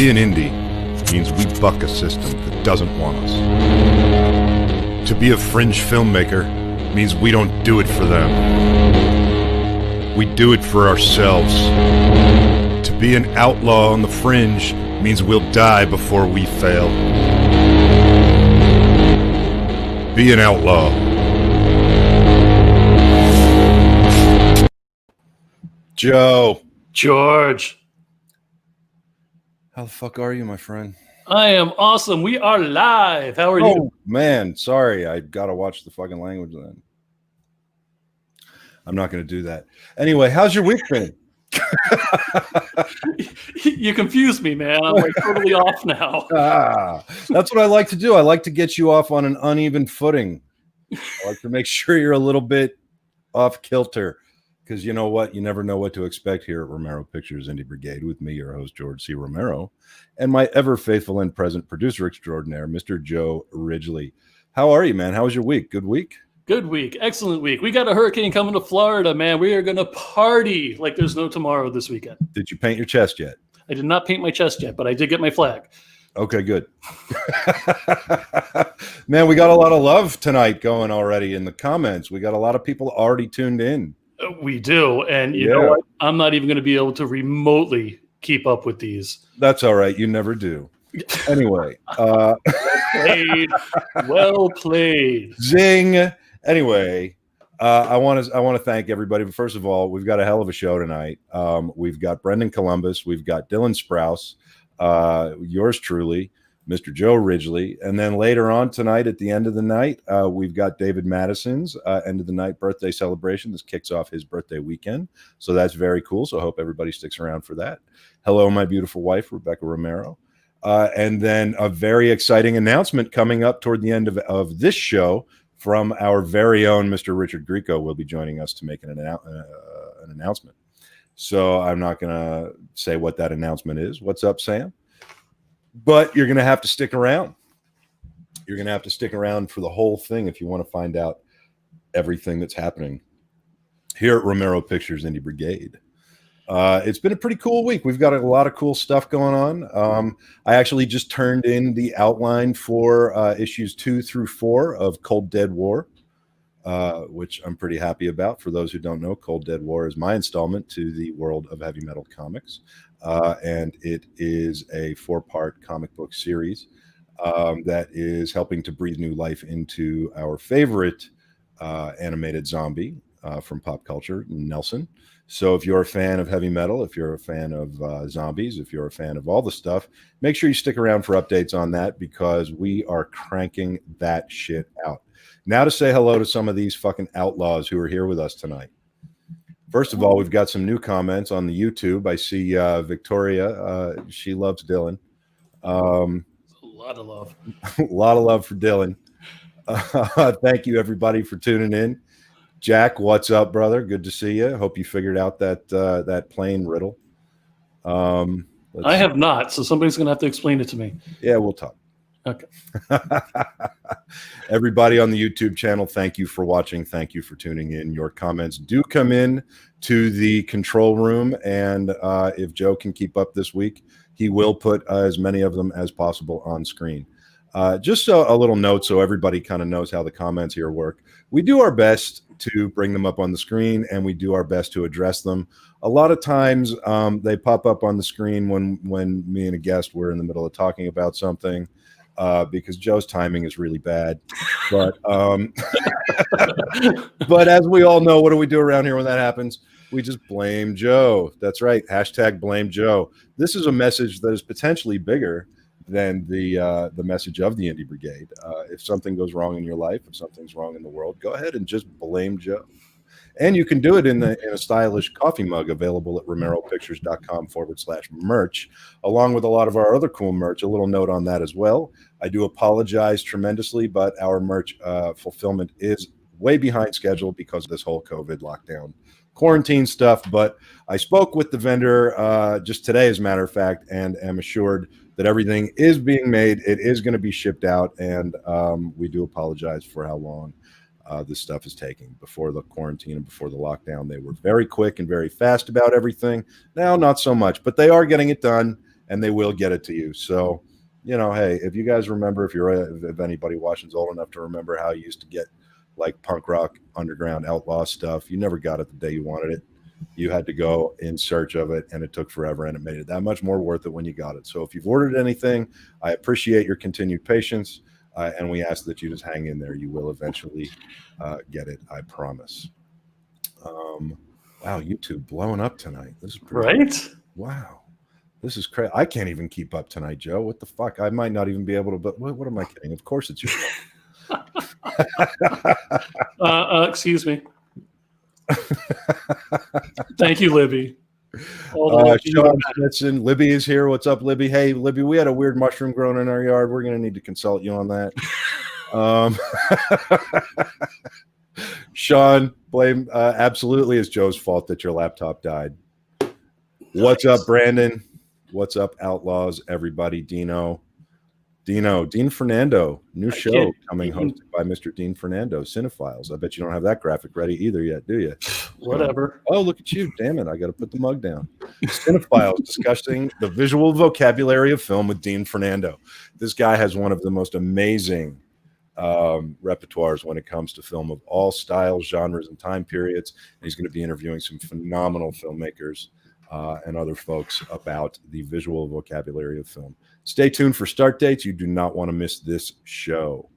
be an indie means we buck a system that doesn't want us. To be a fringe filmmaker means we don't do it for them. We do it for ourselves. To be an outlaw on the fringe means we'll die before we fail. Be an outlaw. Joe. George. How the fuck are you, my friend? I am awesome. We are live. How are you? Oh, man. Sorry. I got to watch the fucking language then. I'm not going to do that. Anyway, how's your week been? You confused me, man. I'm like totally off now. That's what I like to do. I like to get you off on an uneven footing. I like to make sure you're a little bit off kilter. Because you know what? You never know what to expect here at Romero Pictures Indie Brigade with me, your host, George C. Romero, and my ever faithful and present producer extraordinaire, Mr. Joe Ridgely. How are you, man? How was your week? Good week? Good week. Excellent week. We got a hurricane coming to Florida, man. We are going to party like there's no tomorrow this weekend. Did you paint your chest yet? I did not paint my chest yet, but I did get my flag. Okay, good. Man, we got a lot of love tonight going already in the comments. We got a lot of people already tuned in. We do. And you know what? I'm not even going to be able to remotely keep up with these. That's all right. You never do. Anyway. Well played. Zing. Anyway, I want to thank everybody. But first of all, we've got a hell of a show tonight. We've got Brendan Columbus. We've got Dylan Sprouse. Yours truly, Mr. Joe Ridgely. And then later on tonight, at the end of the night, we've got David Madison's end of the night birthday celebration. This kicks off his birthday weekend. So that's very cool. So I hope everybody sticks around for that. Hello, my beautiful wife, Rebecca Romero. And then a very exciting announcement coming up toward the end of this show from our very own Mr. Richard Grieco will be joining us to make an announcement. So I'm not going to say what that announcement is. What's up, Sam? But you're going to have to stick around. You're going to have to stick around for the whole thing if you want to find out everything that's happening here at Romero Pictures Indie Brigade. It's been a pretty cool week. We've got a lot of cool stuff going on. I actually just turned in the outline for issues 2 through 4 of Cold Dead War, which I'm pretty happy about. For those who don't know, Cold Dead War is my installment to the world of heavy metal comics. And it is a 4-part comic book series that is helping to breathe new life into our favorite animated zombie from pop culture, Nelson. So if you're a fan of heavy metal, if you're a fan of zombies, if you're a fan of all the stuff, make sure you stick around for updates on that because we are cranking that shit out. Now to say hello to some of these fucking outlaws who are here with us tonight. First of all, we've got some new comments on the YouTube. I see Victoria. She loves Dylan. A lot of love. A lot of love for Dylan. Thank you, everybody, for tuning in. Jack, what's up, brother? Good to see you. Hope you figured out that plane riddle. I have not, so somebody's going to have to explain it to me. Yeah, we'll talk. Okay. Everybody on the YouTube channel, thank you for watching. Thank you for tuning in. Your comments do come in to the control room, and if Joe can keep up this week, he will put as many of them as possible on screen. Just a little note so everybody kind of knows how the comments here work. We do our best to bring them up on the screen, and we do our best to address them. A lot of times they pop up on the screen when me and a guest were in the middle of talking about something. Because Joe's timing is really bad. But but as we all know, what do we do around here when that happens? We just blame Joe. That's right. Hashtag blame Joe. This is a message that is potentially bigger than the message of the Indie Brigade. If something goes wrong in your life, if something's wrong in the world, go ahead and just blame Joe. And you can do it in a stylish coffee mug available at romeropictures.com/merch, along with a lot of our other cool merch. A little note on that as well. I do apologize tremendously, but our merch fulfillment is way behind schedule because of this whole COVID lockdown quarantine stuff. But I spoke with the vendor just today, as a matter of fact, and am assured that everything is being made. It is going to be shipped out, and we do apologize for how long this stuff is taking. Before the quarantine and before the lockdown, they were very quick and very fast about everything. Now, not so much, but they are getting it done, and they will get it to you. So, you know, hey, if you guys remember, if anybody watching's old enough to remember how you used to get like punk rock, underground, outlaw stuff, you never got it the day you wanted it. You had to go in search of it, and it took forever, and it made it that much more worth it when you got it. So if you've ordered anything, I appreciate your continued patience, and we ask that you just hang in there. You will eventually get it, I promise. Wow, YouTube blowing up tonight. This is pretty Right? cool. Wow. This is crazy. I can't even keep up tonight, Joe. What the fuck? I might not even be able to, but what am I kidding? Of course it's your fault. Excuse me. Thank you, Libby. Sean Smithson, Libby is here. What's up, Libby? Hey, Libby, we had a weird mushroom growing in our yard. We're going to need to consult you on that. Sean, blame absolutely it's Joe's fault that your laptop died. What's up, Brandon? What's up, Outlaws? Everybody, Dean Fernando, new show coming hosted by Mr. Dean Fernando, Cinephiles. I bet you don't have that graphic ready either yet, do you? Whatever. Oh, look at you. Damn it. I got to put the mug down. Cinephiles discussing the visual vocabulary of film with Dean Fernando. This guy has one of the most amazing repertoires when it comes to film of all styles, genres, and time periods. And he's going to be interviewing some phenomenal filmmakers and other folks about the visual vocabulary of film. Stay tuned for start dates. You do not want to miss this show.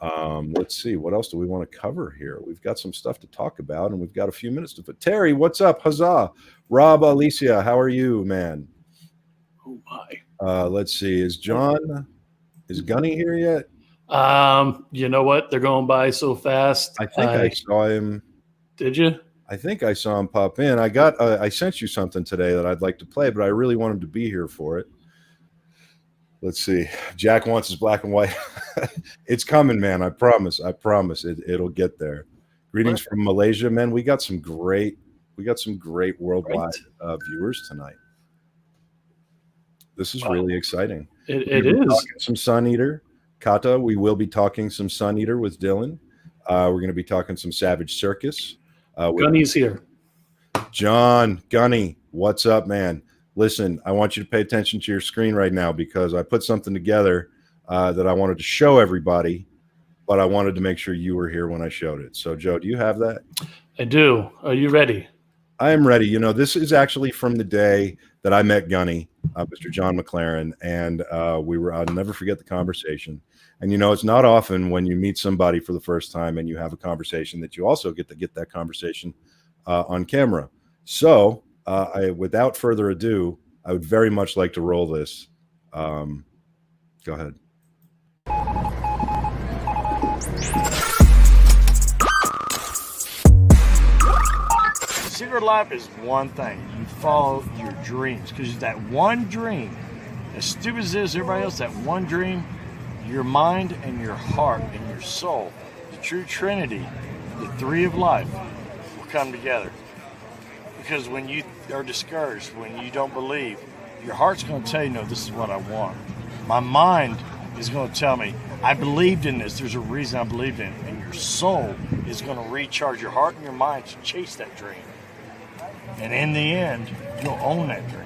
Let's see. What else do we want to cover here? We've got some stuff to talk about, and we've got a few minutes to put. Terry, what's up? Huzzah. Rob, Alicia, how are you, man? Oh, my. Let's see. Is Gunny here yet? You know what? They're going by so fast. I think I saw him. Did you? I think I saw him pop in. I sent you something today that I'd like to play, but I really want him to be here for it. Let's see. Jack wants his black and white. It's coming, man. I promise. It'll get there. Greetings from Malaysia, man. We got some great worldwide viewers tonight. This is really exciting. It is. Some Sun Eater. Kata, we will be talking some Sun Eater with Dylan. We're going to be talking some Savage Circus. Gunny's here. John, Gunny, what's up, man? Listen, I want you to pay attention to your screen right now because I put something together that I wanted to show everybody, but I wanted to make sure you were here when I showed it. So, Joe, do you have that? I do. Are you ready? I am ready. You know, this is actually from the day that I met Gunny, Mr. John McLaren, and I'll never forget the conversation. And, you know, it's not often when you meet somebody for the first time and you have a conversation that you also get to get that conversation on camera. So, without further ado, I would very much like to roll this. Go ahead. Secret life is one thing. You follow your dreams because that one dream, as stupid as it is, everybody else, that one dream, your mind and your heart and your soul, the true trinity, the three of life, will come together. Because when you are discouraged, when you don't believe, your heart's going to tell you, no, this is what I want. My mind is going to tell me, I believed in this. There's a reason I believed in it. And your soul is going to recharge your heart and your mind to chase that dream. And in the end, you'll own that dream.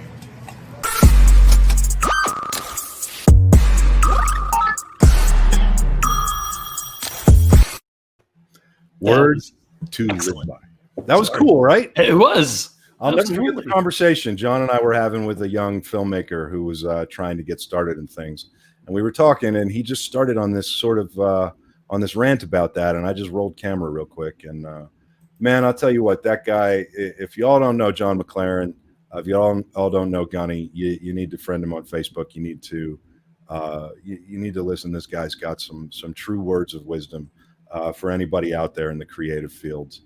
Words to live by. That was cool, right? It was. I'll never forget the conversation John and I were having with a young filmmaker who was trying to get started in things. And we were talking, and he just started on this sort of on this rant about that. And I just rolled camera real quick. And man, I'll tell you what, that guy, if you all don't know John McLaren, if you all don't know Gunny, you need to friend him on Facebook. You need to you need to listen. This guy's got some true words of wisdom for anybody out there in the creative fields,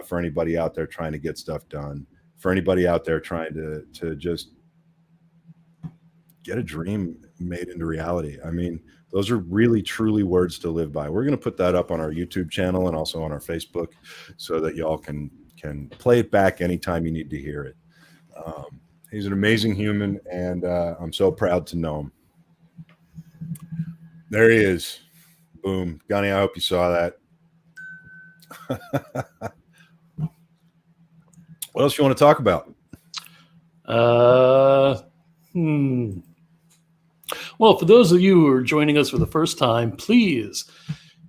for anybody out there trying to get stuff done, for anybody out there trying to just get a dream made into reality. I mean, those are really, truly words to live by. We're going to put that up on our YouTube channel and also on our Facebook so that y'all can play it back anytime you need to hear it. He's an amazing human, and I'm so proud to know him. There he is. Boom. Gunny, I hope you saw that. What else you want to talk about? I Well, for those of you who are joining us for the first time, please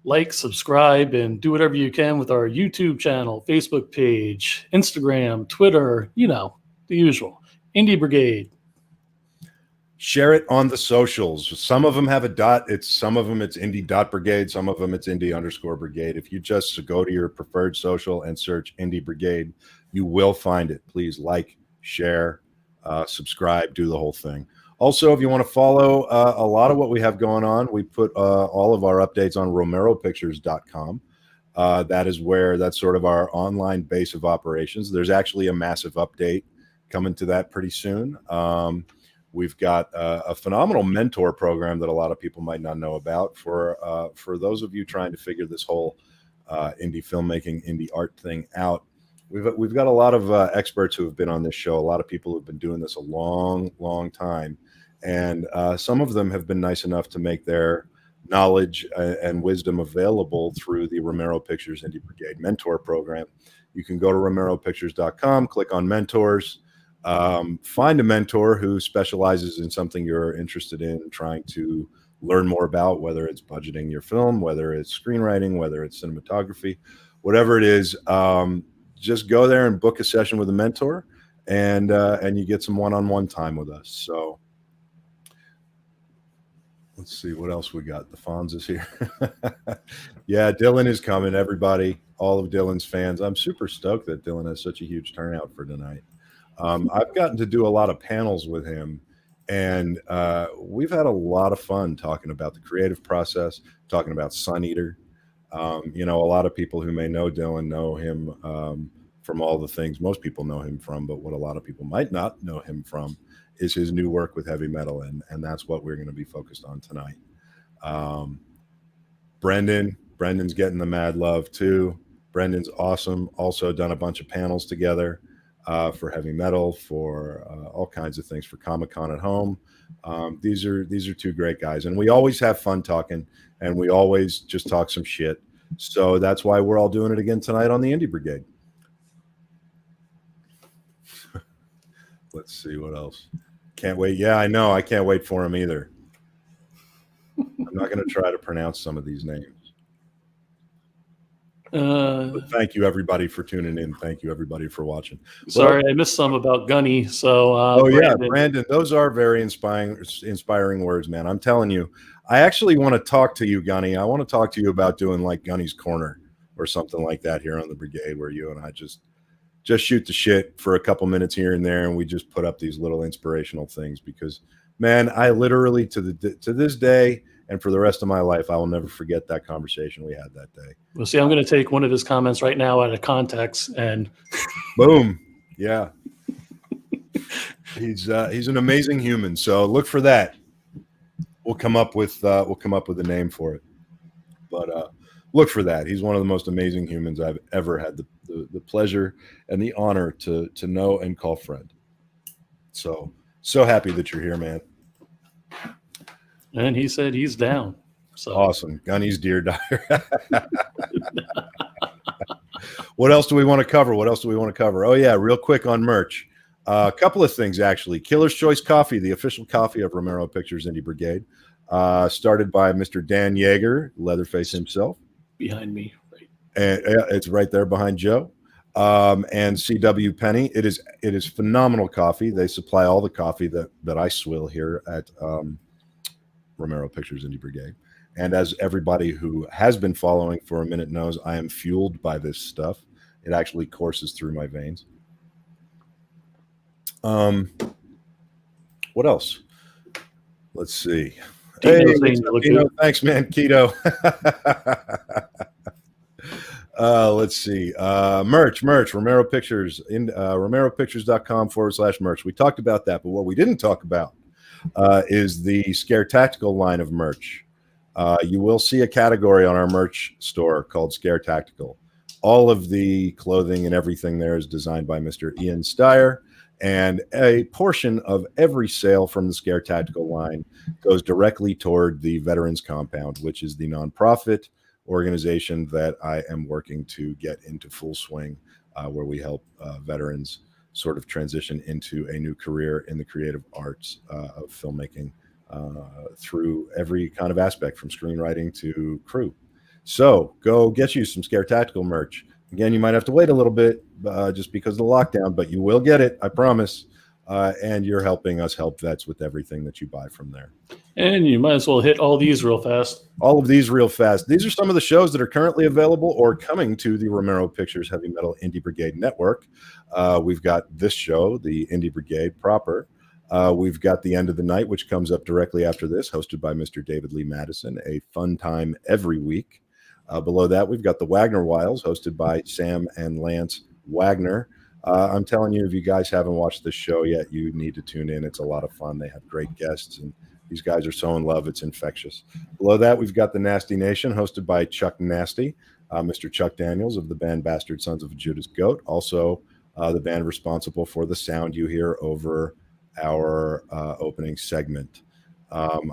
like, subscribe, and do whatever you can with our YouTube channel, Facebook page, Instagram, Twitter, the usual. Indie Brigade. Share it on the socials. Some of them have a dot. Some of them it's indie.brigade. Some of them it's indie_brigade. If you just go to your preferred social and search Indie Brigade, you will find it. Please like, share, subscribe, do the whole thing. Also, if you want to follow a lot of what we have going on, we put all of our updates on romeropictures.com. That's sort of our online base of operations. There's actually a massive update coming to that pretty soon. We've got a phenomenal mentor program that a lot of people might not know about for those of you trying to figure this whole indie filmmaking, indie art thing out. We've got a lot of experts who have been on this show, a lot of people who've been doing this a long, long time. And some of them have been nice enough to make their knowledge and wisdom available through the Romero Pictures Indie Brigade Mentor Program. You can go to romeropictures.com, click on mentors, find a mentor who specializes in something you're interested in, trying to learn more about, whether it's budgeting your film, whether it's screenwriting, whether it's cinematography, whatever it is. Just go there and book a session with a mentor, and you get some one-on-one time with us. So let's see what else we got. The Fonz is here. Yeah, Dylan is coming, everybody, all of Dylan's fans. I'm super stoked that Dylan has such a huge turnout for tonight. I've gotten to do a lot of panels with him, and we've had a lot of fun talking about the creative process, talking about Sun Eater. A lot of people who may know Dylan know him from all the things most people know him from, but what a lot of people might not know him from is his new work with heavy metal, and that's what we're going to be focused on tonight. Brendan's getting the mad love too. Brendan's awesome. Also done a bunch of panels together for heavy metal, for all kinds of things, for Comic-Con at home. These are two great guys, and we always have fun talking, and we always just talk some shit. So that's why we're all doing it again tonight on the Indie Brigade. Let's see what else. Can't wait. Yeah, I know. I can't wait for him either. I'm not going to try to pronounce some of these names. But thank you, everybody, for tuning in. Thank you, everybody, for watching. Sorry, I missed some about Gunny. So, Brandon, those are very inspiring words, man. I'm telling you, I actually want to talk to you, Gunny. I want to talk to you about doing like Gunny's Corner or something like that here on the Brigade, where you and I just shoot the shit for a couple minutes here and there, and we just put up these little inspirational things. Because, man, I literally to this day and for the rest of my life, I will never forget that conversation we had that day. Well, see, I'm going to take one of his comments right now out of context, and boom, yeah, he's an amazing human. So look for that. We'll come up with a name for it, but look for that. He's one of the most amazing humans I've ever had the pleasure and the honor to know and call friend. So happy that you're here, man. And he said he's down. So awesome. Gunny's dear dire. What else do we want to cover? Oh, yeah, real quick on merch. A couple of things, actually. Killer's Choice Coffee, the official coffee of Romero Pictures Indie Brigade, started by Mr. Dan Yeager, Leatherface himself. Behind me, right? And it's right there behind Joe. And C.W. Penny. It is phenomenal coffee. They supply all the coffee that I swill here at Romero Pictures Indie Brigade. And as everybody who has been following for a minute knows, I am fueled by this stuff. It actually courses through my veins. What else? Let's see. Hey, Keto. Thanks, man. Keto. Let's see. Merch. Romero Pictures in romeropictures.com/merch. We talked about that, but what we didn't talk about is the Scare Tactical line of merch. You will see a category on our merch store called Scare Tactical. All of the clothing and everything there is designed by Mr. Ian Steyer, and a portion of every sale from the Scare Tactical line goes directly toward the Veterans Compound, which is the nonprofit organization that I am working to get into full swing, where we help veterans sort of transition into a new career in the creative arts of filmmaking, through every kind of aspect from screenwriting to crew. So go get you some Scare Tactical merch. Again, you might have to wait a little bit just because of the lockdown, but you will get it, I promise. And you're helping us help vets with everything that you buy from there. And you might as well hit all these real fast. All of these real fast. These are some of the shows that are currently available or coming to the Romero Pictures Heavy Metal Indie Brigade Network. We've got this show, the Indie Brigade proper. We've got The End of the Night, which comes up directly after this, hosted by Mr. David Lee Madison, a fun time every week. Below that, we've got The Wagner Wiles, hosted by Sam and Lance Wagner. I'm telling you, if you guys haven't watched this show yet, you need to tune in. It's a lot of fun. They have great guests, and these guys are so in love. It's infectious. Below that, we've got The Nasty Nation, hosted by Chuck Nasty, Mr. Chuck Daniels of the band Bastard Sons of Judas Goat, also the band responsible for the sound you hear over our opening segment.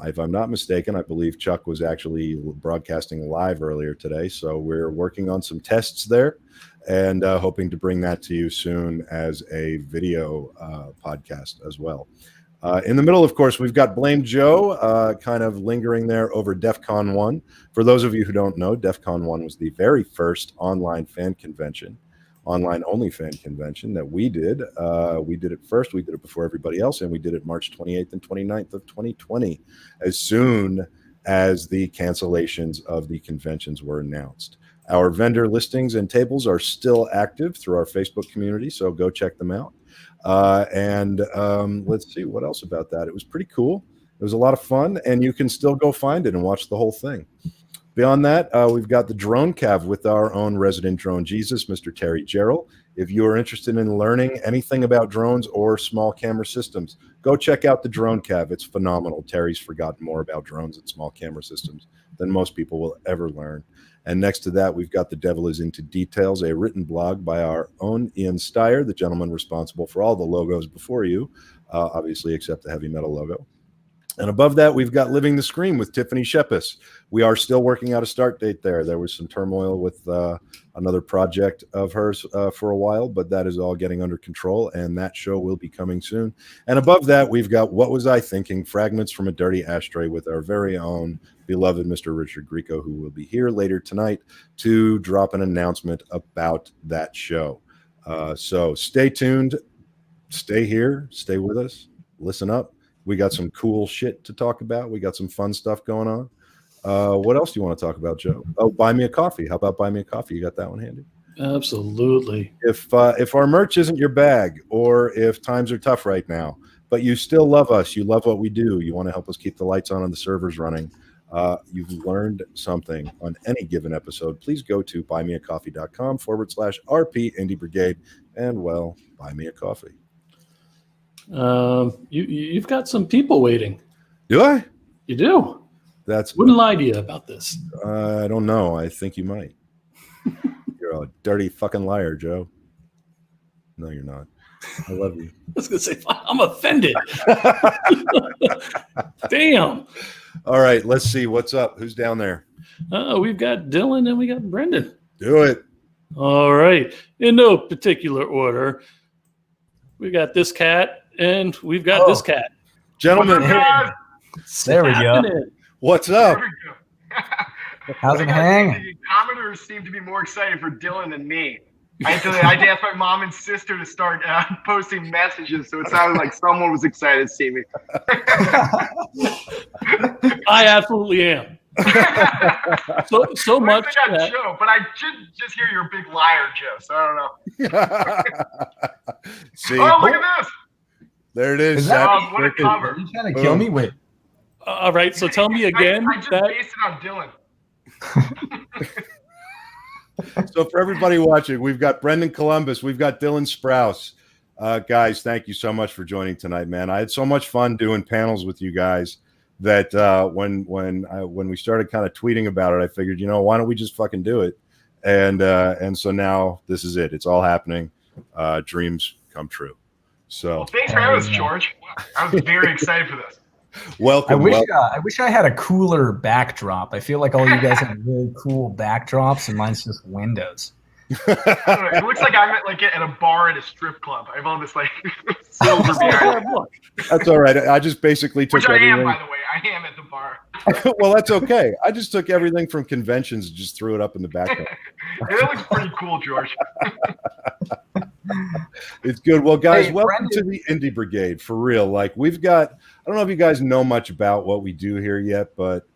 If I'm not mistaken, I believe Chuck was actually broadcasting live earlier today, so we're working on some tests there and hoping to bring that to you soon as a video podcast as well. In the middle, of course, we've got BlameJoe kind of lingering there over DEF CON 1. For those of you who don't know, DEF CON 1 was the very first online only fan convention that we did. We did it first. We did it before everybody else, and we did it March 28th and 29th of 2020, as soon as the cancellations of the conventions were announced. Our vendor listings and tables are still active through our Facebook community, so go check them out. Let's see what else about that. It was pretty cool. It was a lot of fun, and you can still go find it and watch the whole thing. Beyond that, we've got the Drone Cav with our own resident drone Jesus, Mr. Terry Gerald. If you are interested in learning anything about drones or small camera systems, go check out the Drone Cav. It's phenomenal. Terry's forgotten more about drones and small camera systems than most people will ever learn. And next to that, we've got The Devil is Into Details, a written blog by our own Ian Steyer, the gentleman responsible for all the logos before you, obviously except the heavy metal logo. And above that, we've got Living the Scream with Tiffany Shepis. We are still working out a start date there. There was some turmoil with another project of hers for a while, but that is all getting under control, and that show will be coming soon. And above that, we've got What Was I Thinking? Fragments from a Dirty Ashtray with our very own beloved Mr. Richard Grieco, who will be here later tonight to drop an announcement about that show. So stay tuned, stay here, stay with us, listen up. We got some cool shit to talk about. We got some fun stuff going on. What else do you want to talk about, Joe? Oh, buy me a coffee. How about buy me a coffee? You got that one handy? Absolutely. If our merch isn't your bag, or if times are tough right now, but you still love us, you love what we do, you want to help us keep the lights on and the servers running, you've learned something on any given episode, please go to buymeacoffee.com/RP Indie Brigade and, well, buy me a coffee. You've got some people waiting. Do I? You do. Wouldn't lie to you about this. I don't know. I think you might. You're a dirty fucking liar, Joe. No, you're not. I love you. I was going to say, I'm offended. Damn. All right, let's see. What's up? Who's down there? We've got Dylan and we got Brendan. Do it. All right. In no particular order, we got this cat and we've got this cat. Gentlemen, there we go. What's up? There we go. How's it hang? The commenters seem to be more excited for Dylan than me. I had to ask my mom and sister to start posting messages, so it sounded like someone was excited to see me. I absolutely am. so much. That, Joe, but I should just hear you're a big liar, Joe. So I don't know. See, oh, look at this! There it is. What a cover! Are you trying to kill me? Wait. All right. So tell me again. I just based it on Dylan. So for everybody watching, we've got Brendan Columbus, we've got Dylan Sprouse. Guys, thank you so much for joining tonight, man. I had so much fun doing panels with you guys that when we started kind of tweeting about it, I figured, why don't we just fucking do it? And so now this is it. It's all happening. Dreams come true. So well, thanks for having us, George. I was very excited for this. Welcome. I wish I had a cooler backdrop. I feel like all you guys have really cool backdrops, and mine's just windows. I don't know, it looks like I'm at a bar at a strip club. I have all this silver behind. That's all right. I just basically took Which I everything. am, by the way. I am at the bar. Well, that's okay. I just took everything from conventions and just threw it up in the background. It looks pretty cool, George. It's good. Well, guys, Hey, welcome Brendan. to the Indie Brigade, for real. Like, we've got, I don't know if you guys know much about what we do here yet, but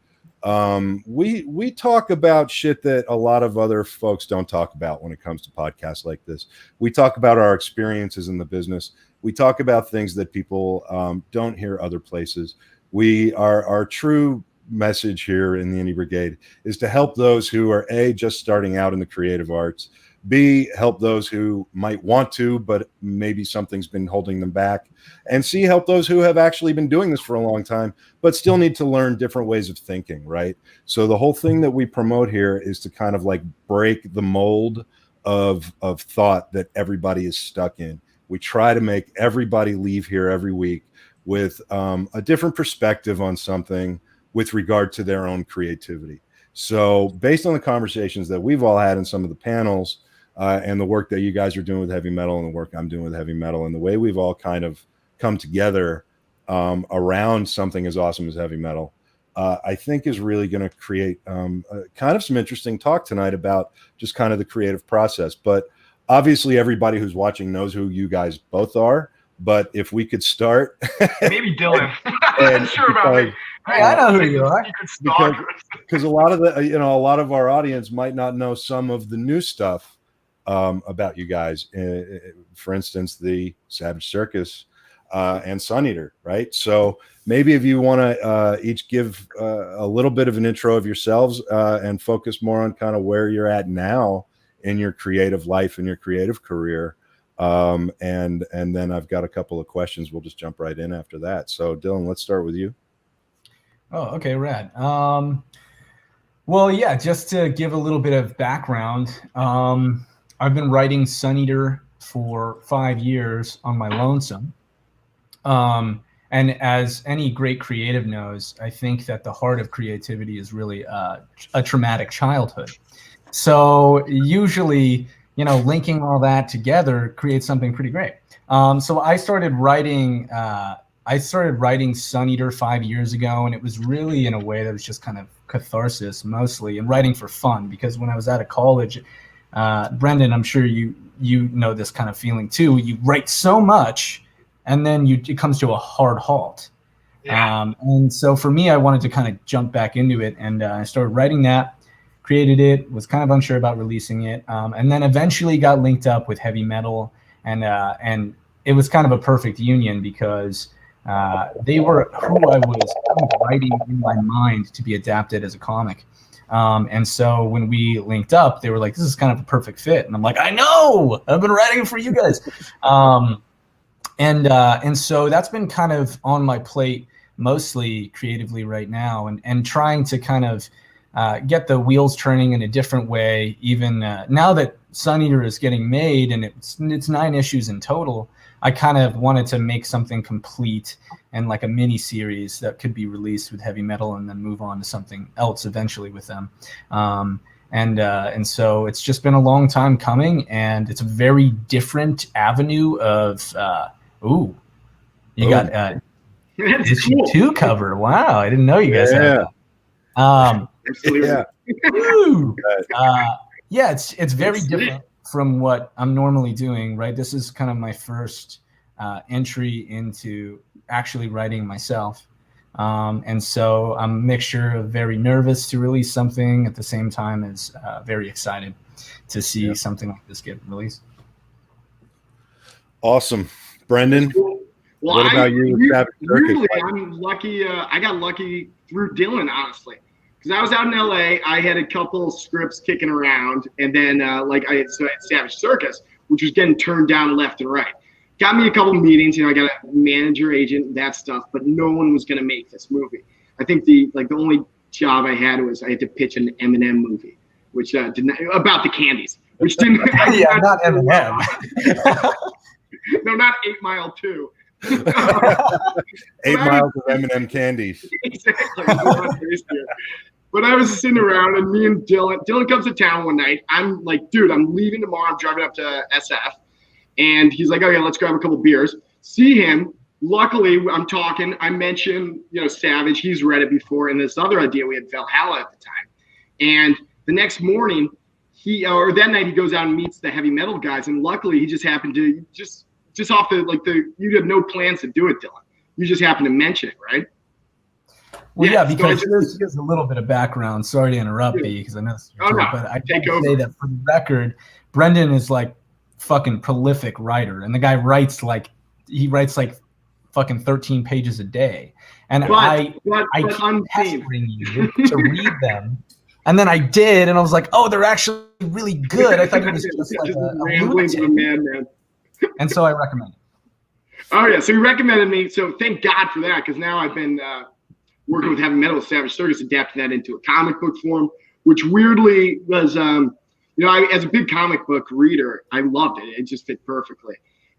we talk about shit that a lot of other folks don't talk about when it comes to podcasts like this. We talk about our experiences in the business. We talk about things that people don't hear other places. Our true message here in the Indie Brigade is to help those who are A, just starting out in the creative arts, B, help those who might want to, but maybe something's been holding them back, and C, help those who have actually been doing this for a long time, but still need to learn different ways of thinking, right? So the whole thing that we promote here is to kind of like break the mold of thought that everybody is stuck in. We try to make everybody leave here every week with a different perspective on something with regard to their own creativity. So based on the conversations that we've all had in some of the panels, and the work that you guys are doing with heavy metal and the work I'm doing with heavy metal and the way we've all kind of come together around something as awesome as heavy metal, I think is really going to create kind of some interesting talk tonight about just kind of the creative process. But obviously everybody who's watching knows who you guys both are. But if we could start, Maybe Dylan. I'm not sure about me. Hey, I know who you are. Because a lot of a lot of our audience might not know some of the new stuff about you guys. For instance, the Savage Circus and Sun Eater, right? So maybe if you want to each give a little bit of an intro of yourselves and focus more on kind of where you're at now in your creative life and your creative career. And then I've got a couple of questions. We'll just jump right in after that. So Dylan, let's start with you. Oh, okay, rad. Well, yeah, just to give a little bit of background, I've been writing Sun Eater for 5 years on my lonesome. And as any great creative knows, I think that the heart of creativity is really a traumatic childhood. So usually, linking all that together creates something pretty great. So I started writing Sun Eater 5 years ago, and it was really in a way that was just kind of catharsis mostly, and writing for fun, because when I was out of college, Brendan, I'm sure you know this kind of feeling too. You write so much, and then it comes to a hard halt. Yeah. And so for me, I wanted to kind of jump back into it, and I started writing that, created it, was kind of unsure about releasing it, and then eventually got linked up with heavy metal, and it was kind of a perfect union because they were who I was kind of writing in my mind to be adapted as a comic. And so when we linked up, they were like, this is kind of a perfect fit. And I'm like, I know, I've been writing for you guys. And so that's been kind of on my plate mostly creatively right now, and trying to kind of get the wheels turning in a different way. Even now that Sun Eater is getting made and it's 9 issues in total, I kind of wanted to make something complete and like a mini series that could be released with heavy metal and then move on to something else eventually with them. And so it's just been a long time coming, and it's a very different avenue of you got issue 2 cover. Wow, I didn't know you guys had that. Absolutely. Yeah, it's very different from what I'm normally doing, right? This is kind of my first entry into actually writing myself. And so I'm a mixture of very nervous to release something at the same time as very excited to see something like this get released. Awesome. Brendan, well, what about you? Really, I'm lucky. I got lucky through Dylan, honestly. Because I was out in LA, I had a couple scripts kicking around, and then I had Savage Circus, which was getting turned down left and right. Got me a couple meetings, I got a manager, agent, that stuff, but no one was going to make this movie. I think the only job I had was I had to pitch an Eminem movie, which did not, about the candies, which didn't. Yeah, not Eminem. No, not 8 Mile 2. 8 miles of Eminem candies. Exactly. But I was sitting around, and me and Dylan comes to town one night. I'm like, dude, I'm leaving tomorrow. I'm driving up to SF. And he's like, okay, let's grab a couple beers. See him. luckily, I mentioned, Savage, he's read it before, and this other idea we had Valhalla at the time. And the next morning, that night he goes out and meets the heavy metal guys, and luckily he just happened to, just off you have no plans to do it, Dylan. You just happened to mention it, right? Well, yeah, because here's a little bit of background. Sorry to interrupt, B, because I know this is your turn, but I can say that for the record, Brendan is like fucking prolific writer, and the guy writes fucking 13 pages a day, and I keep pestering you to read them, and then I did, and I was like, oh, they're actually really good. I thought it was just like a ramblings of a madman, and so I recommend it. Oh yeah, so he recommended me. So thank God for that, because now I've been working with heavy metal, Savage Circus, adapting that into a comic book form, which weirdly was, as a big comic book reader, I loved it. It just fit perfectly.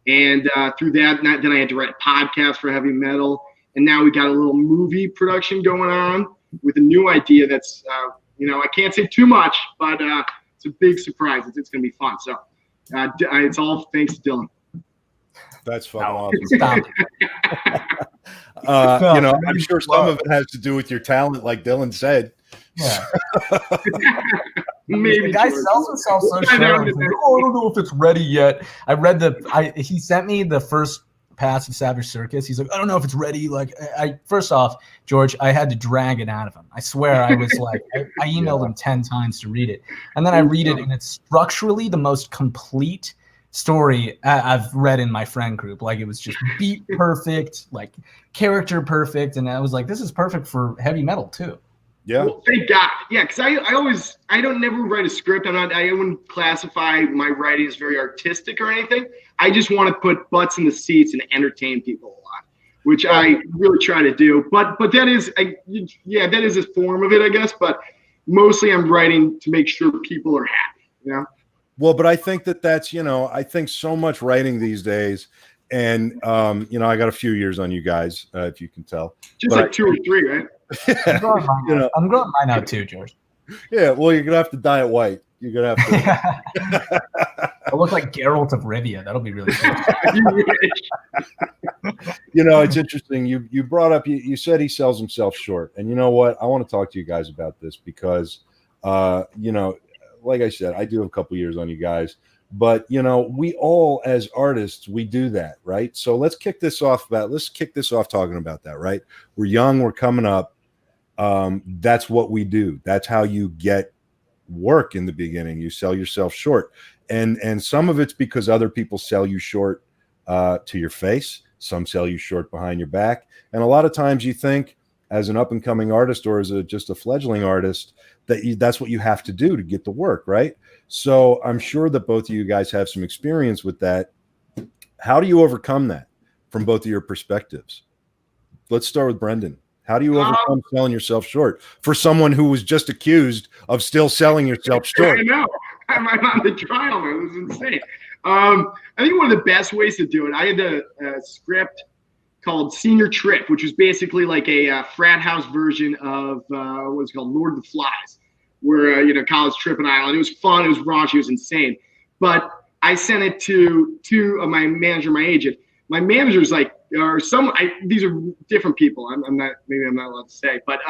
And through that, then I had to write a podcast for heavy metal. And now we got a little movie production going on with a new idea that's, I can't say too much, but it's a big surprise. It's going to be fun. So it's all thanks to Dylan. That's fucking awesome. Stop it. I'm sure some of it has to do with your talent, like Dylan said. Yeah. Maybe the guy sells himself so sure. Like, I don't know if it's ready yet. He sent me the first pass of Savage Circus. He's like, I don't know if it's ready. Like, first off, George, I had to drag it out of him. I swear, I was like, I emailed him 10 times to read it, and then I read it, and it's structurally the most complete story I've read in my friend group. Like, it was just beat perfect, like character perfect, and I was like, this is perfect for heavy metal too. Yeah. Well, thank God. Yeah, because I don't never write a script. I wouldn't classify my writing as very artistic or anything. I just want to put butts in the seats and entertain people a lot, which I really try to do. But that is a form of it, I guess. But mostly I'm writing to make sure people are happy. Well, but I think that's, I think so much writing these days, and I got a few years on you guys, if you can tell. Just like 2 or 3, right? I'm growing mine out too, George. Yeah, well, you're gonna have to dye it white. You're gonna have to. I look like Geralt of Rivia. That'll be really cool. It's interesting. You brought up. You said he sells himself short, and you know what? I want to talk to you guys about this because, like I said, I do have a couple years on you guys, but we all as artists, we do that, right? So let's kick this off talking about that, right? We're young, we're coming up. That's what we do. That's how you get work in the beginning. You sell yourself short, and some of it's because other people sell you short to your face. Some sell you short behind your back, and a lot of times you think, as an up-and-coming artist or as just a fledgling artist, that's what you have to do to get the work, right? So I'm sure that both of you guys have some experience with that. How do you overcome that from both of your perspectives? Let's start with Brendan. How do you overcome selling yourself short for someone who was just accused of still selling yourself short? I know. I'm on the trial, man. It was insane. I think one of the best ways to do it, I had a script called Senior Trip, which was basically like a frat house version of what's called Lord of the Flies, where college trip and island. It was fun, it was raunchy, it was insane. But I sent it to my manager, my agent. My manager's like, these are different people. I'm not allowed to say, but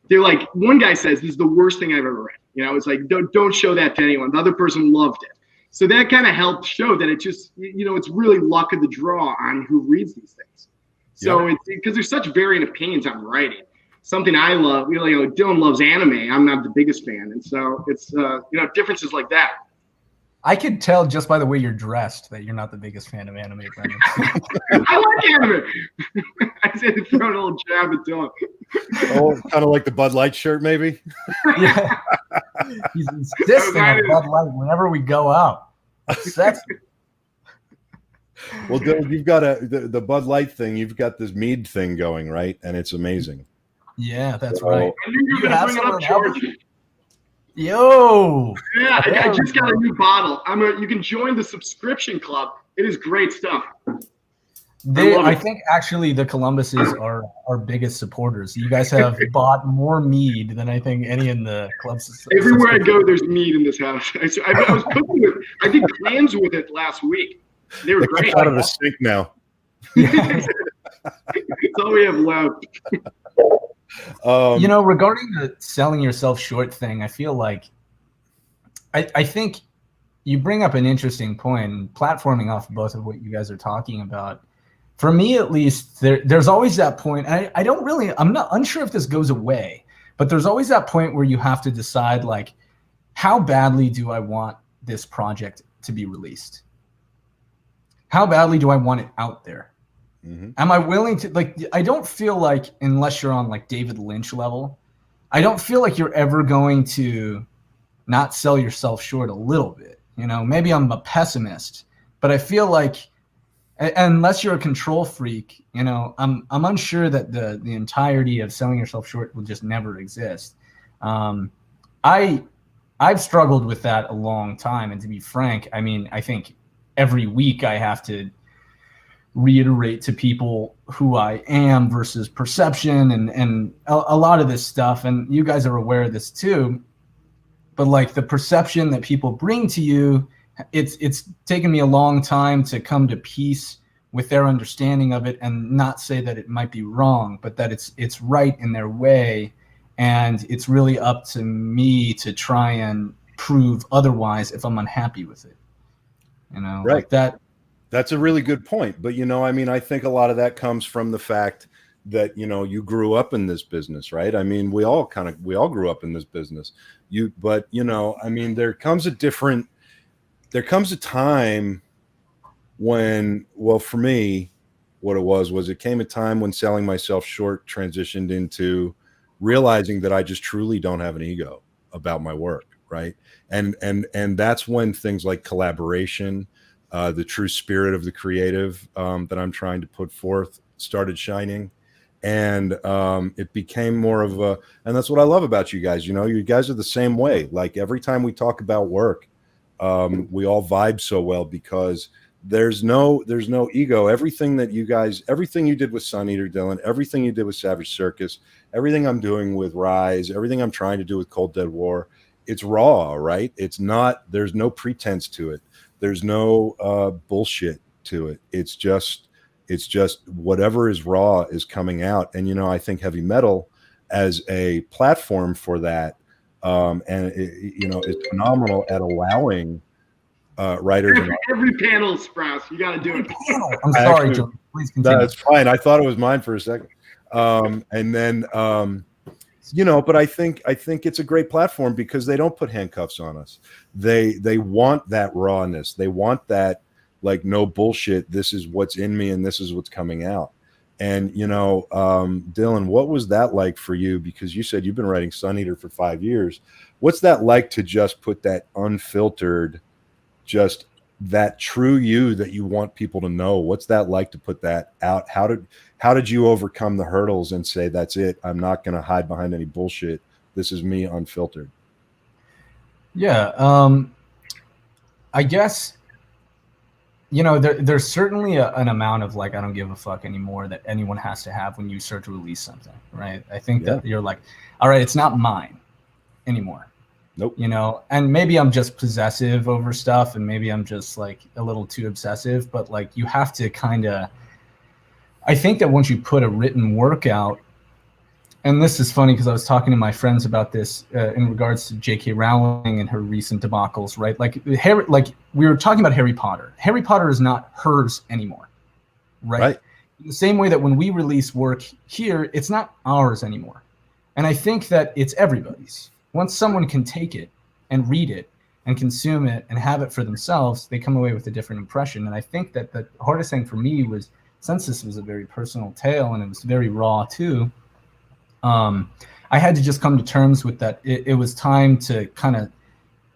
they're like, one guy says this is the worst thing I've ever read. It's like don't show that to anyone. The other person loved it. So that kind of helped show that it just, it's really luck of the draw on who reads these things. So it's because there's such varying opinions on writing. Something I love, Dylan loves anime. I'm not the biggest fan. And so it's, differences like that. I could tell just by the way you're dressed that you're not the biggest fan of anime, Brendan. I like anime. I said to throw a little jab at Dylan. Oh, kind of like the Bud Light shirt, maybe? Yeah. He's insisting on Bud Light whenever we go out. Sexy. Well, Dylan, you've got the Bud Light thing. You've got this mead thing going, right? And it's amazing. Yeah, that's right. I knew you were going to bring it up, George. Yo. Yeah, I just got a new bottle. You can join the subscription club. It is great stuff. I think actually the Columbuses are our biggest supporters. You guys have bought more mead than I think any in the clubs. Everywhere I go, there's mead in this house. I was cooking with, I did clams with it last week. They were great. Out of the sink now. Yeah. That's all we have left. Regarding the selling yourself short thing, I feel like I think you bring up an interesting point, platforming off both of what you guys are talking about. For me, at least, there's always that point. I'm not unsure if this goes away, but there's always that point where you have to decide, like, how badly do I want this project to be released? How badly do I want it out there? Mm-hmm. Am I willing to, like, I don't feel like, unless you're on like David Lynch level, I don't feel like you're ever going to not sell yourself short a little bit. Maybe I'm a pessimist, but I feel like, unless you're a control freak, I'm unsure that the entirety of selling yourself short will just never exist. I've struggled with that a long time, and to be frank, I mean, I think every week I have to reiterate to people who I am versus perception and a lot of this stuff, and you guys are aware of this too. But like the perception that people bring to you, it's taken me a long time to come to peace with their understanding of it, and not say that it might be wrong, but that it's right in their way, and it's really up to me to try and prove otherwise if I'm unhappy with it. Right. Like that. That's a really good point. But, I mean, I think a lot of that comes from the fact that, you grew up in this business, right? I mean, we all grew up in this business. I mean, there comes a time when, well, for me, what it was it came a time when selling myself short transitioned into realizing that I just truly don't have an ego about my work. Right. And that's when things like collaboration, the true spirit of the creative that I'm trying to put forth started shining. And it became more of and that's what I love about you guys. You guys are the same way. Like every time we talk about work, we all vibe so well because there's no ego. Everything you did with Sun Eater, Dylan, everything you did with Savage Circus, everything I'm doing with Rise, everything I'm trying to do with Cold Dead War, it's raw, right? There's no pretense to it. There's no bullshit to it. It's just whatever is raw is coming out. And, I think heavy metal as a platform for that, and is phenomenal at allowing writers. Every panel, Sprouse, you got to do it. I'm sorry, Joe. Please continue. That's fine. I thought it was mine for a second. And then, but I think it's a great platform because they don't put handcuffs on us. They want that rawness. They want that, like, no bullshit. This is what's in me and this is what's coming out. And, Dylan, what was that like for you? Because you said you've been writing Sun Eater for 5 years. What's that like to just put that unfiltered, just that true you that you want people to know? What's that like to put that out? How did you overcome the hurdles and say, that's it, I'm not going to hide behind any bullshit, this is me unfiltered? Yeah, I guess, there's certainly an amount of, like, I don't give a fuck anymore that anyone has to have when you start to release something, right? I think that you're like, all right, it's not mine anymore. Nope. And maybe I'm just possessive over stuff, and maybe I'm just like a little too obsessive, but like you have to I think that once you put a written work out, and this is funny because I was talking to my friends about this in regards to J.K. Rowling and her recent debacles, right? Like we were talking about Harry Potter. Harry Potter is not hers anymore, right? In the same way that when we release work here, it's not ours anymore. And I think that it's everybody's. Once someone can take it and read it and consume it and have it for themselves, they come away with a different impression. And I think that the hardest thing for me was, since this was a very personal tale and it was very raw too, I had to just come to terms with that. It was time to kind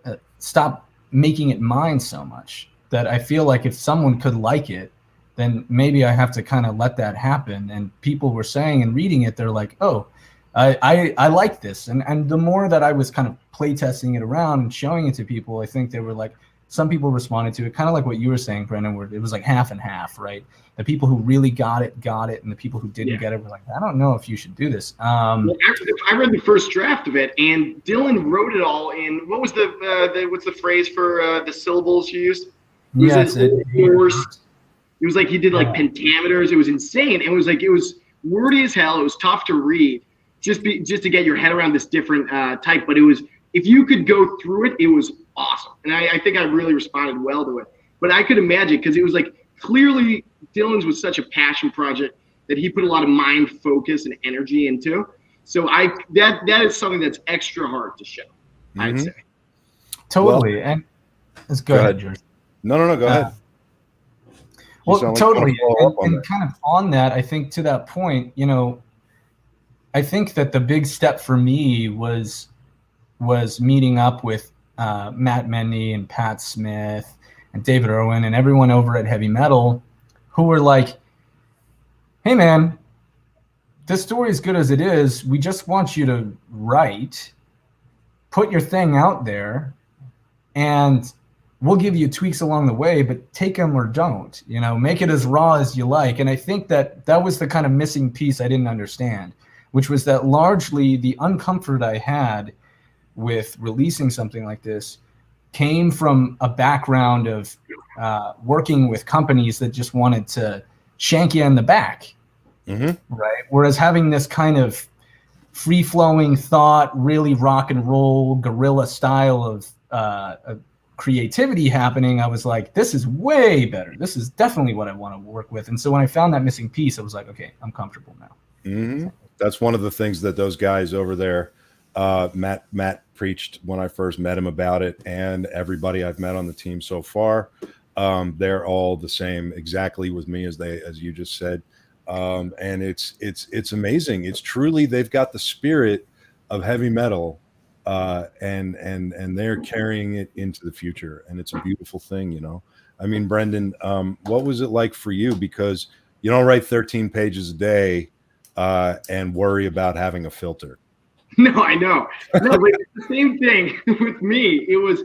of stop making it mine so much, that I feel like if someone could like it, then maybe I have to kind of let that happen. And people were saying and reading it, they're like, oh, I like this. And the more that I was kind of play testing it around and showing it to people, I think they were like, some people responded to it kind of like what you were saying, Brendan, where it was like half and half, right? The people who really got it, and the people who didn't get it were like, I don't know if you should do this. Well, I read the first draft of it, and Dylan wrote it all in, what was what's the phrase for the syllables you used? It was like he did like pentameters. It was insane. It was wordy as hell. It was tough to read, just to get your head around this different type. But it was, if you could go through it, it was awesome. And I think I really responded well to it. But I could imagine, because it was like, clearly Dylan's was such a passion project that he put a lot of mind, focus, and energy into. So that is something that's extra hard to show, I'd say. Totally. Well, and let's go ahead, George. No, go ahead. Well, totally. And kind of on that, I think to that point, you know, I think that the big step for me was meeting up with Matt Medney and Pat Smith and David Irwin and everyone over at Heavy Metal, who were like, hey, man, this story is good as it is. We just want you to write, put your thing out there, and we'll give you tweaks along the way, but take them or don't, you know, make it as raw as you like. And I think that was the kind of missing piece I didn't understand, which was that largely the uncomfort I had with releasing something like this came from a background of working with companies that just wanted to shank you in the back, right? Whereas having this kind of free-flowing thought, really rock and roll guerrilla style of creativity happening, I was like, this is way better. This is definitely what I want to work with. And so when I found that missing piece, I was like, okay, I'm comfortable now. That's one of the things that those guys over there, Matt preached when I first met him about it, and everybody I've met on the team so far, they're all the same exactly with me as you just said. And it's amazing. It's truly, they've got the spirit of heavy metal, and they're carrying it into the future, and it's a beautiful thing, you know. I mean, Brendan, what was it like for you? Because you don't write 13 pages a day and worry about having a filter. No, I know. No, but the same thing with me. It was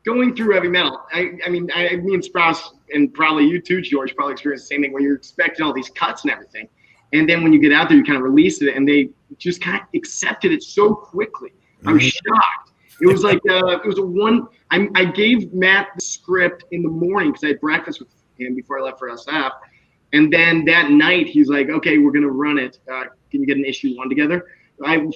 going through heavy metal. I mean, me and Sprouse, and probably you too, George, probably experienced the same thing, where you're expecting all these cuts and everything. And then when you get out there, you kind of release it, and they just kind of accepted it so quickly. I'm shocked. It was like, I gave Matt the script in the morning because I had breakfast with him before I left for SF. And then that night, he's like, okay, we're going to run it. Can you get an issue 1 together?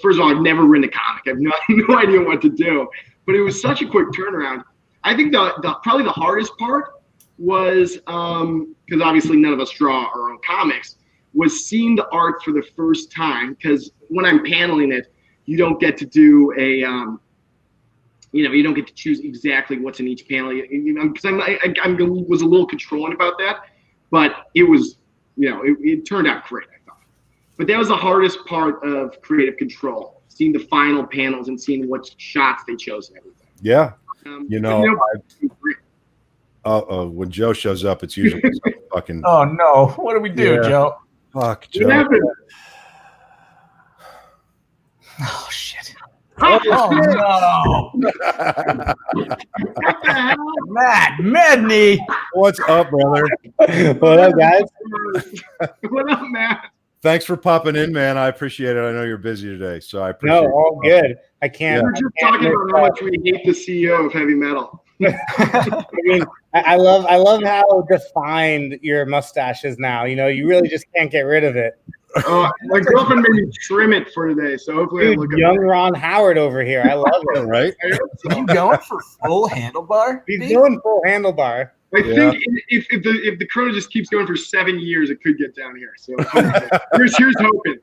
First of all, I've never written a comic. I have no idea what to do. But it was such a quick turnaround. I think probably the hardest part was, because obviously none of us draw our own comics, was seeing the art for the first time. Because when I'm paneling it, you don't get to do you don't get to choose exactly what's in each panel. Because I was a little controlling about that, but it was, it turned out great, I thought. But that was the hardest part of creative control, seeing the final panels and seeing what shots they chose and everything. Yeah. When Joe shows up, it's usually fucking. Oh no! What do we do, Joe? Fuck, Joe. What happened? Oh shit! Oh no! Matt Medney, what's up, brother? What up, guys? What up, Matt? Thanks for popping in, man. I appreciate it. I know you're busy today, so I appreciate it. No, all good. I can't. We're just talking about how much we hate the CEO of heavy metal. I mean, I love how defined your mustache is now. You really just can't get rid of it. My girlfriend made me trim it for today, so hopefully I look young Ron Howard over here. I love it. Right? Are you going for full handlebar? He's doing full handlebar. I think if the Corona just keeps going for 7 years, it could get down here. So here's hoping.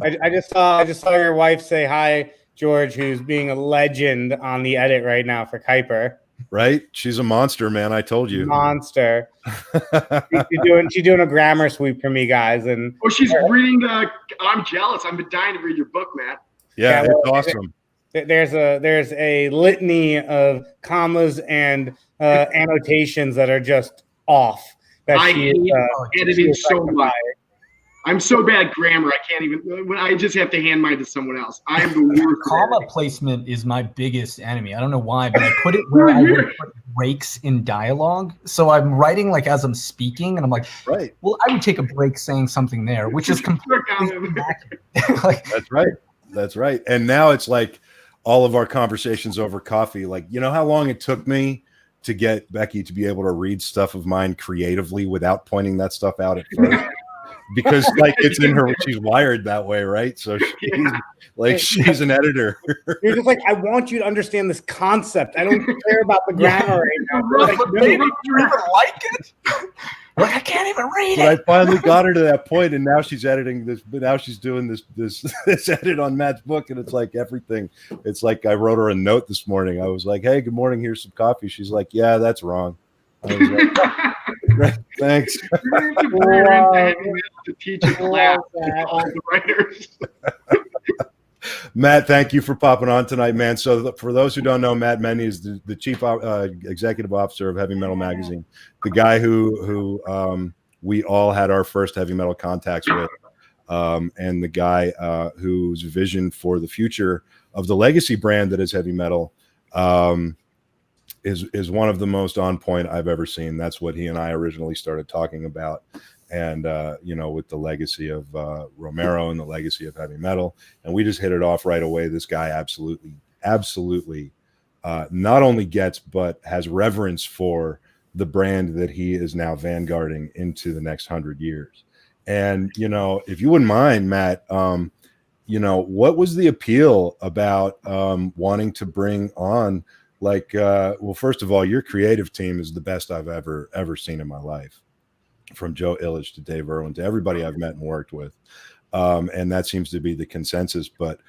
I just saw your wife say hi, George, who's being a legend on the edit right now for Kuiper. Right? She's a monster, man. I told you. Monster. she's doing a grammar sweep for me, guys. And she's reading I'm jealous. I've been dying to read your book, Matt. Yeah, it's awesome. There's a litany of commas and annotations that are just off. I hate editing so much. I'm so bad at grammar. I can't even. I just have to hand mine to someone else. I am the worst. Comma placement is my biggest enemy. I don't know why, but I put it where I would put breaks in dialogue. So I'm writing like as I'm speaking, and I'm like, right. Well, I would take a break saying something there, which is completely inaccurate. That's right. That's right. And now it's like all of our conversations over coffee. Like, you know how long it took me to get Becky to be able to read stuff of mine creatively without pointing that stuff out at first. Because like it's in her, she's wired that way, right? So she's an editor. You're just like, I want you to understand this concept. I don't care about the grammar right now. Like, do you even like it? Like, I can't even read But it. I finally got her to that point, and now she's editing this. But now she's doing this edit on Matt's book, and it's like everything. It's like I wrote her a note this morning. I was like, "Hey, good morning. Here's some coffee." She's like, "Yeah, that's wrong." I was like, "Great, thanks." To teach a class to all the writers. Matt, thank you for popping on tonight, man. So for those who don't know, Matt Menny is the chief executive officer of Heavy Metal Magazine, the guy who we all had our first heavy metal contacts with, and the guy whose vision for the future of the legacy brand that is heavy metal is one of the most on point I've ever seen. That's what he and I originally started talking about. And, with the legacy of Romero and the legacy of heavy metal. And we just hit it off right away. This guy absolutely not only gets, but has reverence for the brand that he is now vanguarding into the next 100 years. And, if you wouldn't mind, Matt, what was the appeal about wanting to bring on, well, first of all, your creative team is the best I've ever seen in my life. From Joe Illich to Dave Irwin to everybody I've met and worked with. And that seems to be the consensus. But,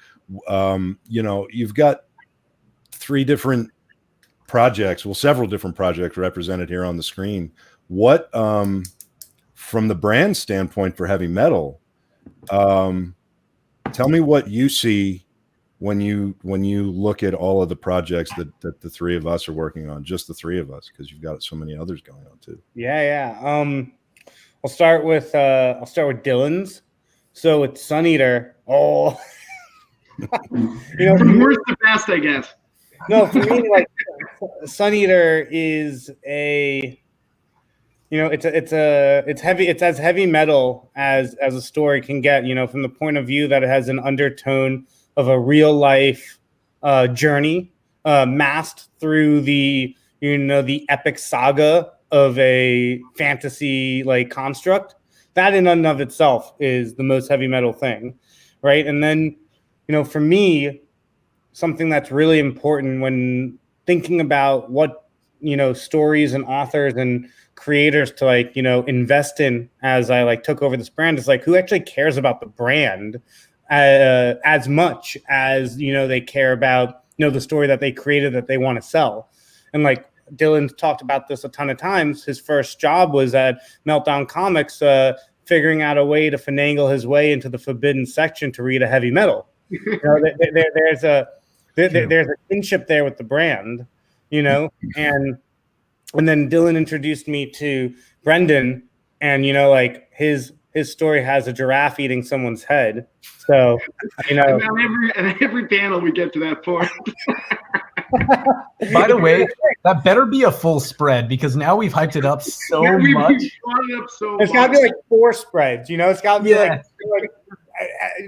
you've got several different projects represented here on the screen. What, from the brand standpoint for heavy metal, tell me what you see when you look at all of the projects that the three of us are working on, just the three of us, because you've got so many others going on too. Yeah. I'll start with Dylan's. So it's Sun Eater. Oh, From worst to best, I guess. No, for me, like Sun Eater is it's heavy. It's as heavy metal as a story can get. From the point of view that it has an undertone of a real life journey, masked through the epic saga of a fantasy construct. That in and of itself is the most heavy metal thing, right? And then, for me, something that's really important when thinking about what, stories and authors and creators to invest in as I took over this brand is who actually cares about the brand as much as, they care about, the story that they created that they want to sell. And Dylan's talked about this a ton of times. His first job was at Meltdown Comics, figuring out a way to finagle his way into the forbidden section to read a heavy metal. There's a kinship there with the brand, and then Dylan introduced me to Brendan, and his story has a giraffe eating someone's head. So on every panel we get to that point. By the way, that better be a full spread because now we've hyped it up so much. It's got to be 4 spreads, It's got to be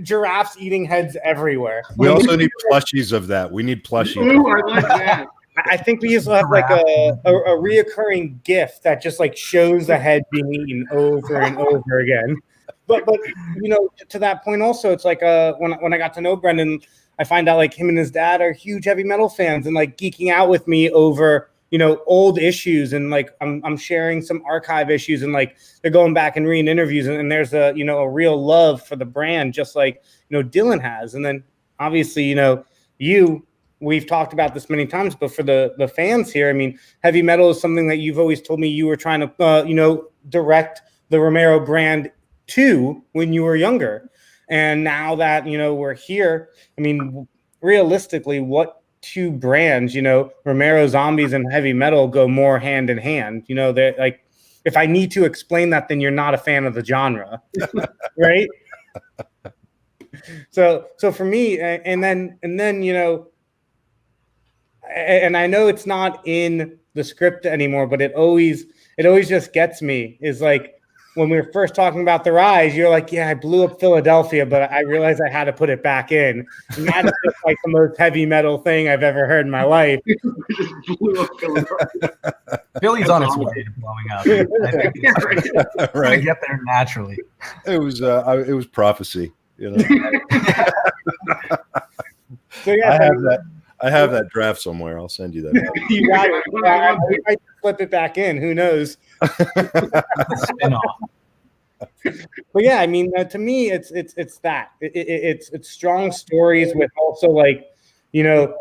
giraffes eating heads everywhere. We also need plushies of that. We need plushies. Ooh, I like that. I think we used to have a reoccurring GIF that just shows the head being eaten over and over again. But to that point also, it's when I got to know Brendan, I find out him and his dad are huge heavy metal fans and geeking out with me over old issues, and I'm sharing some archive issues, and they're going back and reading interviews, and there's a real love for the brand, just Dylan has. And then obviously we've talked about this many times, but for the fans here, I mean, heavy metal is something that you've always told me you were trying to direct the Romero brand to when you were younger. And now that, we're here, I mean, realistically, what two brands, Romero Zombies and heavy metal go more hand in hand? They're if I need to explain that, then you're not a fan of the genre, right? So for me, and then, and I know it's not in the script anymore, but it always just gets me is when we were first talking about the rise, you're like, yeah, I blew up Philadelphia, but I realized I had to put it back in. And that's just like the most heavy metal thing I've ever heard in my life. We just blew up Philadelphia. Philly's on its way to blowing up. I think it's gonna get there naturally. It was prophecy, you know. So yeah, I have that draft somewhere. I'll send you that. You got it. I might flip it back in. Who knows? Spin-off. But yeah, I mean, to me, it's that it's strong stories with also like, you know,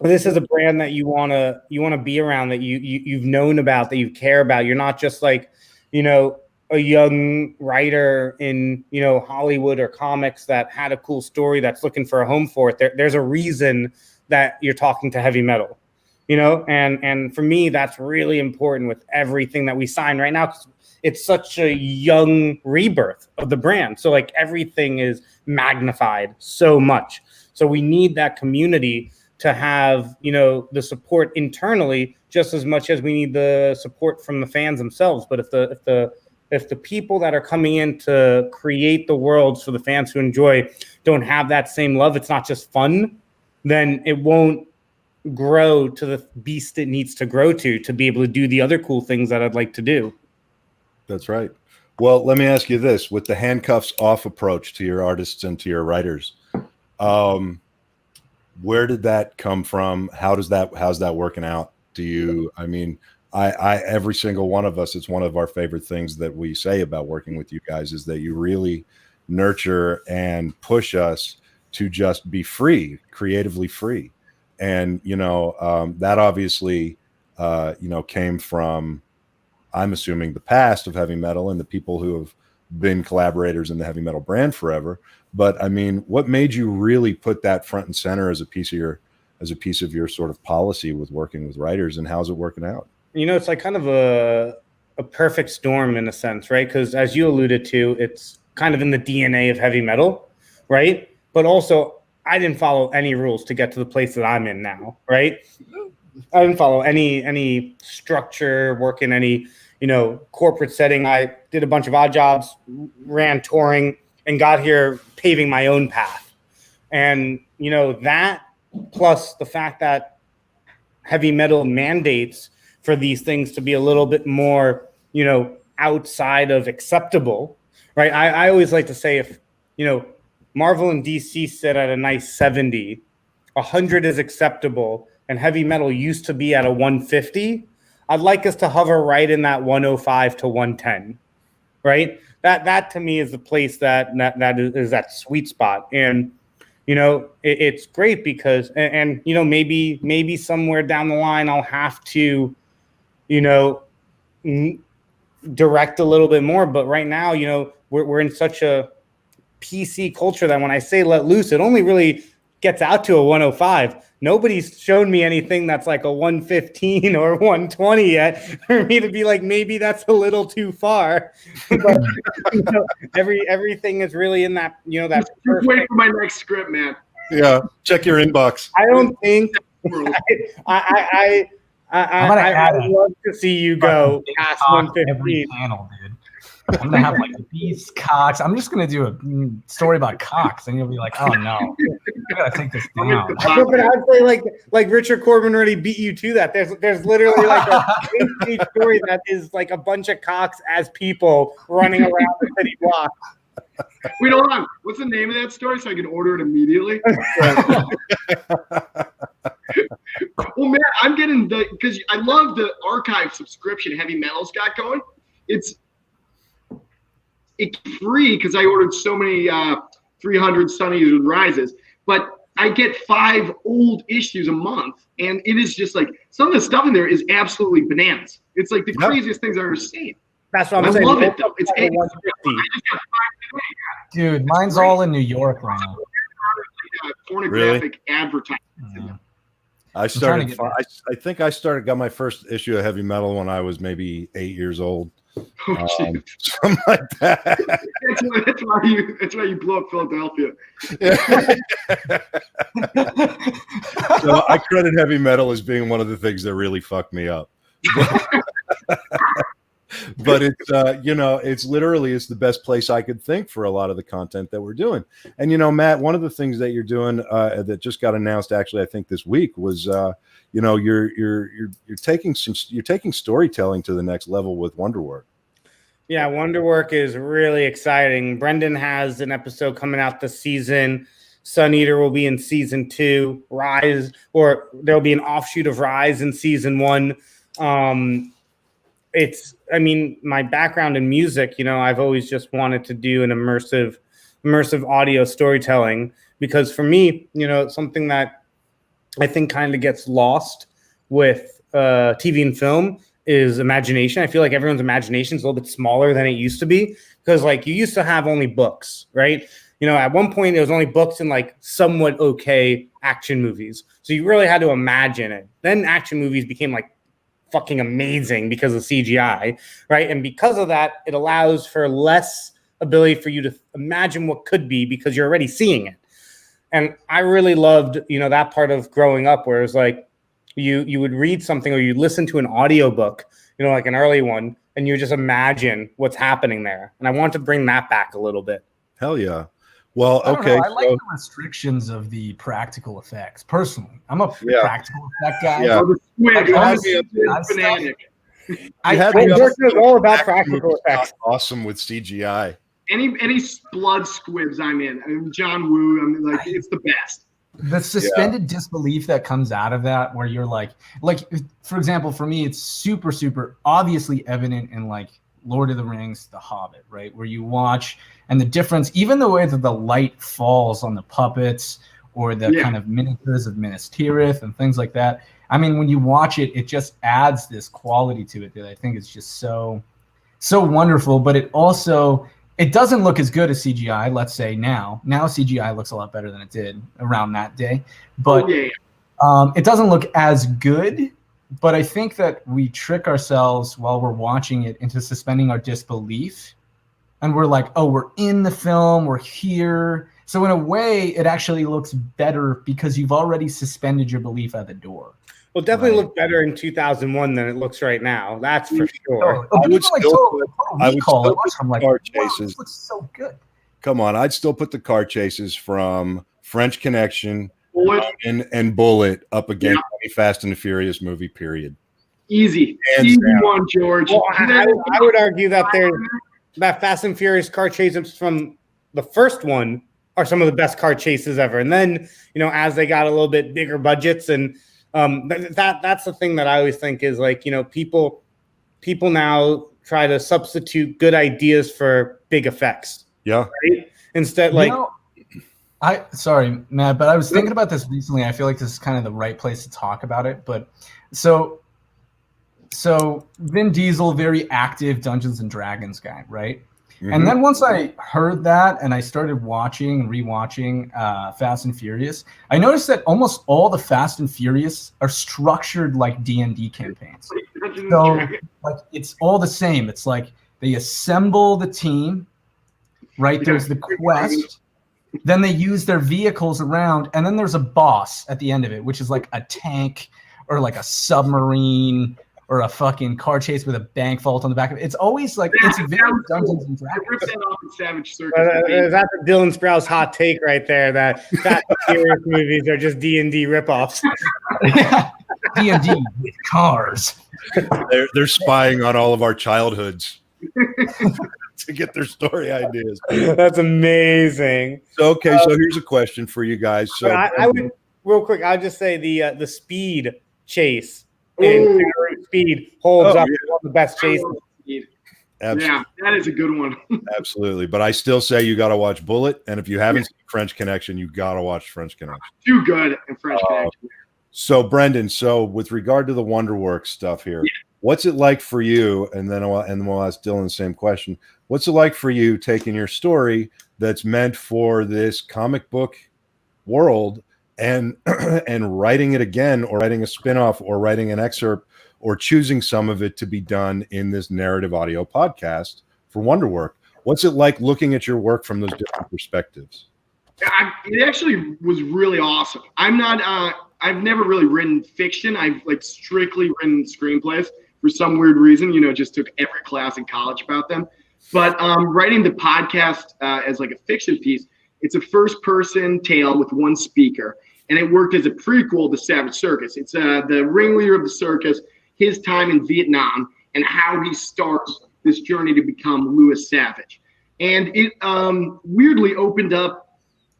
this is a brand that you wanna be around, that you've known about, that you care about. You're not just like, you know, a young writer in, you know, Hollywood or comics that had a cool story that's looking for a home for it. There's a reason that you're talking to heavy metal, you know, and for me, that's really important with everything that we sign right now, because it's such a young rebirth of the brand. So like everything is magnified so much. So we need that community to have, you know, the support internally just as much as we need the support from the fans themselves. But if the people that are coming in to create the worlds for the fans to enjoy don't have that same love, it's not just fun, then it won't grow to the beast it needs to grow to be able to do the other cool things that I'd like to do. That's right. Well, let me ask you this: with the handcuffs off approach to your artists and to your writers, where did that come from? How's that working out? Do you, I mean, I every single one of us, it's one of our favorite things that we say about working with you guys is that you really nurture and push us to just be free, creatively free. And, you know, that obviously, you know, came from, I'm assuming, the past of heavy metal and the people who have been collaborators in the heavy metal brand forever. But I mean, what made you really put that front and center as a piece of your sort of policy with working with writers, and how's it working out? You know, it's like kind of a perfect storm in a sense, right? Because as you alluded to, it's kind of in the DNA of heavy metal, right? But also, I didn't follow any rules to get to the place that I'm in now, right? I didn't follow any structure, work in any, you know, corporate setting. I did a bunch of odd jobs, ran touring, and got here paving my own path. And, you know, that plus the fact that heavy metal mandates for these things to be a little bit more, you know, outside of acceptable, right? I always like to say, if, you know, Marvel and DC sit at a nice 70, 100 is acceptable, and heavy metal used to be at a 150, I'd like us to hover right in that 105 to 110, right? That to me is the place that is that sweet spot. And, you know, it's great because, and you know, maybe somewhere down the line I'll have to, you know, direct a little bit more. But right now, you know, we're in such a PC culture that when I say let loose, it only really gets out to a 105. Nobody's shown me anything that's like a 115 or 120 yet for me to be like, maybe that's a little too far. But you know, everything is really in that, you know, that. Just wait for my next script, man. Yeah, check your inbox. I don't think I would love to see you go past 115. Every panel, dude. I'm gonna have like these cocks. I'm just gonna do a story about cocks, and you'll be like, "Oh no, I gotta take this down." I'd say like Richard Corbin already beat you to that. There's literally like a 8-page story that is like a bunch of cocks as people running around the city block. Wait, hold on. What's the name of that story so I can order it immediately? Well, man, I'm getting because I love the archive subscription Heavy Metal's got going. It's free because I ordered so many 300 Sunnies with Rises, but I get 5 old issues a month, and it is just like some of the stuff in there is absolutely bananas. It's like the craziest things I've ever seen. That's what I'm saying. I love it though. It's 150. Dude, mine's all in New York right now. Pornographic advertising. Yeah. I think I got my first issue of Heavy Metal when I was maybe 8 years old. Something like that. That's why you blew up Philadelphia. So I credit Heavy Metal as being one of the things that really fucked me up. but it's it's literally it's the best place I could think for a lot of the content that we're doing. And Matt, one of the things that you're doing that just got announced actually I think this week was you're taking storytelling to the next level with Wonderwork. Yeah, Wonderwork is really exciting. Brendan has an episode coming out this season. Sun Eater will be in season 2. Rise, or there'll be an offshoot of Rise in season 1. My background in music, I've always just wanted to do an immersive audio storytelling, because for me, it's something that I think kind of gets lost with TV and film is imagination. I feel like everyone's imagination is a little bit smaller than it used to be, because you used to have only books, right? At one point it was only books and somewhat okay action movies. So you really had to imagine it. Then action movies became fucking amazing because of CGI, right? And because of that, it allows for less ability for you to imagine what could be because you're already seeing it. And I really loved, that part of growing up where it's you would read something or you listen to an audiobook, an early one, and you just imagine what's happening there. And I want to bring that back a little bit. Hell yeah. Well, okay. I like the restrictions of the practical effects. Personally, I'm a practical effect guy. Yeah. It's all about practical effects. Awesome with CGI. Any blood squibs I'm in. John Woo. It's the best. The suspended disbelief that comes out of that, where you're like, for example, for me, it's super, super obviously evident in Lord of the Rings, The Hobbit, right? Where you watch and the difference, even the way that the light falls on the puppets or the kind of miniatures of Minas Tirith and things like that. I mean, when you watch it, it just adds this quality to it that I think is just so wonderful. But it doesn't look as good as CGI, let's say now. Now CGI looks a lot better than it did around that day. But it doesn't look as good. But I think that we trick ourselves while we're watching it into suspending our disbelief. And we're like, oh, we're in the film, we're here. So in a way, it actually looks better because you've already suspended your belief at the door. Well, definitely looked better in 2001 than it looks right now. That's for sure. I would still put the car chases. This looks so good. Come on, I'd still put the car chases from French Connection and Bullet up against any Fast and the Furious movie, period. Easy one, George. Well, I would argue that that Fast and Furious car chases from the first one are some of the best car chases ever. And then, as they got a little bit bigger budgets, and that's the thing that I always think is people now try to substitute good ideas for big effects. Yeah. Right? Instead, sorry, Matt, but I was thinking about this recently. I feel like this is kind of the right place to talk about it. But so Vin Diesel, very active Dungeons and Dragons guy, right? Mm-hmm. And then once I heard that and I started watching and rewatching Fast and Furious, I noticed that almost all the Fast and Furious are structured like D&D campaigns. So it's all the same. It's they assemble the team, right? There's the quest. Then they use their vehicles around, and then there's a boss at the end of it, which is a tank or a submarine or a fucking car chase with a bank vault on the back of it. It's always it's very Dungeons and Dragons. Ripped that off in Savage Circus. That's a Dylan Sprouse hot take right there, that Fast and Furious movies are just D&D ripoffs. D&D with cars. They're spying on all of our childhoods to get their story ideas. That's amazing. So here's a question for you guys. So I would real quick. I'll just say the speed chase and speed holds up. One of the best chases. Absolutely. Yeah, that is a good one. Absolutely. But I still say you got to watch Bullet. And if you haven't seen French Connection, you got to watch French Connection. Too good in French Connection. So, Brendan, with regard to the Wonderworks stuff here, what's it like for you? And then we'll ask Dylan the same question. What's it like for you taking your story that's meant for this comic book world and writing it again, or writing a spinoff, or writing an excerpt, or choosing some of it to be done in this narrative audio podcast for Wonderwork? What's it like looking at your work from those different perspectives? It actually was really awesome. I've never really written fiction. I've strictly written screenplays. for some weird reason. Just took every class in college about them. But writing the podcast as like a fiction piece, it's a first-person tale with one speaker, and it worked as a prequel to Savage Circus. It's the ringleader of the circus, his time in Vietnam, and how he starts this journey to become Louis Savage. And it weirdly opened up,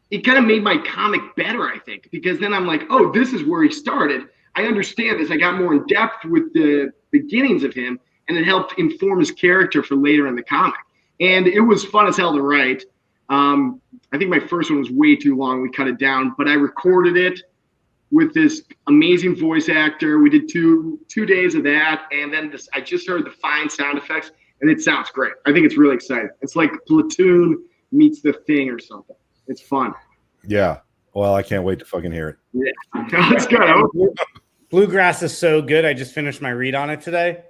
it kind of made my comic better, I think, because then I'm like, oh, this is where he started. I understand this. I got more in depth with the beginnings of him, and it helped inform his character for later in the comic. And it was fun as hell to write. I think my first one was way too long. We cut it down, but I recorded it with this amazing voice actor. We did two days of that, and then I just heard the fine sound effects, and it sounds great. I think it's really exciting. It's like Platoon meets The Thing or something. It's fun. Yeah. Well, I can't wait to fucking hear it. Yeah. Let's go. Bluegrass is so good. I just finished my read on it today.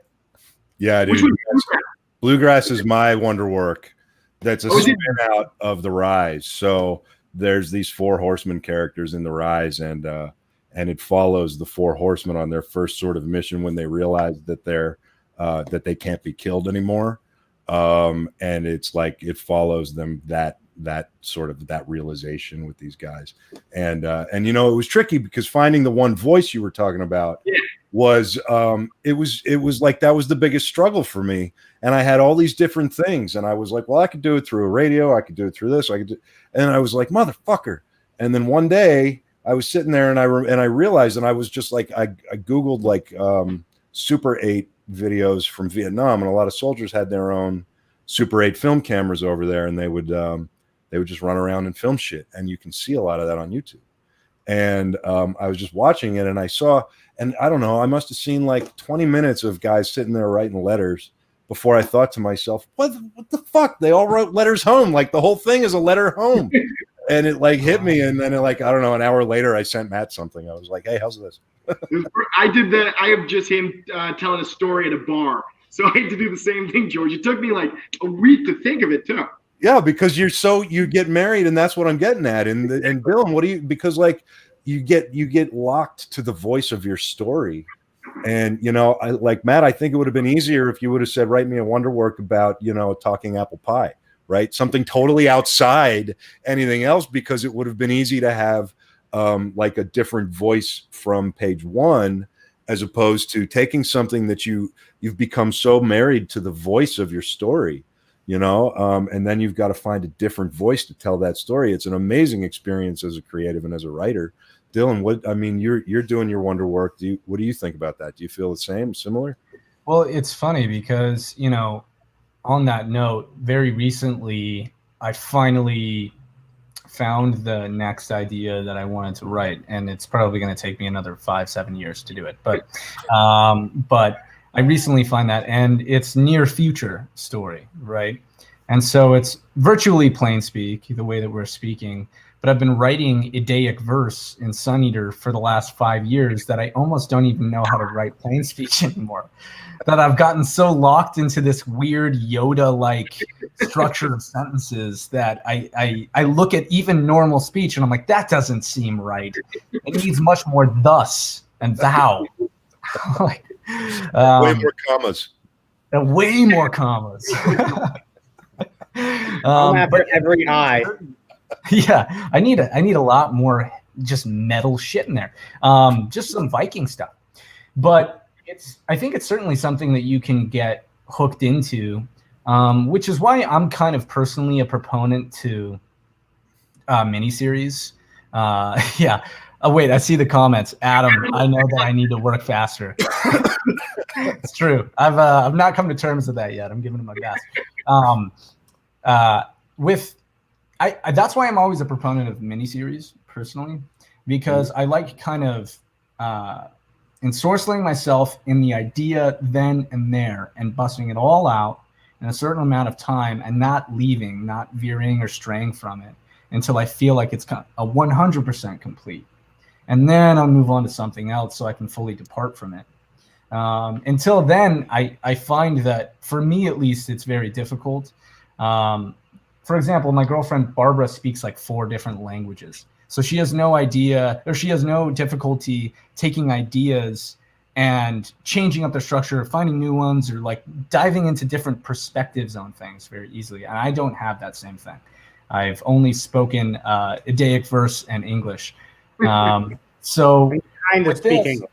Yeah, dude. Bluegrass is my wonderwork. That's a spin out of The Rise. So there's these 4 horsemen characters in The Rise, and it follows the 4 horsemen on their first sort of mission when they realize that that they can't be killed anymore. And it's like it follows them that sort of that realization with these guys. And it was tricky because finding the one voice you were talking about was it was like that was the biggest struggle for me. And I had all these different things, and I was like, well, I could do it through a radio, I could do it through this, and I was like, motherfucker. And then one day I was sitting there and I realized, and I was just like, I Googled like Super 8 videos from Vietnam, and a lot of soldiers had their own Super 8 film cameras over there, and they would just run around and film shit, and you can see a lot of that on YouTube. And I was just watching it, and I saw, and I don't know, I must have seen like 20 minutes of guys sitting there writing letters before I thought to myself, what the fuck? They all wrote letters home. Like the whole thing is a letter home. And it like hit me, and then I don't know, an hour later I sent Matt something. I was like, hey, how's this? I did that. I have just him telling a story at a bar. So I had to do the same thing, George. It took me like a week to think of it too. Yeah, because you get married, and that's what I'm getting at. And Dylan, because like you get locked to the voice of your story. And I like Matt, I think it would have been easier if you would have said, write me a wonderwork about, talking apple pie, right? Something totally outside anything else, because it would have been easy to have like a different voice from page 1, as opposed to taking something that you've become so married to the voice of your story, and then you've got to find a different voice to tell that story. It's an amazing experience as a creative and as a writer. Dylan, you're doing your wonder work. What do you think about that? Do you feel the same, similar? Well, it's funny because, on that note, very recently, I finally found the next idea that I wanted to write, and it's probably going to take me another 5-7 years to do it. But I recently find that, and it's near future story, right? And so it's virtually plain speak, the way that we're speaking. But I've been writing Idaic verse in Sun Eater for the last 5 years that I almost don't even know how to write plain speech anymore. That I've gotten so locked into this weird Yoda-like structure of sentences that I look at even normal speech and I'm like, that doesn't seem right. It needs much more thus and thou. Way more commas. Way more commas. After every eye. Yeah, I need a lot more just metal shit in there. Just some Viking stuff. But I think it's certainly something that you can get hooked into, which is why I'm kind of personally a proponent to miniseries. Yeah. Oh, wait, I see the comments. Adam, I know that I need to work faster. It's true. I've not come to terms with that yet. I'm giving it my best. That's why I'm always a proponent of miniseries personally, because I like kind of ensorceling myself in the idea then and there and busting it all out in a certain amount of time and not leaving, not veering or straying from it until I feel like it's a 100% complete. And then I'll move on to something else so I can fully depart from it. Until then, I find that, for me at least, it's very difficult. For example, my girlfriend Barbara speaks like 4 different languages. So she has no idea, or she has no difficulty taking ideas and changing up their structure, finding new ones, or like diving into different perspectives on things very easily. And I don't have that same thing. I've only spoken Eddaic verse and English. So Kind of speaking.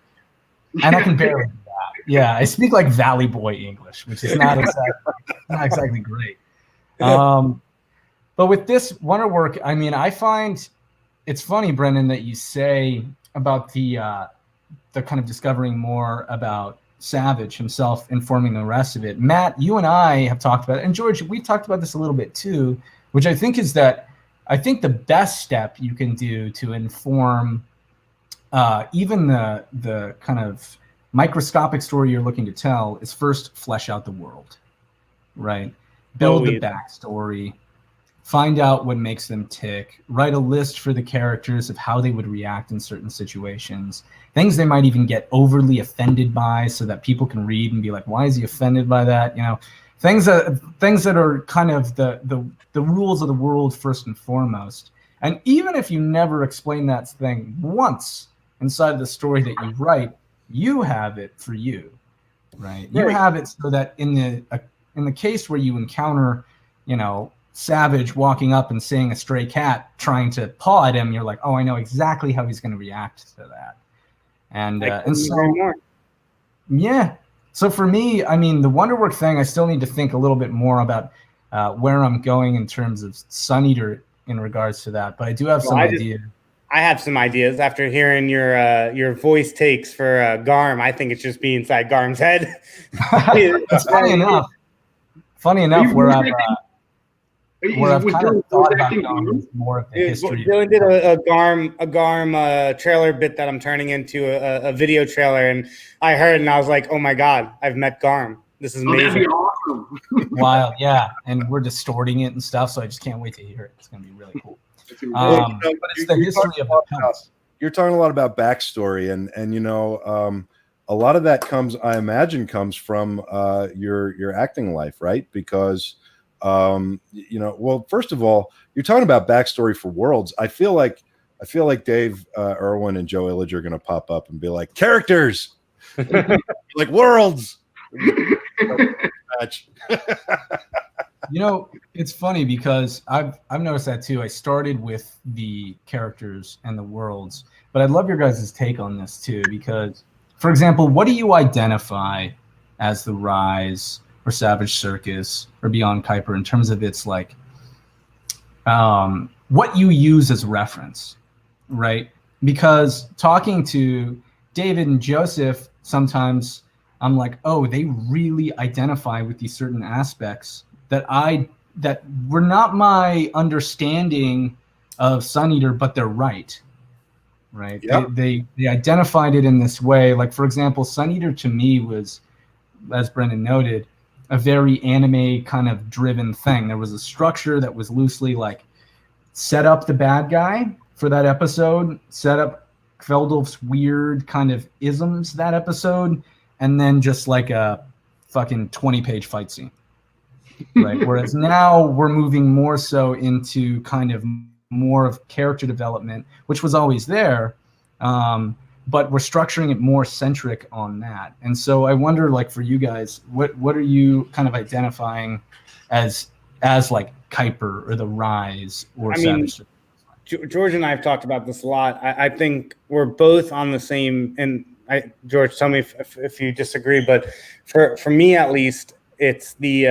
And I can barely do that. Yeah, I speak like Valley Boy English, which is not exactly great. But with this wonder work, I mean, I find it's funny, Brendan, that you say about the kind of discovering more about Savage himself, informing the rest of it. Matt, you and I have talked about it, and George, we've talked about this a little bit too, which I think is that I think the best step you can do to inform even the kind of microscopic story you're looking to tell is first flesh out the world, right? Build the backstory, find out what makes them tick, write a list for the characters of how they would react in certain situations, things they might even get overly offended by so that people can read and be like, why is he offended by that? You know, things that are kind of the rules of the world first and foremost. And even if you never explain that thing once inside of the story that you write, you have it for you, right? You have it so that in the case where you encounter, you know, Savage walking up and seeing a stray cat trying to paw at him, you're like, oh, I know exactly how he's going to react to that. And so, yeah. So for me, I mean, the Wonderwork thing, I still need to think a little bit more about where I'm going in terms of Sun Eater in regards to that. But I do have some ideas. I have some ideas after hearing your voice takes for Garm. I think it should be inside Garm's head. It's funny enough, where I've kind of thought about going more of the history. Dylan did a Garm trailer bit that I'm turning into a video trailer, and I heard and I was like, oh my god, I've met Garm. This is amazing. That'd be awesome. Wild, yeah. And we're distorting it and stuff, so I just can't wait to hear it. It's going to be really cool. But it's the history of the pelts. You're talking a lot about backstory, and you know, a lot of that comes from your acting life, right? Because you know, well, first of all, you're talking about backstory for worlds. I feel like Dave Irwin and Joe Illidge are going to pop up and be like, characters, like worlds. You know, it's funny because I've noticed that too. I started with the characters and the worlds, but I'd love your guys' take on this too, because, for example, what do you identify as the Rise or Savage Circus or Beyond Kuiper in terms of its like what you use as reference, right? Because talking to David and Joseph, sometimes I'm like, oh, they really identify with these certain aspects that were not my understanding of Sun Eater, but they're right. Yep. They identified it in this way. Like, for example, Sun Eater to me was, as Brendan noted, a very anime kind of driven thing. There was a structure that was loosely like set up the bad guy for that episode, set up Kveldulf's weird kind of isms that episode, and then just like a fucking 20-page fight scene. Right. Whereas now we're moving more so into kind of more of character development, which was always there, but we're structuring it more centric on that. And so I wonder, like, for you guys, what are you kind of identifying as like Kuiper or the Rise or Savage? George and I have talked about this a lot. I think we're both on the same. And George, tell me if you disagree. But for me, at least, it's the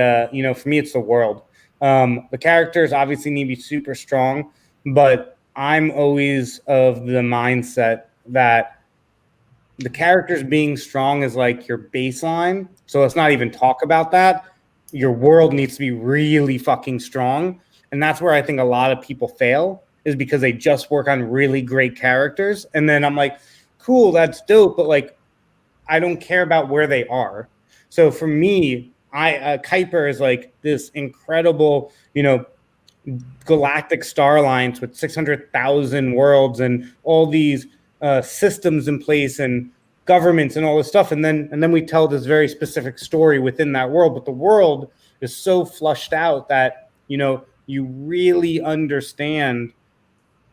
for me it's the world. The characters obviously need to be super strong, but I'm always of the mindset that the characters being strong is like your baseline. So let's not even talk about that. Your world needs to be really fucking strong, and that's where I think a lot of people fail, is because they just work on really great characters, and then I'm like, cool, that's dope, but like I don't care about where they are. So for me, Kuiper is like this incredible, galactic star alliance with 600,000 worlds and all these systems in place and governments and all this stuff. And then we tell this very specific story within that world. But the world is so flushed out that, you really understand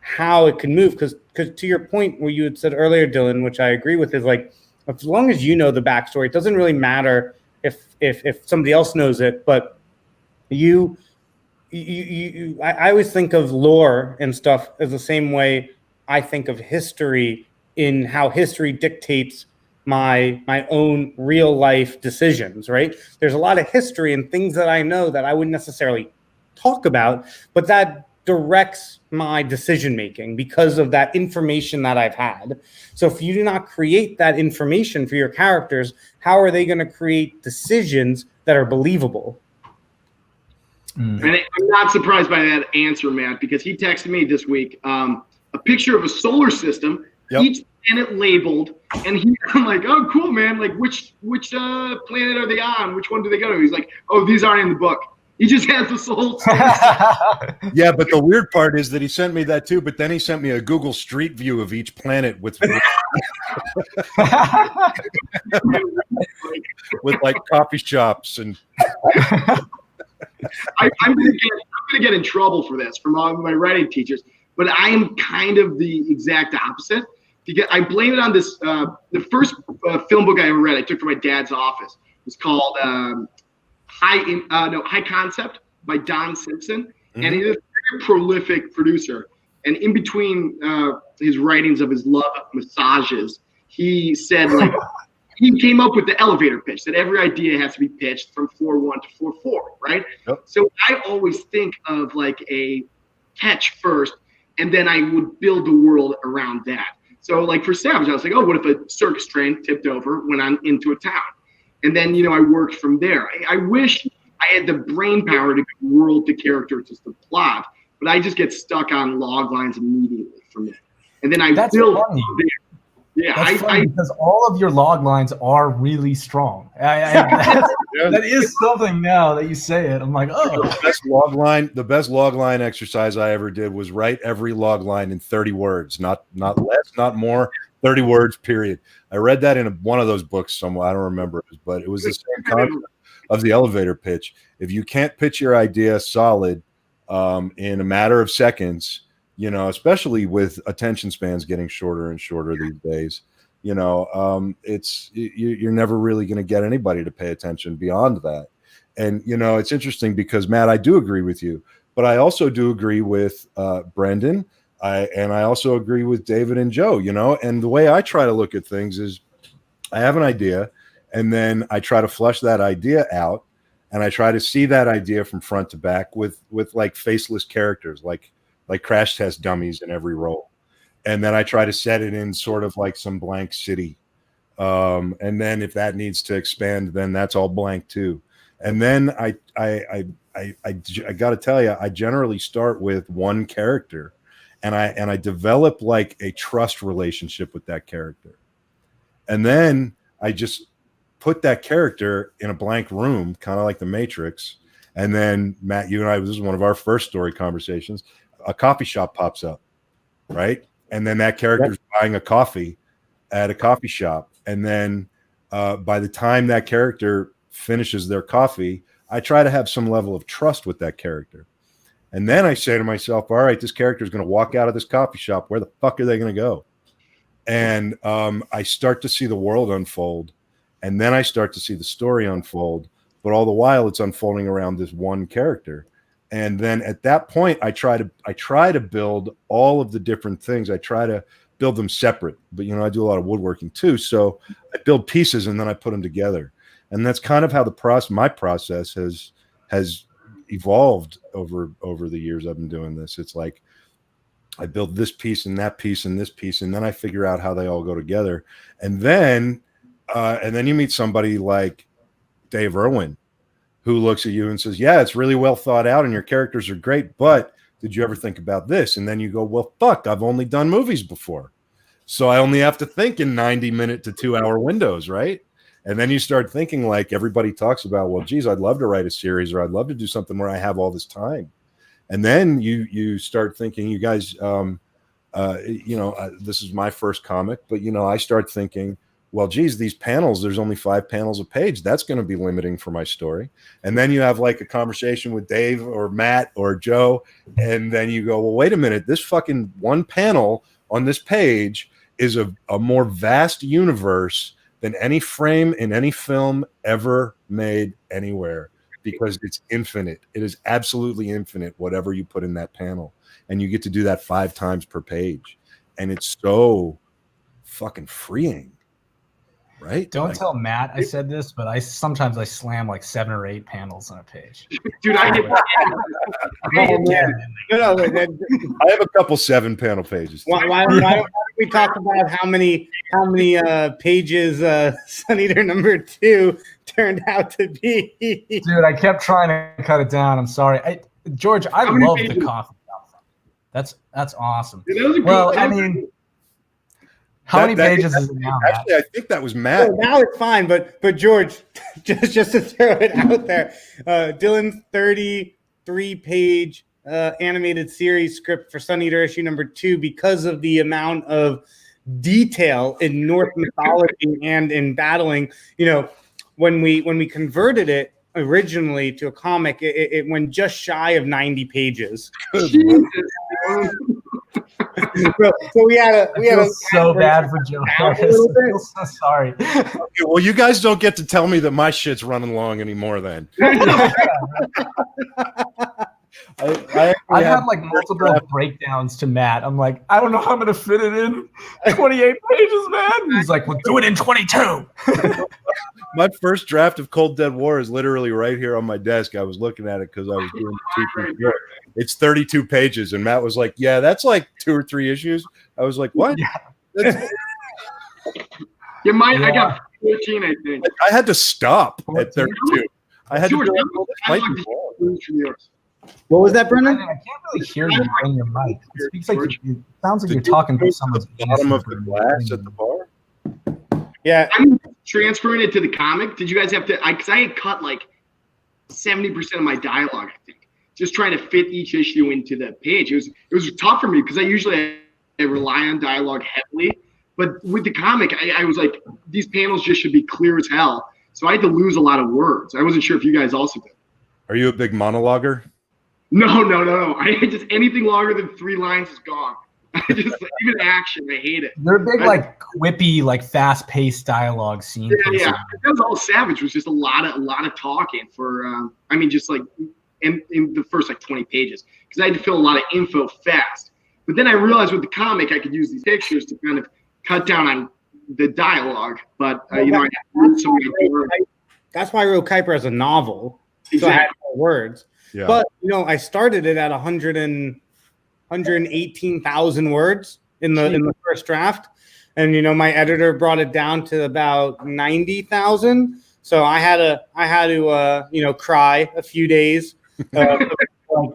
how it can move. Because to your point, what you had said earlier, Dylan, which I agree with, is like as long as you know the backstory, it doesn't really matter if somebody else knows it, but I always think of lore and stuff as the same way I think of history, in how history dictates my own real life decisions, right? There's a lot of history and things that I know that I wouldn't necessarily talk about, but that directs my decision making because of that information that I've had. So if you do not create that information for your characters, how are they going to create decisions that are believable? And I'm not surprised by that answer, Matt, because he texted me this week a picture of a solar system, each planet labeled, and I'm like, oh, cool, man. Like, which planet are they on? Which one do they go to? He's like, oh, these aren't in the book. He just has the soul. Yeah, but the weird part is that he sent me that too, but then he sent me a Google Street View of each planet with with like coffee shops and. I'm gonna get in trouble for this from all my writing teachers, but I am kind of the exact opposite. Because I blame it on this. The first film book I ever read, I took from my dad's office. It's called High Concept by Don Simpson, and he's a very prolific producer. And in between his writings of his love of massages, he said like he came up with the elevator pitch that every idea has to be pitched from floor 1 to floor 4, right? Yep. So I always think of like a catch first, and then I would build the world around that. So like for Savage, I was like, oh, what if a circus train tipped over when I'm into a town? And then, I worked from there. I wish I had the brain power to go world to character to the plot, but I just get stuck on log lines immediately from it. And then I build from there. Yeah, that's funny because all of your log lines are really strong. That is something now that you say it. I'm like, oh. The best log line exercise I ever did was write every log line in 30 words, not less, not more, 30 words, period. I read that in one of those books somewhere. I don't remember, but it was the same concept of the elevator pitch. If you can't pitch your idea solid in a matter of seconds, especially with attention spans getting shorter and shorter these days, you're never really going to get anybody to pay attention beyond that. And, it's interesting because, Matt, I do agree with you, but I also do agree with Brendan. I also agree with David and Joe, and the way I try to look at things is I have an idea and then I try to flush that idea out and I try to see that idea from front to back with like faceless characters, like crash test dummies in every role. And then I try to set it in sort of like some blank city. And then if that needs to expand, then that's all blank too. And then I got to tell you, I generally start with one character and I develop like a trust relationship with that character. And then I just put that character in a blank room, kind of like the Matrix. And then Matt, you and I, this is one of our first story conversations. A coffee shop pops up, right? And then that character's buying a coffee at a coffee shop. And then by the time that character finishes their coffee, I try to have some level of trust with that character. And then I say to myself, all right, this character is going to walk out of this coffee shop. Where the fuck are they going to go? And I start to see the world unfold. And then I start to see the story unfold. But all the while, it's unfolding around this one character. And then at that point, I try to build all of the different things. I try to build them separate, but I do a lot of woodworking too. So I build pieces and then I put them together. And that's kind of how my process has evolved over the years I've been doing this. It's like I build this piece and that piece and this piece, and then I figure out how they all go together. And then you meet somebody like Dave Irwin, who looks at you and says, yeah, it's really well thought out and your characters are great, but did you ever think about this? And then you go, well, fuck, I've only done movies before. So I only have to think in 90-minute to 2-hour windows, right? And then you start thinking like everybody talks about, well, geez, I'd love to write a series or I'd love to do something where I have all this time. And then you start thinking, you guys, this is my first comic, but, I start thinking, well, geez, these panels, there's only 5 panels a page. That's going to be limiting for my story. And then you have like a conversation with Dave or Matt or Joe. And then you go, well, wait a minute, this fucking one panel on this page is a more vast universe than any frame in any film ever made anywhere, because it's infinite. It is absolutely infinite, whatever you put in that panel. And you get to do that 5 times per page. And it's so fucking freeing. Right? Don't tell Matt I said this, but sometimes I slam like 7 or 8 panels on a page. Dude, I get I have a couple 7-panel pages. Why don't we talk about how many pages Sun Eater number 2 turned out to be? Dude, I kept trying to cut it down. I'm sorry. George, I love the coffee. That's awesome. Dude, well, I mean, how many pages is it now? Actually, I think that was Matt. Well, now it's fine, but George, just to throw it out there, Dylan's 33-page animated series script for Sun Eater issue number 2, because of the amount of detail in Norse mythology and in battling. You know, when we converted it originally to a comic, it went just shy of 90 pages. So we had a so bad for Joe. I'm so sorry. Okay, well, you guys don't get to tell me that my shit's running long anymore then. I had like multiple breakdowns to Matt. I'm like, I don't know how I'm going to fit it in 28 pages, man. And he's like, well, do it in 22. My first draft of Cold Dead War is literally right here on my desk. I was looking at it because I was doing the It's 32 pages, and Matt was like, yeah, that's like 2 or 3 issues. I was like, what? Yeah, I got 14, I think. I had to stop at 32. I had George, to What was that, Brendan? I can't really hear you on your mic. It speaks like it sounds like you're talking to someone's bottom of the glass at the bar. Yeah, I'm transferring it to the comic. Did you guys have to? Because I had cut like 70% of my dialogue, I think, just trying to fit each issue into the page. It was tough for me because I rely on dialogue heavily, but with the comic, I was like, these panels just should be clear as hell. So I had to lose a lot of words. I wasn't sure if you guys also did. Are you a big monologuer? No. I just anything longer than 3 lines is gone. Just even action, I hate it. They're big, like quippy, like fast-paced dialogue scene. Yeah. That was all Savage. Was just a lot of talking for. Just like in the first like 20 pages, because I had to fill a lot of info fast. But then I realized with the comic, I could use these pictures to kind of cut down on the dialogue. But I had so many words. That's why I wrote Kuiper as a novel. Exactly. So I had more words. Yeah. But I started it at 118,000 words in the first draft, and my editor brought it down to about 90,000. So I had to cry a few days. Like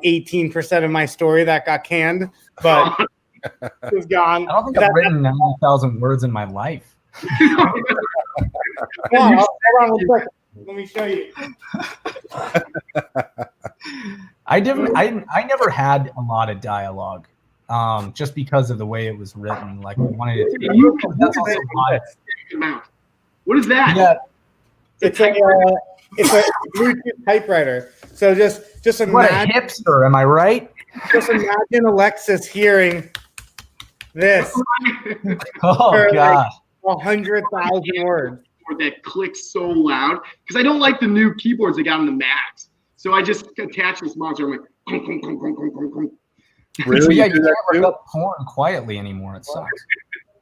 18% of my story that got canned, but it was gone. I don't think I've written 90,000 words in my life. Hold on one second. Let me show you. I never had a lot of dialogue, just because of the way it was written. Like I wanted it to be. That's also why. What is that? Yeah, It's a Bluetooth typewriter. So just what a imagine, hipster, am I right? just imagine Alexis hearing this Oh for gosh. like 100,000 words. That clicks so loud because I don't like the new keyboards they got on the Macs. So I just attach this monitor. I'm like, clunk, clunk, clunk, clunk, clunk, clunk, clunk. Really? Yeah, you can't look up porn quietly anymore. It sucks.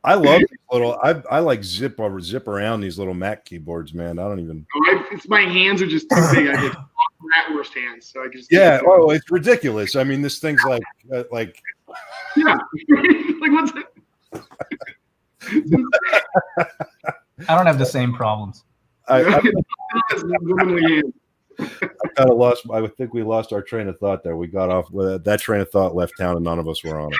I love these little. I like zip around these little Mac keyboards, man. I don't even. It's my hands are just too big. I get Bratwurst hands, so I just. Yeah. Oh, it's ridiculous. I mean, this thing's like. Yeah. Like what's it? I don't have the same problems. I kind of lost. I think we lost our train of thought there. We got off with that train of thought left town, and none of us were on it.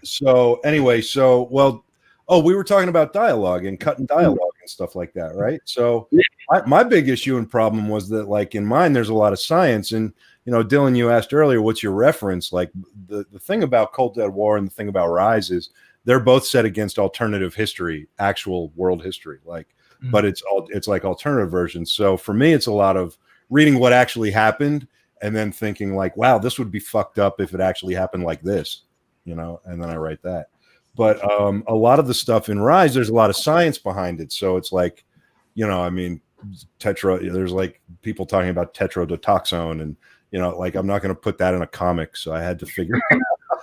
So anyway, we were talking about dialogue and cutting dialogue and stuff like that, right? So my big issue and problem was that, like in mine, there's a lot of science, and Dylan, you asked earlier, what's your reference? Like the thing about Cold Dead War and the thing about Rise is they're both set against alternative history, actual world history, like, but it's like alternative versions. So for me, it's a lot of reading what actually happened and then thinking like, wow, this would be fucked up if it actually happened like this, and then I write that. But a lot of the stuff in Rise, there's a lot of science behind it. So it's like, I mean, there's like people talking about tetrodotoxone, and like I'm not going to put that in a comic, so I had to figure it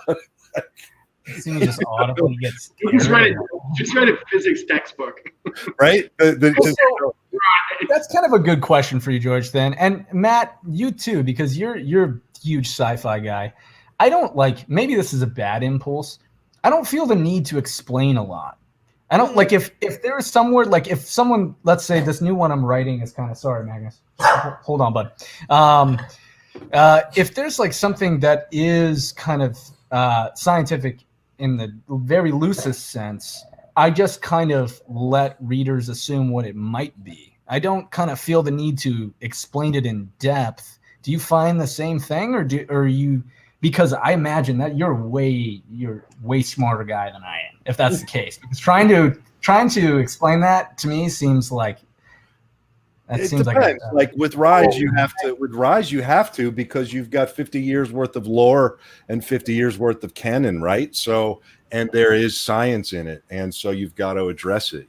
out. You just audibly get just write a physics textbook, right? That's kind of a good question for you, George. Then, and Matt, you too, because you're a huge sci-fi guy. I don't like. Maybe this is a bad impulse. I don't feel the need to explain a lot. I don't like if there's somewhere, like if someone, let's say this new one I'm writing is kind of, sorry, Magnus, hold on, bud. If there's like something that is kind of scientific in the very loosest sense, I just kind of let readers assume what it might be. I don't kind of feel the need to explain it in depth. Do you find the same thing, or you? Because I imagine that you're way smarter guy than I am, if that's the case. Because trying to explain that to me seems like it seems depends. Like with Rise, you have to. With Rise, you have to, because you've got 50 years worth of lore and 50 years worth of canon, right? So, and there is science in it, and so you've got to address it,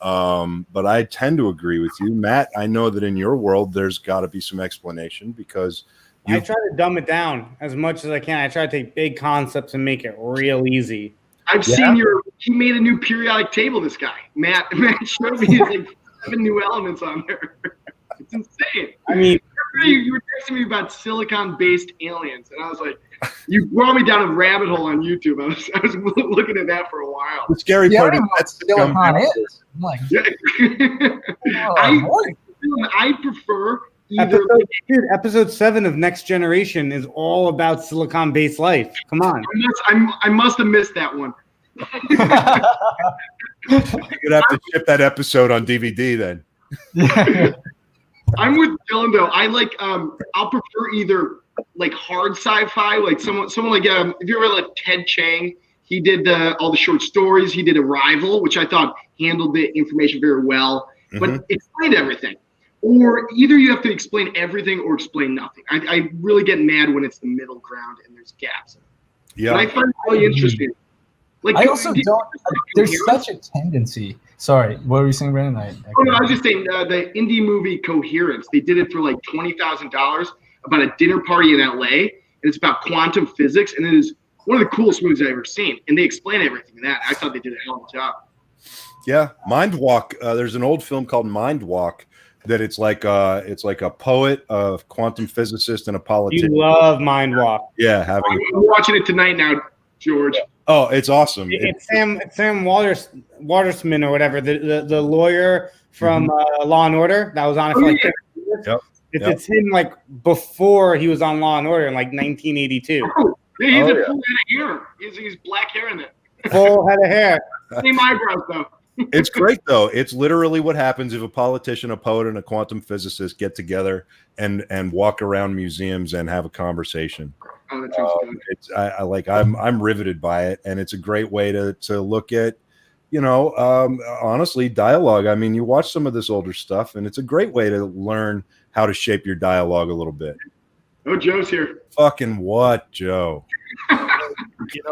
But I tend to agree with you, Matt. I know that in your world, there's got to be some explanation, because I try to dumb it down as much as I can. I try to take big concepts and make it real easy. I've seen he made a new periodic table, this guy. Matt showed me like 7 new elements on there. It's insane. I mean, you were texting me about silicon-based aliens, and I was like, you brought me down a rabbit hole on YouTube. I was looking at that for a while. The scary part is what silicon is. I'm like, I prefer episode 7 of Next Generation is all about silicon-based life. Come on. I must have missed that one. You're gonna have to ship that episode on DVD then. I'm with Dylan though. I like I'll prefer either like hard sci-fi, like someone like if you ever like Ted Chiang, he did all the short stories. He did Arrival, which I thought handled the information very well, but explained everything. Or either you have to explain everything or explain nothing. I really get mad when it's the middle ground and there's gaps. Yeah, but I find it really interesting. Like, I also don't. There's such a tendency. Sorry, what were you saying, Brandon? I was just saying the indie movie Coherence. They did it for like $20,000 about a dinner party in LA, and it's about quantum physics, and it is one of the coolest movies I've ever seen. And they explain everything in that. I thought they did a hell of a job. Yeah, Mind Walk. There's an old film called Mind Walk that it's like a poet, a quantum physicist, and a politician. You love Mind Walk. Yeah, I'm watching it tonight now, George. Oh, it's awesome. It's Sam Watersman or whatever, the lawyer from Law and Order that was on it for like 10 years. It's him like before he was on Law and Order in like 1982. Oh, yeah, he's a full head of hair. He's black hair in it. Full head of hair. Same eyebrows though. It's great though. It's literally what happens if a politician, a poet, and a quantum physicist get together and walk around museums and have a conversation. Oh, that sounds good. I'm riveted by it, and it's a great way to look at, honestly, dialogue. I mean, you watch some of this older stuff, and it's a great way to learn how to shape your dialogue a little bit. Oh, Joe's here. Fucking what, Joe? I feel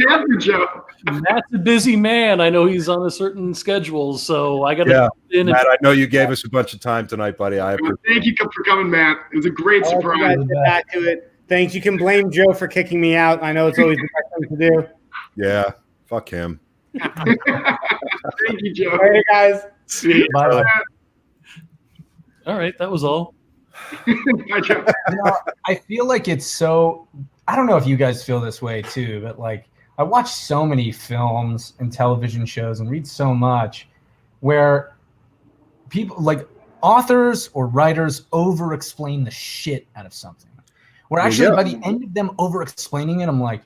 bad for Joe. Matt's a busy man. I know he's on a certain schedule, so I got to in. Matt, I know you gave us a bunch of time tonight, buddy. Thank you for coming, Matt. It was a great surprise. Get back to it. Thanks. You can blame Joe for kicking me out. I know it's always the best thing to do. Yeah, fuck him. Thank you, Joe. Later, guys. See you. Bye. All right, that was all. Bye, Joe. I feel like it's so. I don't know if you guys feel this way too, but like I watch so many films and television shows and read so much where people like authors or writers over-explain the shit out of something. Where actually by the end of them over-explaining it, I'm like,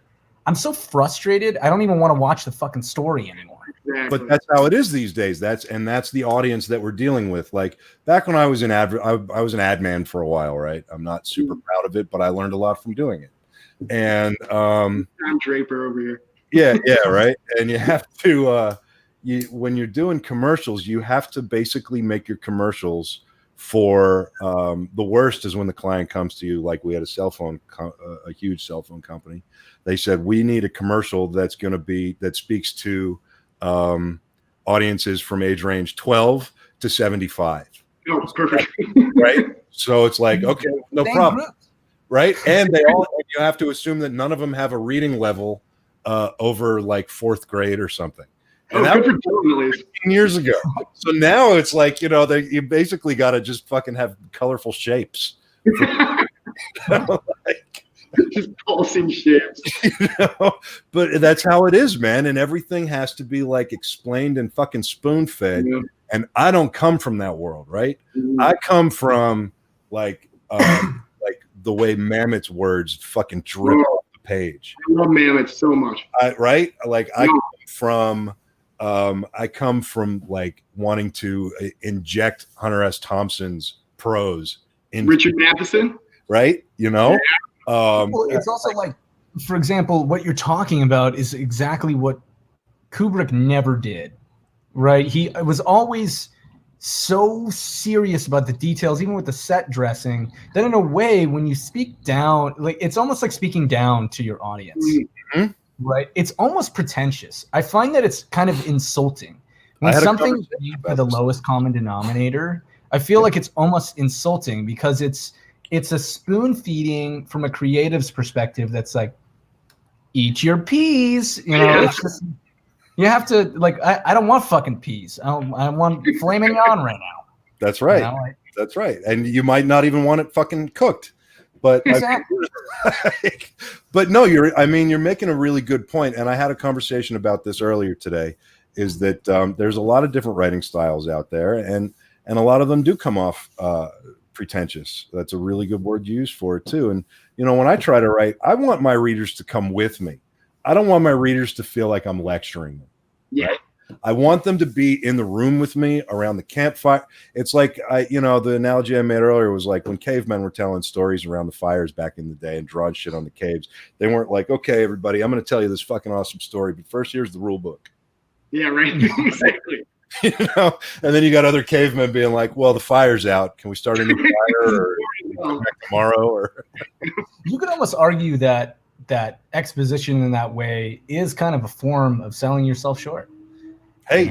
I'm so frustrated. I don't even want to watch the fucking story anymore. Exactly. But that's how it is these days. That's the audience that we're dealing with. Like back when I was an I was an ad man for a while, right? I'm not super proud of it, but I learned a lot from doing it. And I'm Draper over here. Yeah, right. And you have to when you're doing commercials, you have to basically make your commercials for the worst is when the client comes to you, like we had a huge cell phone company. They said, we need a commercial that speaks to audiences from age range 12 to 75. Oh, perfect. Right. So it's like, okay, no problem. Right. And you have to assume that none of them have a reading level over like 4th grade or something. And that was 15 years ago. So now it's like, you basically got to just fucking have colorful shapes. Just pulsing shapes. But that's how it is, man. And everything has to be like explained and fucking spoon fed. Yeah. And I don't come from that world, right? Mm-hmm. I come from like the way Mamet's words fucking drip off the page. I love Mamet so much. Right? Like I come from like wanting to inject Hunter S. Thompson's prose in Richard Madison, right? Yeah. Well, it's also like, for example, what you're talking about is exactly what Kubrick never did, right? He was always so serious about the details, even with the set dressing, that in a way, when you speak down, like it's almost like speaking down to your audience. Mm-hmm. Right, it's almost pretentious. I find that it's kind of insulting when something is made by the lowest common denominator. I feel like it's almost insulting because it's a spoon feeding from a creative's perspective. That's like, eat your peas. It's just, you have to like. I don't want fucking peas. I want filet mignon right now. That's right. That's right. And you might not even want it fucking cooked. But exactly. But no, you're making a really good point. And I had a conversation about this earlier today, is that there's a lot of different writing styles out there, and a lot of them do come off pretentious. That's a really good word to use for it too. And when I try to write, I want my readers to come with me. I don't want my readers to feel like I'm lecturing them. Yeah. Right? I want them to be in the room with me around the campfire. It's like the analogy I made earlier was like when cavemen were telling stories around the fires back in the day and drawing shit on the caves. They weren't like, okay, everybody, I'm going to tell you this fucking awesome story, but first here's the rule book. Yeah, right. Exactly. And then you got other cavemen being like, well, the fire's out. Can we start a new fire or come back tomorrow? Or you could almost argue that exposition in that way is kind of a form of selling yourself short. Hey,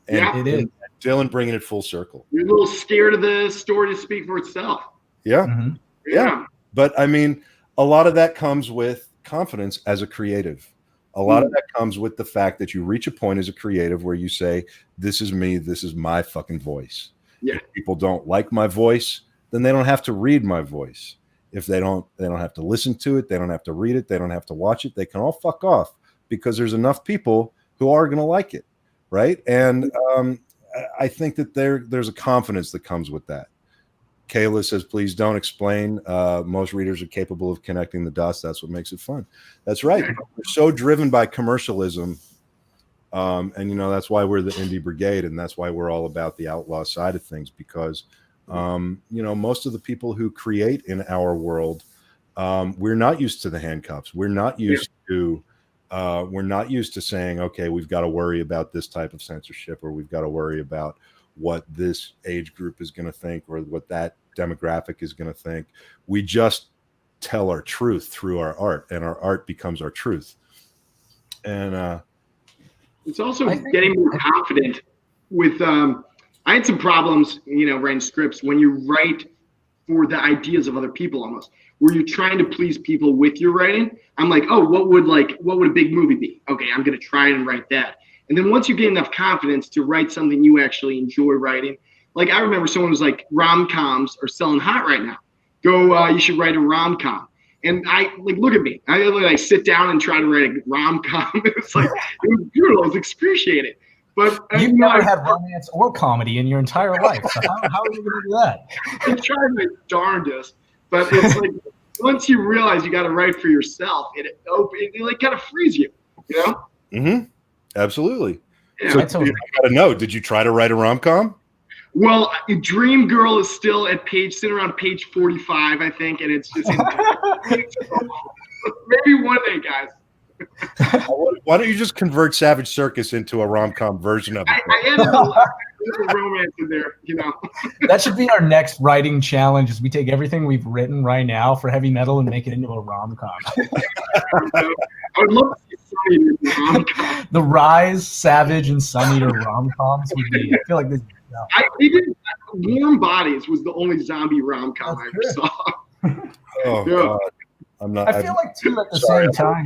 and it is. Dylan bringing it full circle. You're a little scared of the story to speak for itself. Yeah. Mm-hmm. Yeah. But I mean, a lot of that comes with confidence as a creative. A lot of that comes with the fact that you reach a point as a creative where you say, this is me, this is my fucking voice. Yeah. If people don't like my voice, then they don't have to read my voice. If they don't have to listen to it, they don't have to read it, they don't have to watch it, they can all fuck off because there's enough people who are going to like it. Right. And I think that there's a confidence that comes with that. Kayla says, please don't explain. Most readers are capable of connecting the dots. That's what makes it fun. That's right. We're so driven by commercialism. And, that's why we're the Indie Brigade. And that's why we're all about the outlaw side of things, because, most of the people who create in our world, we're not used to the handcuffs. We're not used to saying, okay, we've got to worry about this type of censorship, or we've got to worry about what this age group is going to think, or what that demographic is going to think. We just tell our truth through our art, and our art becomes our truth. And it's also getting more confident with, I had some problems, writing scripts when you write for the ideas of other people, almost where you're trying to please people with your writing. I'm like, oh, what would a big movie be? Okay, I'm going to try and write that. And then once you get enough confidence to write something you actually enjoy writing, like I remember someone was like, rom-coms are selling hot right now. You should write a rom-com. And I look at me. I sit down and try to write a rom-com. It's like, it was beautiful. It was excruciating. But you've never had romance or comedy in your entire life. So how are you going to do that? I tried my darndest, but it's like once you realize you got to write for yourself, it kind of frees you, Mm-hmm. Absolutely. Yeah, so I got to know, did you try to write a rom-com? Well, Dream Girl is still sitting around page 45, I think, and it's just maybe one day, guys. Why don't you just convert Savage Circus into a rom-com version of it? I added a little romance in there, you know. That should be our next writing challenge. Is we take everything we've written right now for heavy metal and make it into a rom-com. I would love to see Sunny in a rom-com. The Rise, Savage, and Sun Eater rom-coms would be. I feel like this. We did Warm Bodies was the only zombie rom-com I ever saw. Oh Yeah. God, I'm not. I feel like too at the sorry, same time.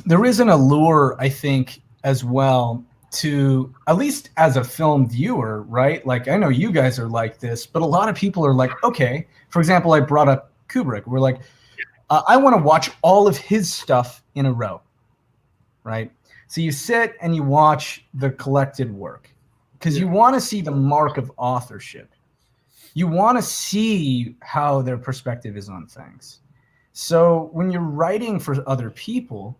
There is an allure, I think, as well, to at least as a film viewer, right? Like I know you guys are like this, but a lot of people are like, okay. For example, I brought up Kubrick. We're like, I want to watch all of his stuff in a row, right? So you sit and you watch the collected work because you want to see the mark of authorship. You want to see how their perspective is on things. So when you're writing for other people,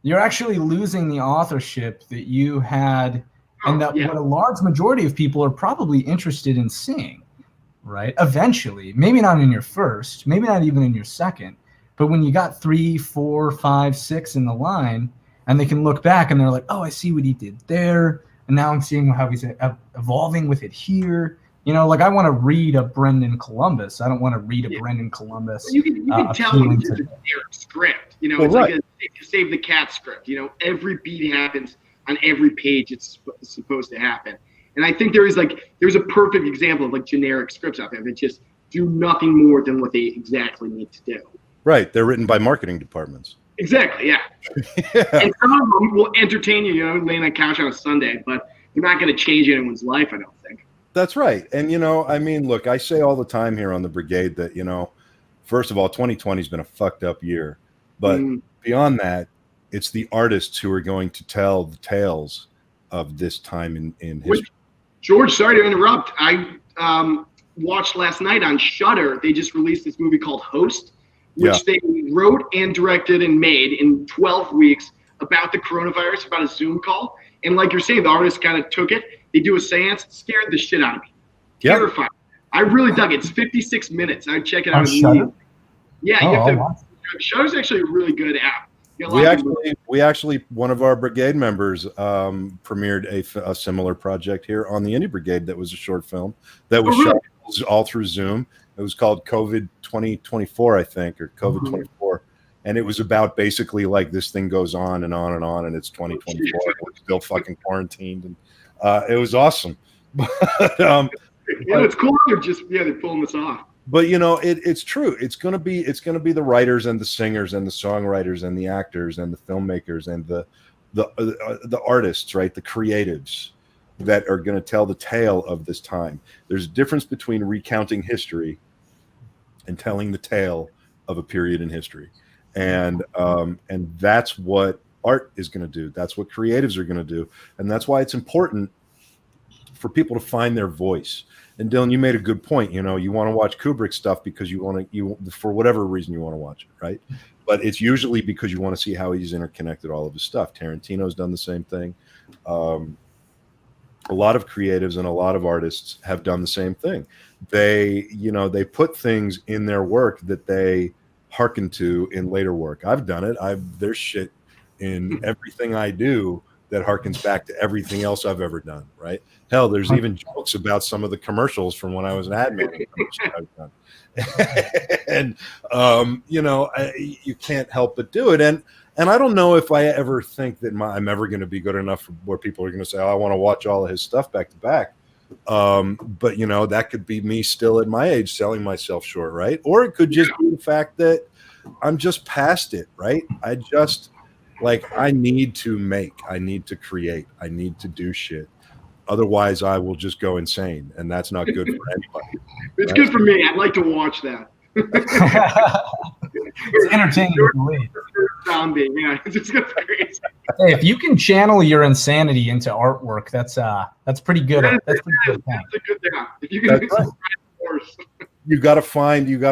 you're actually losing the authorship that you had and that what a large majority of people are probably interested in seeing, right? Eventually, maybe not in your first, maybe not even in your second, but when you got 3, 4, 5, 6 in the line, and they can look back and they're like, oh, I see what he did there. And now I'm seeing how he's evolving with it here. You know, like I want to read a Brendan Columbus. I don't want to read a Brendan Columbus. You can tell it's a generic script. You know, it's like a Save the Cat script. You know, every beat happens on every page it's supposed to happen. And I think there's a perfect example of like generic scripts out there that just do nothing more than what they exactly need to do. Right. They're written by marketing departments. Exactly, yeah. And some of them will entertain you, you know, laying on the couch on a Sunday, but they're not going to change anyone's life, I don't think. That's right. And, you know, I mean, look, I say all the time here on the Brigade that, you know, first of all, 2020 has been a fucked up year. But beyond that, it's the artists who are going to tell the tales of this time in history. George, sorry to interrupt. I watched last night on Shudder. They just released this movie called Host, which they wrote and directed and made in 12 weeks about the coronavirus, about a Zoom call. And like you're saying, the artists kind of took it. They do a seance, scared the shit out of me. Terrified. I really dug it. It's 56 minutes. I'd check it out. Shudder? Yeah, Shudder's actually a really good app. We actually, one of our Brigade members premiered a similar project here on the Indie Brigade that was a short film that was shot all through Zoom. It was called COVID 2024, I think, or COVID 24. And it was about basically like this thing goes on and on and on, and it's 2024. We're still fucking quarantined. And it was awesome. But, it's cool. They're pulling this off. But you know, it's true. It's gonna be the writers and the singers and the songwriters and the actors and the filmmakers and the artists, right? The creatives that are going to tell the tale of this time. There's a difference between recounting history and telling the tale of a period in history, and that's what art is going to do. That's what creatives are going to do, and that's why it's important for people to find their voice. And Dylan, you made a good point. You know, you want to watch Kubrick stuff because you for whatever reason you want to watch it, right? But it's usually because you want to see how he's interconnected all of his stuff. Tarantino's done the same thing. A lot of creatives and a lot of artists have done the same thing. They put things in their work that they hearken to in later work. I've done it. There's shit in everything I do that harkens back to everything else I've ever done, right? Hell, there's even jokes about some of the commercials from when I was an admin. And, you can't help but do it. And I don't know if I ever think that I'm ever going to be good enough where people are going to say, oh, I want to watch all of his stuff back to back. But, you know, that could be me still at my age selling myself short, right? Or it could just be the fact that I'm just past it, right? I need to make, I need to create, I need to do shit. Otherwise, I will just go insane, and that's not good for anybody. It's good for me. I'd like to watch that. It's entertaining to read. Zombie, yeah, it's just crazy. Hey, if you can channel your insanity into artwork, that's pretty good. That's pretty good. That's a good thing. If you can, you got to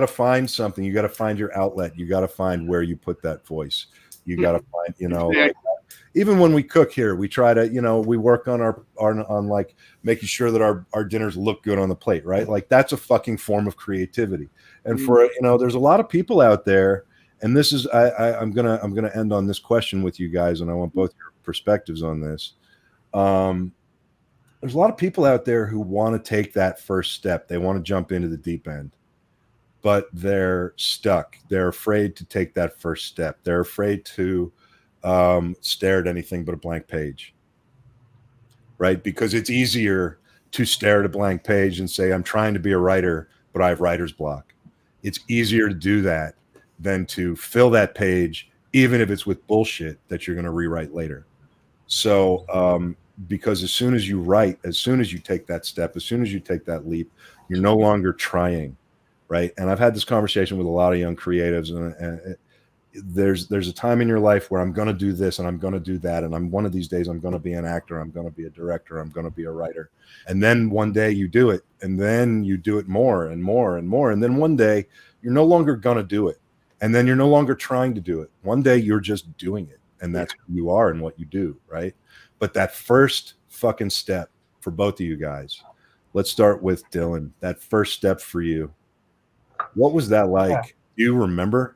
find something. You got to find your outlet. You got to find where you put that voice. You got to find, even when we cook here, we try to, we work on on like making sure that our dinners look good on the plate, right? Like that's a fucking form of creativity. And for, there's a lot of people out there, and this is, I'm going to end on this question with you guys, and I want both your perspectives on this. There's a lot of people out there who want to take that first step. They want to jump into the deep end, but they're stuck. They're afraid to take that first step. They're afraid to stare at anything but a blank page, right? Because it's easier to stare at a blank page and say, I'm trying to be a writer, but I have writer's block. It's easier to do that than to fill that page, even if it's with bullshit that you're going to rewrite later. So, because as soon as you write, as soon as you take that step, as soon as you take that leap, you're no longer trying, right? And I've had this conversation with a lot of young creatives, and there's a time in your life where I'm going to do this and I'm going to do that, and one of these days I'm going to be an actor, I'm going to be a director, I'm going to be a writer. And then one day you do it, and then you do it more and more and more, and then one day you're no longer going to do it, and then you're no longer trying to do it. One day you're just doing it, and that's who you are and what you do, right? But that first fucking step for both of you guys, let's start with Dylan. That first step for you, what was that like? Yeah. Do you remember?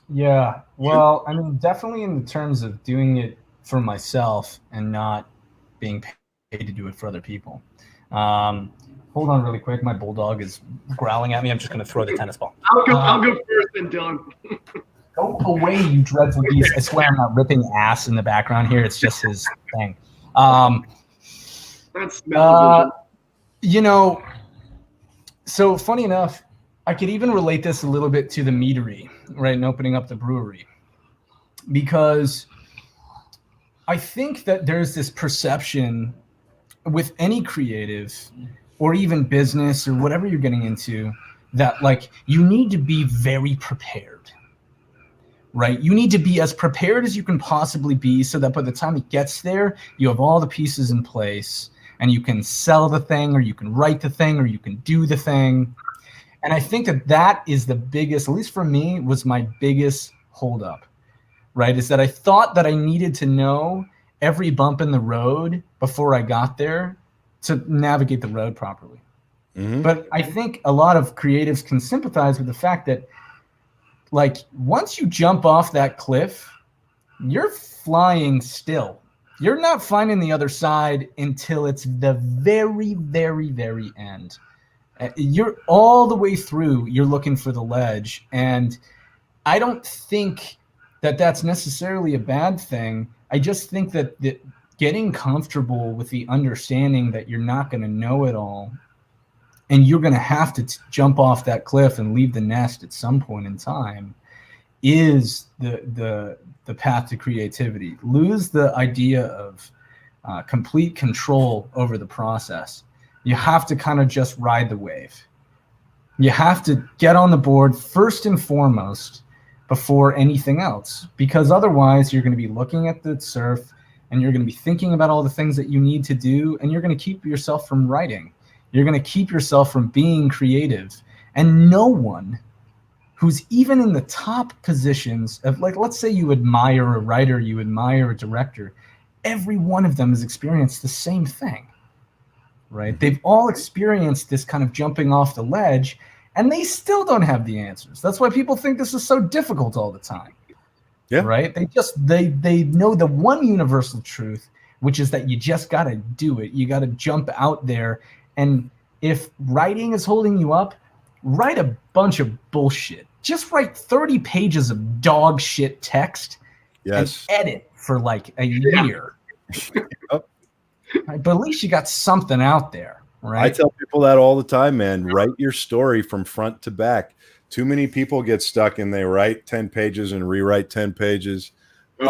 Yeah, well, I mean, definitely in terms of doing it for myself and not being paid to do it for other people. Hold on really quick. My bulldog is growling at me. I'm just going to throw the tennis ball. I'll go first then, Dylan. Go away, you dreadful beast. I swear I'm not ripping ass in the background here. It's just his thing. That's so funny enough, I could even relate this a little bit to the meadery, right, and opening up the brewery. Because I think that there's this perception with any creative or even business or whatever you're getting into that, like, you need to be very prepared. Right? You need to be as prepared as you can possibly be so that by the time it gets there, you have all the pieces in place and you can sell the thing, or you can write the thing, or you can do the thing. And I think that is the biggest, at least for me, was my biggest holdup, right? Is that I thought that I needed to know every bump in the road before I got there to navigate the road properly. Mm-hmm. But I think a lot of creatives can sympathize with the fact that, like, once you jump off that cliff, you're flying still. You're not finding the other side until it's the very, very, very end. You're all the way through, you're looking for the ledge. And I don't think that that's necessarily a bad thing. I just think that getting comfortable with the understanding that you're not going to know it all, and you're going to have to jump off that cliff and leave the nest at some point in time, is the path to creativity. Lose the idea of complete control over the process. You have to kind of just ride the wave. You have to get on the board first and foremost before anything else, because otherwise you're going to be looking at the surf and you're going to be thinking about all the things that you need to do, and you're going to keep yourself from writing. You're going to keep yourself from being creative. And no one who's even in the top positions of, like, let's say you admire a writer, you admire a director, every one of them has experienced the same thing, right? They've all experienced this kind of jumping off the ledge, and they still don't have the answers. That's why people think this is so difficult all the time. Yeah. Right? They know the one universal truth, which is that you just got to do it. You got to jump out there. And if writing is holding you up, write a bunch of bullshit. Just write 30 pages of dog shit text. Yes. And edit for like a year. But at least you got something out there, right? I tell people that all the time, man. Write your story from front to back. Too many people get stuck and they write 10 pages and rewrite 10 pages. And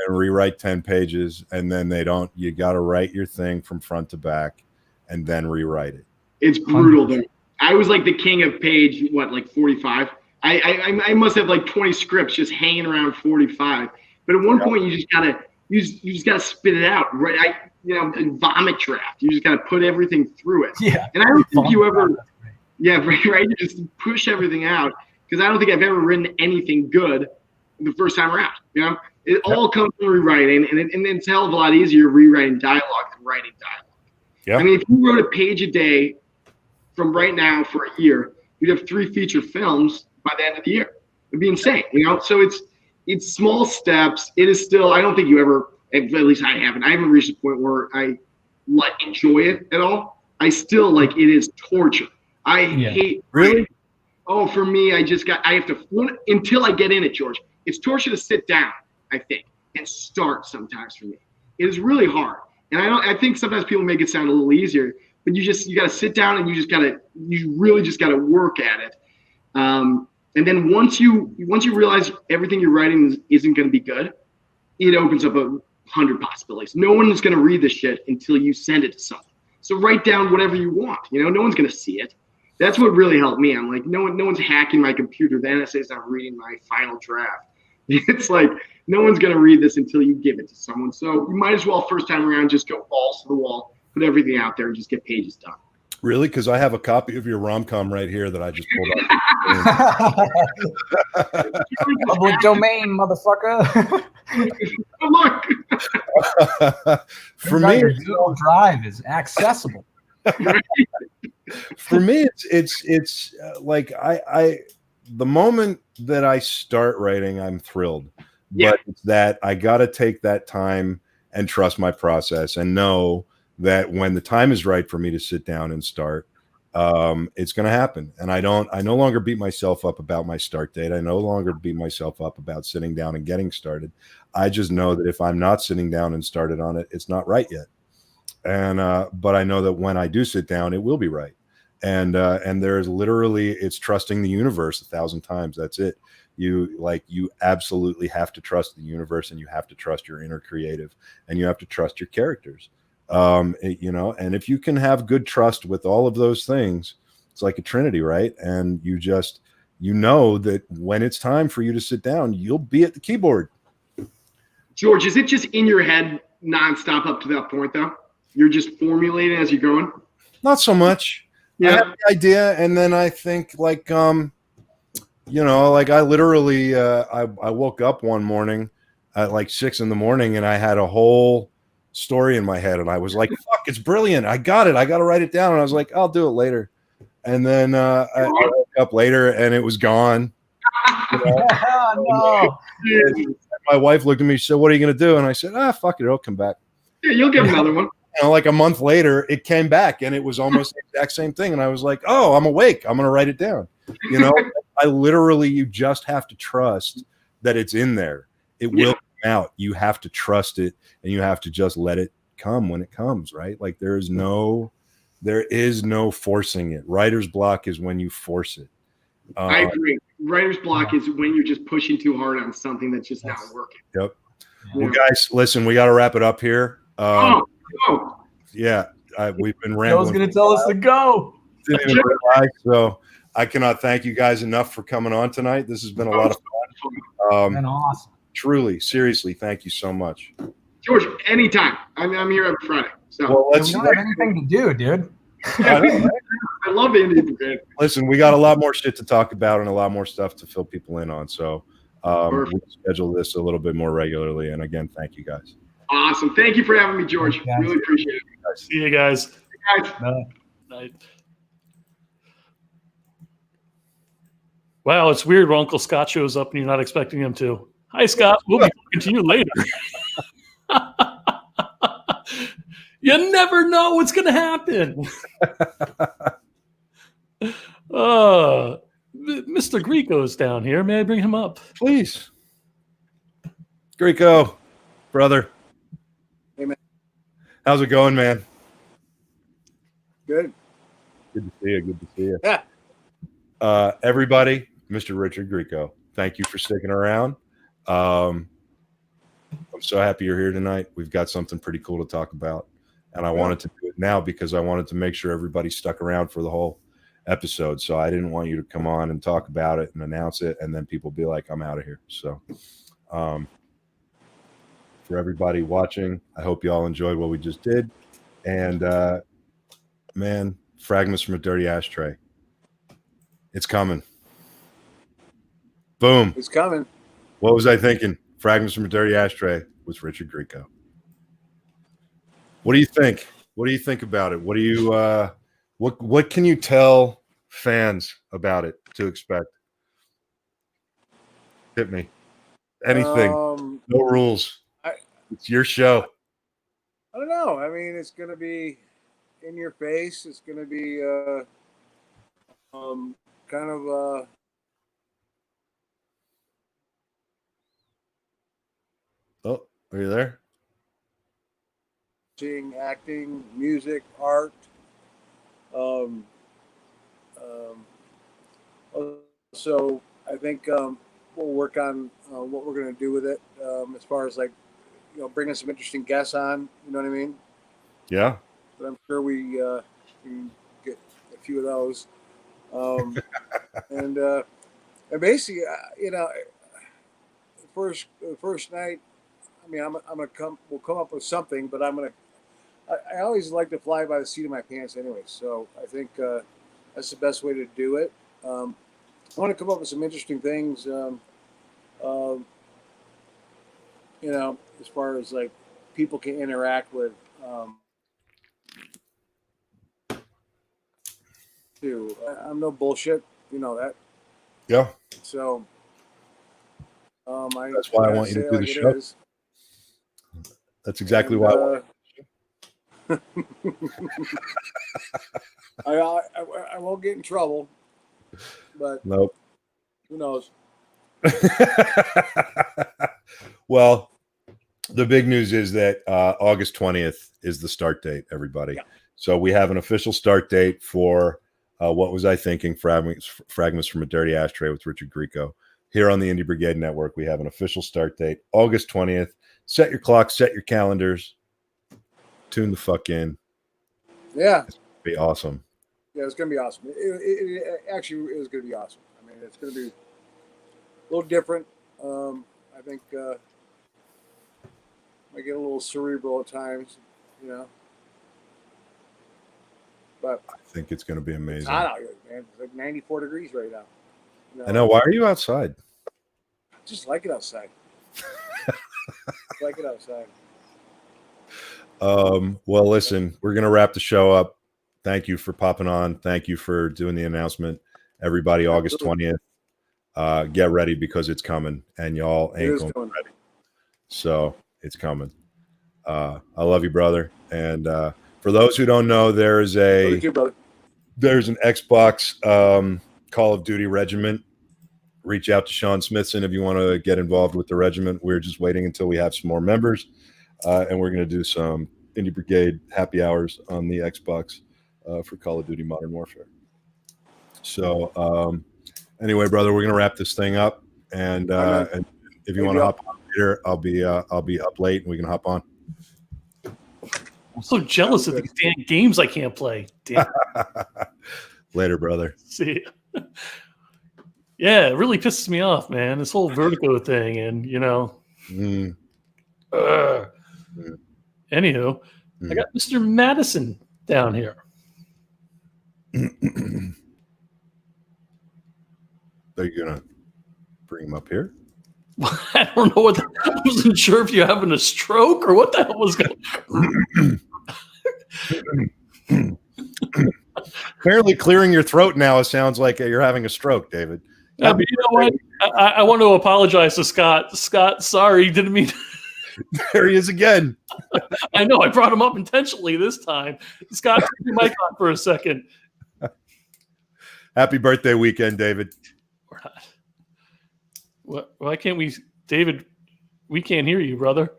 rewrite 10 pages, and then they don't. You got to write your thing from front to back and then rewrite it. It's brutal though. I was like the king of page, like 45. I must have like 20 scripts just hanging around 45. But at one point you just gotta spit it out, right? Vomit draft. You just gotta put everything through it. Yeah. And I don't think you ever, right? You just push everything out, because I don't think I've ever written anything good the first time around. It all comes from rewriting, and it's a hell of a lot easier rewriting dialogue than writing dialogue. Yeah. I mean, if you wrote a page a day from right now for a year, you'd have 3 feature films by the end of the year. It'd be insane, you know? So it's small steps. It is still, I don't think you ever, at least I haven't reached a point where I enjoy it at all. I still it is torture. I hate. Really? Oh, for me, I have to, until I get in it, George, it's torture to sit down, I think, and start sometimes for me. It is really hard. And I think sometimes people make it sound a little easier, but you got to sit down and you really just got to work at it. And then once you realize everything you're writing isn't going to be good, it opens up 100 possibilities. No one is going to read this shit until you send it to someone. So write down whatever you want. You know, no one's going to see it. That's what really helped me. I'm like, no one's hacking my computer. The NSA is not reading my final draft. It's like, no one's going to read this until you give it to someone. So you might as well, first time around, just go balls to the wall, put everything out there, and just get pages done. Really? Because I have a copy of your rom-com right here that I just pulled up. Public domain, motherfucker. Good luck. For me, Google Drive is accessible. For me, it's like the moment that I start writing, I'm thrilled. Yeah. But it's that I got to take that time and trust my process and know that when the time is right for me to sit down and start, it's going to happen. And I no longer beat myself up about my start date. I no longer beat myself up about sitting down and getting started. I just know that if I'm not sitting down and started on it, it's not right yet. And, but I know that when I do sit down, it will be right. And there's literally, it's trusting the universe 1,000 times. That's it. You absolutely have to trust the universe, and you have to trust your inner creative, and you have to trust your characters. And if you can have good trust with all of those things, it's like a trinity, right? And you know that when it's time for you to sit down, you'll be at the keyboard. George, is it just in your head nonstop up to that point, though? You're just formulating as you're going? Not so much. Yeah. I have the idea, and then I think I literally, I woke up one morning at like 6 a.m, and I had a whole story in my head, and I was like, fuck, it's brilliant. I got it. I got to write it down. And I was like, I'll do it later. And then I woke up later and it was gone. No. And my wife looked at me, she said, what are you going to do? And I said, fuck it. It'll come back. Yeah, you'll get another one. Like a month later, it came back and it was almost the exact same thing. And I was like, oh, I'm awake. I'm going to write it down. You just have to trust that it's in there. It will come out. You have to trust it, and you have to just let it come when it comes, right? Like there is no forcing it. Writer's block is when you force it. I agree. Writer's block is when you're just pushing too hard on something that's just not working. Yep. Well, guys, listen, we got to wrap it up here. Yeah, we've been rambling. I was going to tell us to go. So I cannot thank you guys enough for coming on tonight. This has been a lot of fun. Been awesome. Truly, seriously, thank you so much. George, anytime. I'm here every Friday. So well, we don't have anything to do, dude. I love the Indian Brigade. Listen, we got a lot more shit to talk about and a lot more stuff to fill people in on. So we'll schedule this a little bit more regularly. And again, thank you guys. Awesome. Thank you for having me, George. Really appreciate it. See you guys. Hey, guys. Night. Wow, it's weird when Uncle Scott shows up and you're not expecting him to. Hi, Scott. We'll be talking to you later. You never know what's going to happen. Mr. Grieco's down here. May I bring him up? Please. Grieco, brother. Hey, man. How's it going, man? Good. Good to see you. Good to see you. Yeah. Everybody, Mr. Richard Grieco, thank you for sticking around. I'm so happy you're here tonight. We've got something pretty cool to talk about. And I wanted to do it now because I wanted to make sure everybody stuck around for the whole episode. So I didn't want you to come on and talk about it and announce it, and then people be like, I'm out of here. So for everybody watching, I hope you all enjoyed what we just did. And man, Fragments from a Dirty Ashtray. It's coming. Boom. It's coming. What was I thinking? Fragments from a Dirty Ashtray with Richard Grieco. What do you think? What do you think about it? What do you what can you tell fans about it to expect? Hit me. Anything. No rules. It's your show. I don't know. I mean, it's going to be in your face. It's going to be kind of Oh, are you there? seeing acting, music, art. So I think we'll work on what we're going to do with it as far as, like, bringing some interesting guests on. You know what I mean? Yeah. But I'm sure we can get a few of those. And basically, the first night, I mean, we'll come up with something, but I always like to fly by the seat of my pants anyway. So I think that's the best way to do it. I want to come up with some interesting things, as far as, like, people can interact with, too. I'm no bullshit, you know that. Yeah. So That's why I want you to do the show. Is. That's exactly why I want I won't get in trouble, but nope. Who knows? Well, the big news is that August 20th is the start date, everybody. Yeah. So we have an official start date for What Was I Thinking? Fragments from a Dirty Ashtray with Richard Grieco. Here on the Indie Brigade Network, we have an official start date, August 20th. Set your clocks, set your calendars. Tune the fuck in. Yeah. It's gonna be awesome. Yeah, it's going to be awesome. It actually is going to be awesome. I mean, it's going to be a little different. I think might get a little cerebral at times, But I think it's going to be amazing. It's hot out here, man. It's like 94 degrees right now. I know. Why are you outside? I just like it outside. Like it outside. Well, listen, we're going to wrap the show up. Thank you for popping on. Thank you for doing the announcement. Everybody, August 20th. Get ready because it's coming, and y'all ain't going to be ready. So it's coming. I love you, brother. And for those who don't know, there's an Xbox Call of Duty regiment. Reach out to Sean Smithson if you want to get involved with the regiment. We're just waiting until we have some more members, and we're going to do some Indie Brigade happy hours on the Xbox for Call of Duty Modern Warfare. So anyway, brother, we're going to wrap this thing up, and if you want to hop on later, I'll be up late and we can hop on. I'm so jealous of these damn games I can't play. Damn. Later, brother. See. Yeah, it really pisses me off, man. This whole Vertigo thing, and Anywho, I got Mr. Madison down here. Are you gonna bring him up here? I don't know what. I wasn't sure if you're having a stroke or what the hell was going. Apparently, clearing your throat now sounds like you're having a stroke, David. Yeah, but you know what? I want to apologize to Scott. Scott, sorry, didn't mean. There he is again. I know. I brought him up intentionally this time. Scott, turn your mic on for a second. Happy birthday weekend, David. We're not. Why can't we, David? We can't hear you, brother.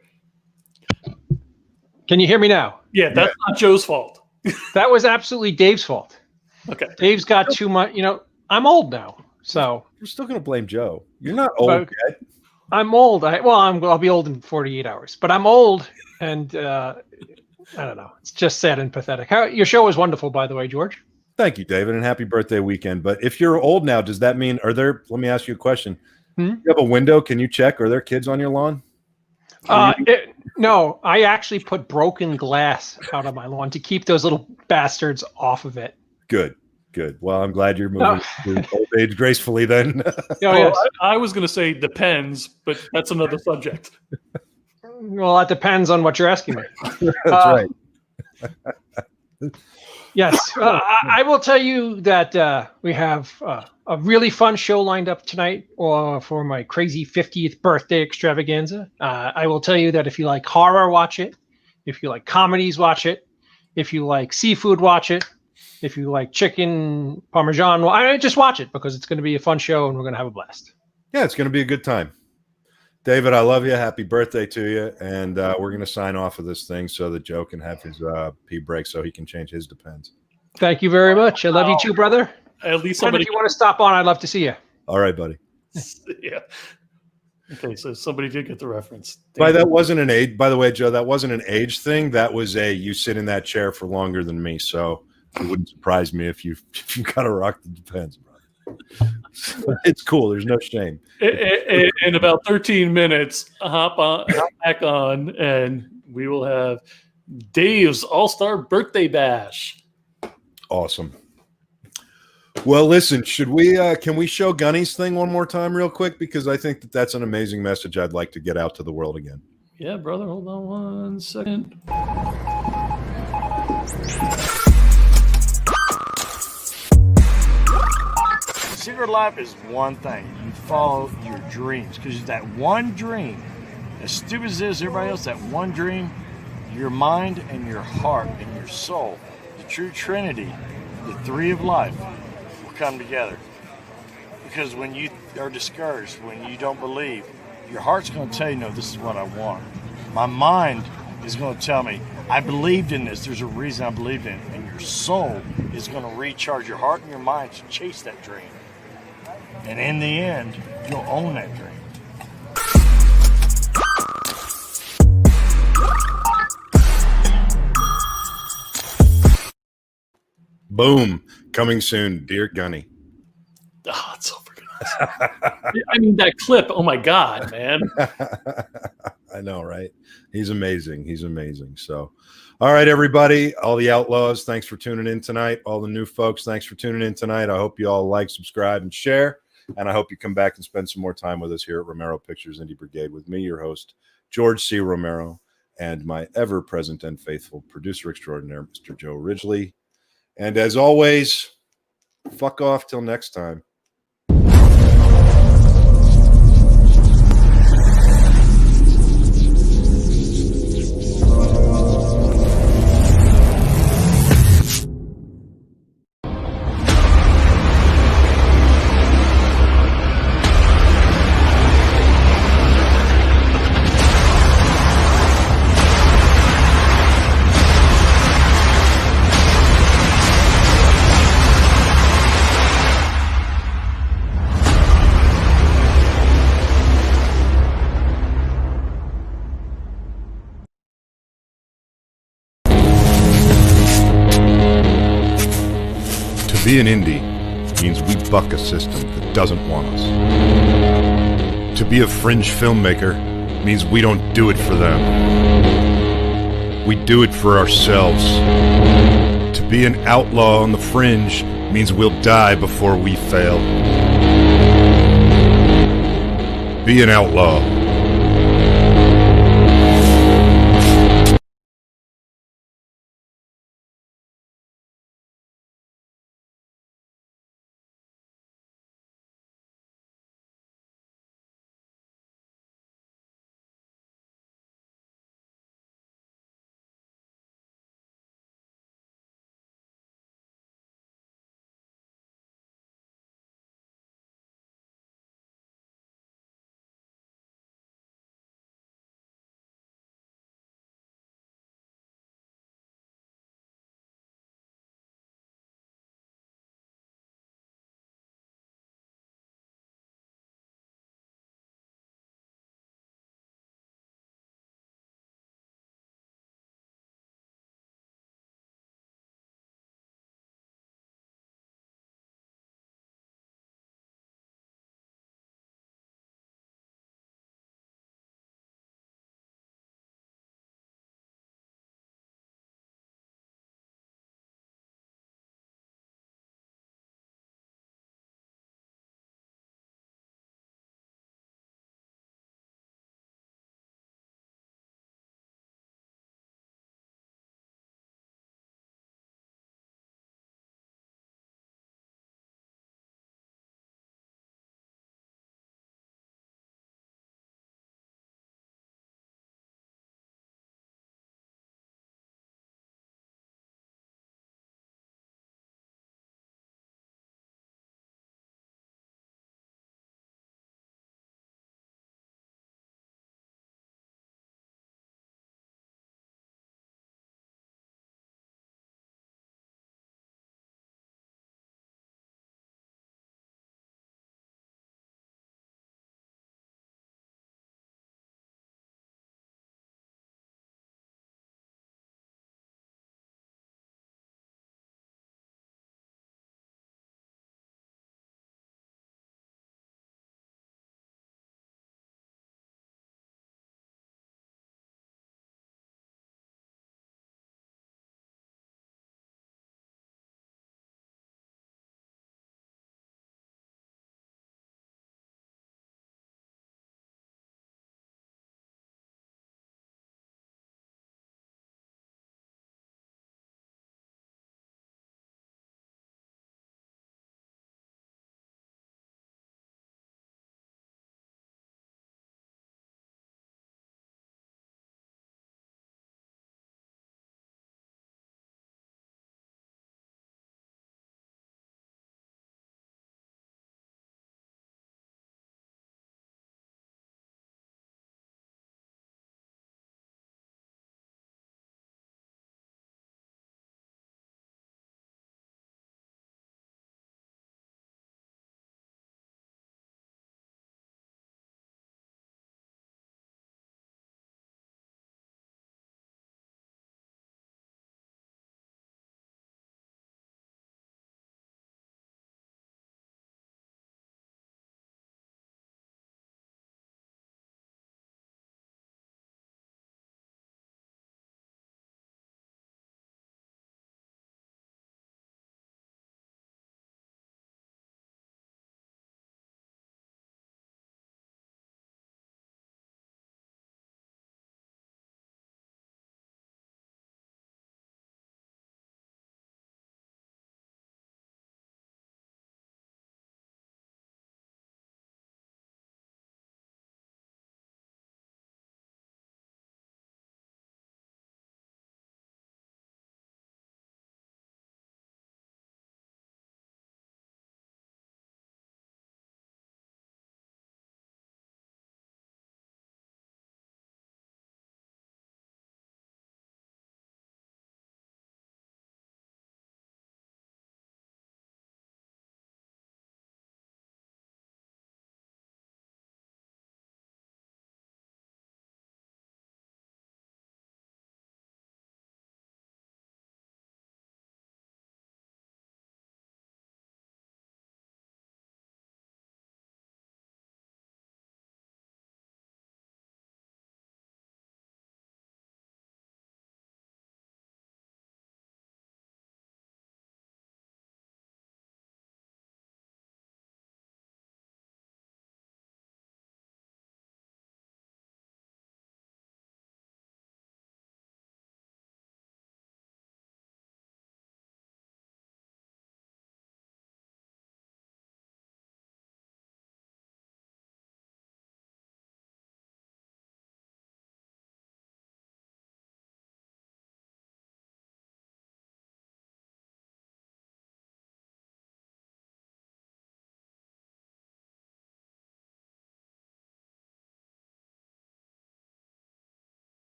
Can you hear me now? Yeah, that's not Joe's fault. That was absolutely Dave's fault. Okay. Dave's got too much. I'm old now, so we're still going to blame Joe. You're not old yet. I'm old. I'll be old in 48 hours, but I'm old, and I don't know. It's just sad and pathetic. Your show was wonderful, by the way, George. Thank you, David, and happy birthday weekend. But if you're old now, does that mean let me ask you a question. You have a window. Can you check? Are there kids on your lawn? No, I actually put broken glass out on my lawn to keep those little bastards off of it. Good. Good. Well, I'm glad you're moving through old age gracefully then. Well, I was going to say depends, but that's another subject. Well, that depends on what you're asking me. That's right. Yes, I will tell you that we have a really fun show lined up tonight for my crazy 50th birthday extravaganza. I will tell you that if you like horror, watch it. If you like comedies, watch it. If you like seafood, watch it. If you like chicken parmesan, just watch it because it's going to be a fun show and we're going to have a blast. Yeah, it's going to be a good time. David, I love you. Happy birthday to you. And we're going to sign off of this thing so that Joe can have his pee break so he can change his Depends. Thank you very much. I love you too, brother. At least And somebody. if you want to stop on, I'd love to see you. All right, buddy. Yeah. Okay, so somebody did get the reference. By that wasn't an age. By the way, Joe, that wasn't an age thing. That was you sit in that chair for longer than me. So it wouldn't surprise me if you got to rock the Depends, brother. It's cool. There's no shame. In about 13 minutes, hop back on, and we will have Dave's All-Star Birthday Bash. Awesome. Well, listen, can we show Gunny's thing one more time real quick? Because I think that's an amazing message I'd like to get out to the world again. Yeah, brother, hold on 1 second. Secret life is one thing. You follow your dreams because that one dream, as stupid as it is, everybody else, that one dream, your mind and your heart and your soul, the true trinity, the three of life, will come together. Because when you are discouraged, when you don't believe, your heart's going to tell you, no, this is what I want. My mind is going to tell me, I believed in this. There's a reason I believed in it. And your soul is going to recharge your heart and your mind to chase that dream. And in the end, you'll own that dream. Boom. Coming soon, dear Gunny. Oh, it's so freaking awesome. I mean, that clip, oh my God, man. I know, right? He's amazing. He's amazing. So, all right, everybody, all the outlaws, thanks for tuning in tonight. All the new folks, thanks for tuning in tonight. I hope you all like, subscribe, and share. And I hope you come back and spend some more time with us here at Romero Pictures Indie Brigade with me, your host, George C. Romero, and my ever-present and faithful producer extraordinaire, Mr. Joe Ridgely. And as always, fuck off till next time. To be an indie means we buck a system that doesn't want us. To be a fringe filmmaker means we don't do it for them. We do it for ourselves. To be an outlaw on the fringe means we'll die before we fail. Be an outlaw.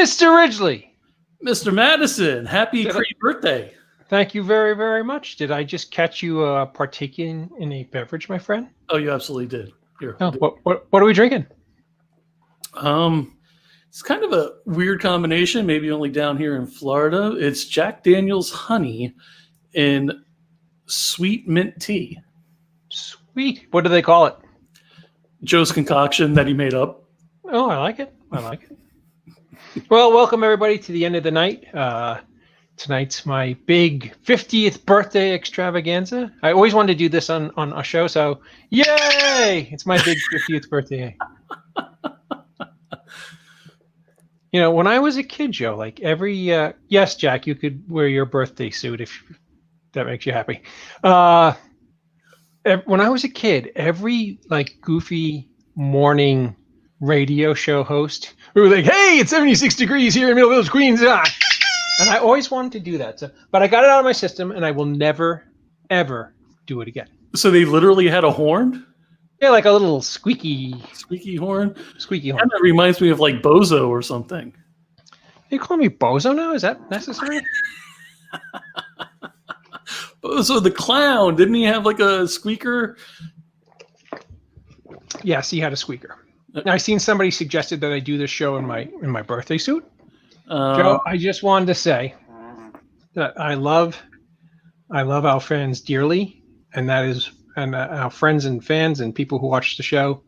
Mr. Ridgely. Mr. Madison, happy pre-birthday. Thank you very, very much. Did I just catch you partaking in a beverage, my friend? Oh, you absolutely did. Here. Oh, what are we drinking? It's kind of a weird combination, maybe only down here in Florida. It's Jack Daniel's honey in sweet mint tea. Sweet. What do they call it? Joe's concoction that he made up. Oh, I like it. Well, welcome everybody to the end of the night. Tonight's my big 50th birthday extravaganza. I always wanted to do this on a show, so yay! It's my big 50th birthday. You know, when I was a kid, Joe, like every yes, Jack, you could wear your birthday suit if that makes you happy. When I was a kid, every like goofy morning radio show host who was like, "Hey, it's 76 degrees here in Middle Village, Queens," and I always wanted to do that. So, but I got it out of my system, and I will never, ever do it again. So they literally had a horn? Yeah, like a little squeaky horn. Squeaky horn. Kind of reminds me of like Bozo or something. You call me Bozo now? Is that necessary? Bozo the clown, didn't he have like a squeaker? Yes, he had a squeaker. I seen somebody suggested that I do this show in my birthday suit. Joe, I just wanted to say that I love our fans dearly, and our friends and fans and people who watch the show.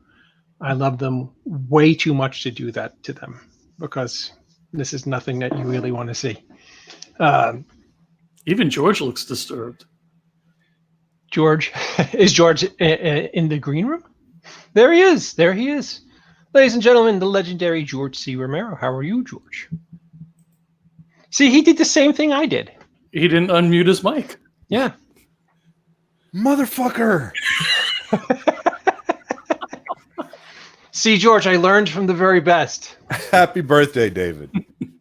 I love them way too much to do that to them, because this is nothing that you really want to see. Even George looks disturbed. George, is George in the green room? There he is. Ladies and gentlemen, the legendary George C. Romero. How are you, George? See, he did the same thing I did. He didn't unmute his mic. Yeah. Motherfucker. See, George, I learned from the very best. Happy birthday, David.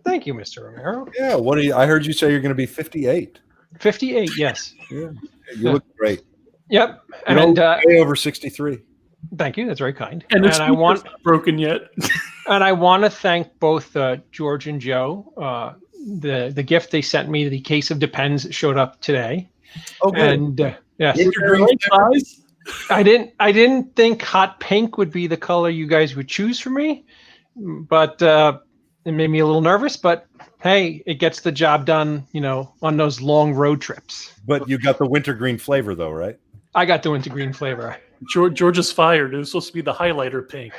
Thank you, Mr. Romero. Yeah, I heard you say you're going to be 58. 58, yes. Yeah. You look great. Yep. And way over 63. Thank you. That's very kind. And I want not broken yet. And I want to thank both George and Joe. The gift they sent me, the case of Depends, showed up today. Okay. And yes, Size? I didn't think hot pink would be the color you guys would choose for me, but it made me a little nervous. But hey, it gets the job done, on those long road trips. But you got the wintergreen flavor, though, right? I got the wintergreen flavor. George is fired. It was supposed to be the highlighter pink.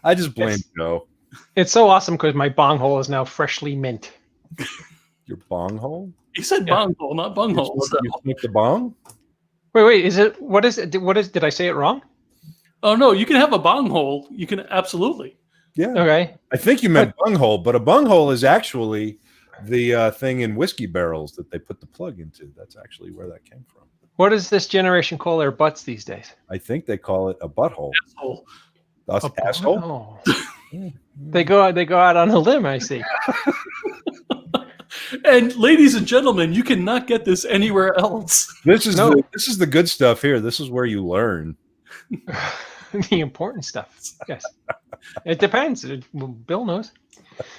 I just blame Joe. It's so awesome because my bong hole is now freshly mint. Your bong hole? He said bong hole, not bung hole. You smoke the bong? Wait, is it? What is it? Did I say it wrong? Oh no, you can have a bong hole. You can absolutely. Yeah. Okay. I think you meant bung hole, but a bung hole is actually the thing in whiskey barrels that they put the plug into. That's actually where that came from. What does this generation call their butts these days? I think they call it a butthole. Asshole. Asshole? They go out on a limb, I see. And ladies and gentlemen, you cannot get this anywhere else. This is the good stuff here. This is where you learn. The important stuff. Yes. It depends. Bill knows.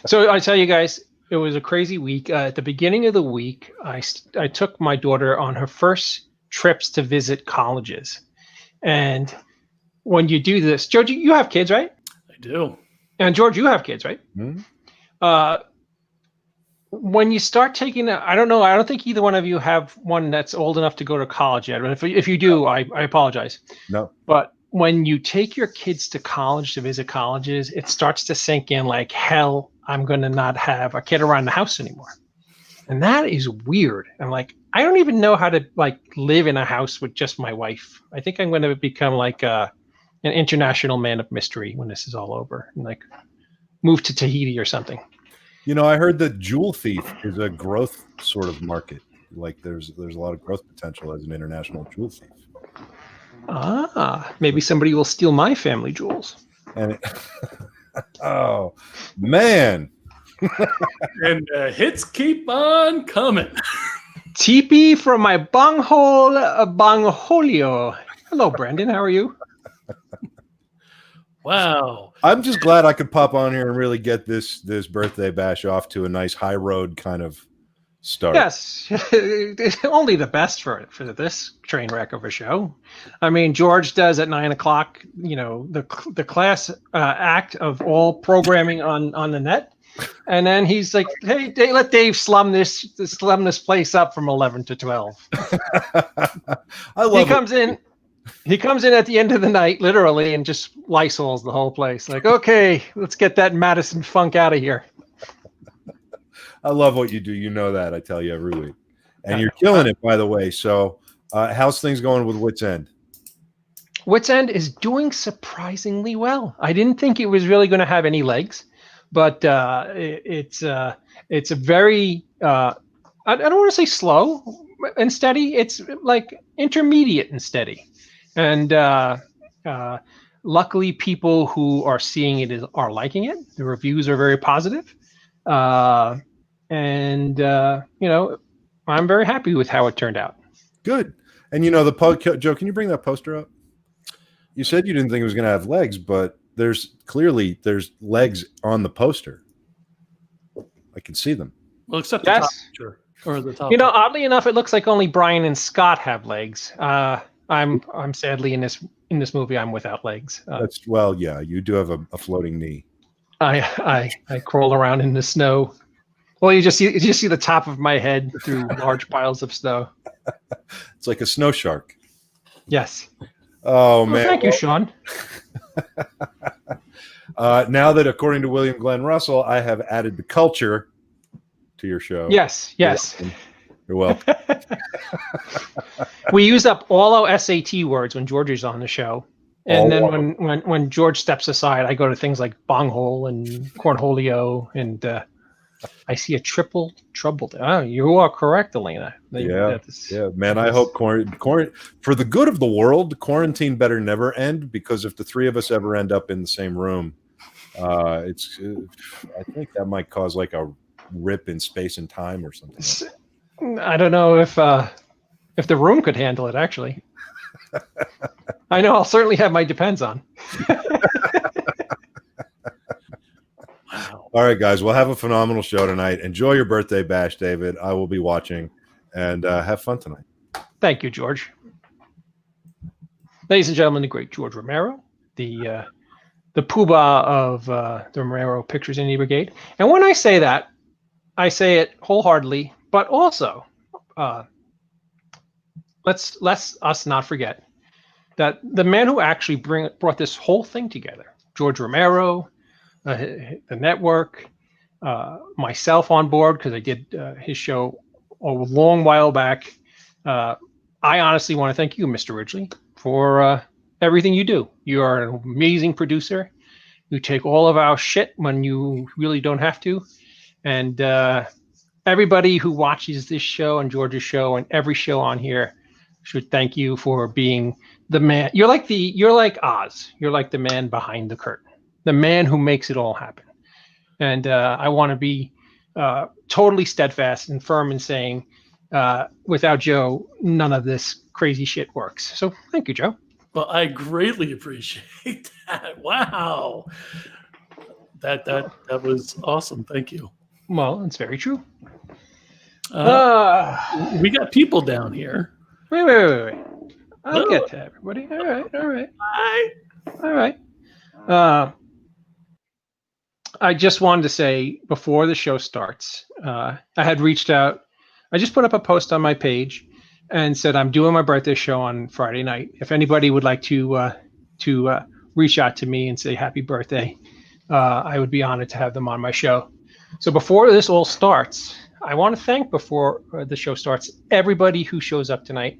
So I tell you guys, it was a crazy week. At the beginning of the week, I took my daughter on her first trips to visit colleges. And when you do this, George, you have kids, right? I do. And George, you have kids, right? Mm-hmm. When you start taking I don't think either one of you have one that's old enough to go to college yet. If you do, I apologize. No. But when you take your kids to college to visit colleges, it starts to sink in like, hell, I'm going to not have a kid around the house anymore. And that is weird. I'm like, I don't even know how to like live in a house with just my wife. I think I'm going to become like an international man of mystery when this is all over and like move to Tahiti or something. I heard that jewel thief is a growth sort of market. Like there's a lot of growth potential as an international jewel thief. Maybe somebody will steal my family jewels. And oh man. And hits keep on coming. TP from my bonghole, bongholio. Hello, Brandon. How are you? Wow. I'm just glad I could pop on here and really get this birthday bash off to a nice high road kind of start. Yes, only the best for this train wreck of a show. I mean, George does at 9 o'clock. The class act of all programming on the net, and then he's like, "Hey, let Dave slum this place up from 11 to 12." I love. He comes in at the end of the night, literally, and just Lysols the whole place. Like, okay, let's get that Madison funk out of here. I love what you do. You know that, I tell you every week. And you're killing it, by the way. So how's things going with Wits End? Wits End is doing surprisingly well. I didn't think it was really going to have any legs, but it's a very, I don't want to say slow and steady. It's like intermediate and steady. And luckily, people who are seeing it are liking it. The reviews are very positive. And I'm very happy with how it turned out. Good. And Joe, can you bring that poster up? You said you didn't think it was going to have legs, but there's legs on the poster. I can see them. Well, except the top picture or the top. Oddly enough, it looks like only Brian and Scott have legs. I'm sadly in this movie I'm without legs. You do have a floating knee. I crawl around in the snow. Well, you just see the top of my head through large piles of snow. It's like a snow shark. Yes. Oh man! Thank you, Sean. Now that, according to William Glenn Russell, I have added the culture to your show. Yes. You're welcome. We use up all our SAT words when George is on the show. And then when George steps aside, I go to things like bonghole and cornholio, and I see a triple trouble. Oh, you are correct, Elena. Yeah, man. I hope for the good of the world, quarantine better never end, because if the three of us ever end up in the same room, I think that might cause like a rip in space and time or something. I don't know if the room could handle it, actually. I know I'll certainly have my depends on. Wow. All right, guys. We'll have a phenomenal show tonight. Enjoy your birthday bash, David. I will be watching, and have fun tonight. Thank you, George. Ladies and gentlemen, the great George Romero, the poobah of the Romero Pictures Indie Brigade. And when I say that, I say it wholeheartedly, but also let's us not forget that the man who actually brought this whole thing together, George Romero, the network, myself on board, because I did his show a long while back. I honestly want to thank you, Mr. Ridgely, for everything you do. You are an amazing producer. You take all of our shit when you really don't have to. And everybody who watches this show and George's show and every show on here should thank you for being the man. You're like Oz. You're like the man behind the curtain, the man who makes it all happen. And I want to be totally steadfast and firm in saying, without Joe, none of this crazy shit works. So thank you, Joe. Well, I greatly appreciate that. Wow. That was awesome. Thank you. Well, it's very true. We got people down here. Wait. I'll get to everybody. All right. I just wanted to say before the show starts, I had reached out. I just put up a post on my page and said I'm doing my birthday show on Friday night. If anybody would like to reach out to me and say happy birthday, I would be honored to have them on my show. So before this all starts, I want to thank, before the show starts, everybody who shows up tonight,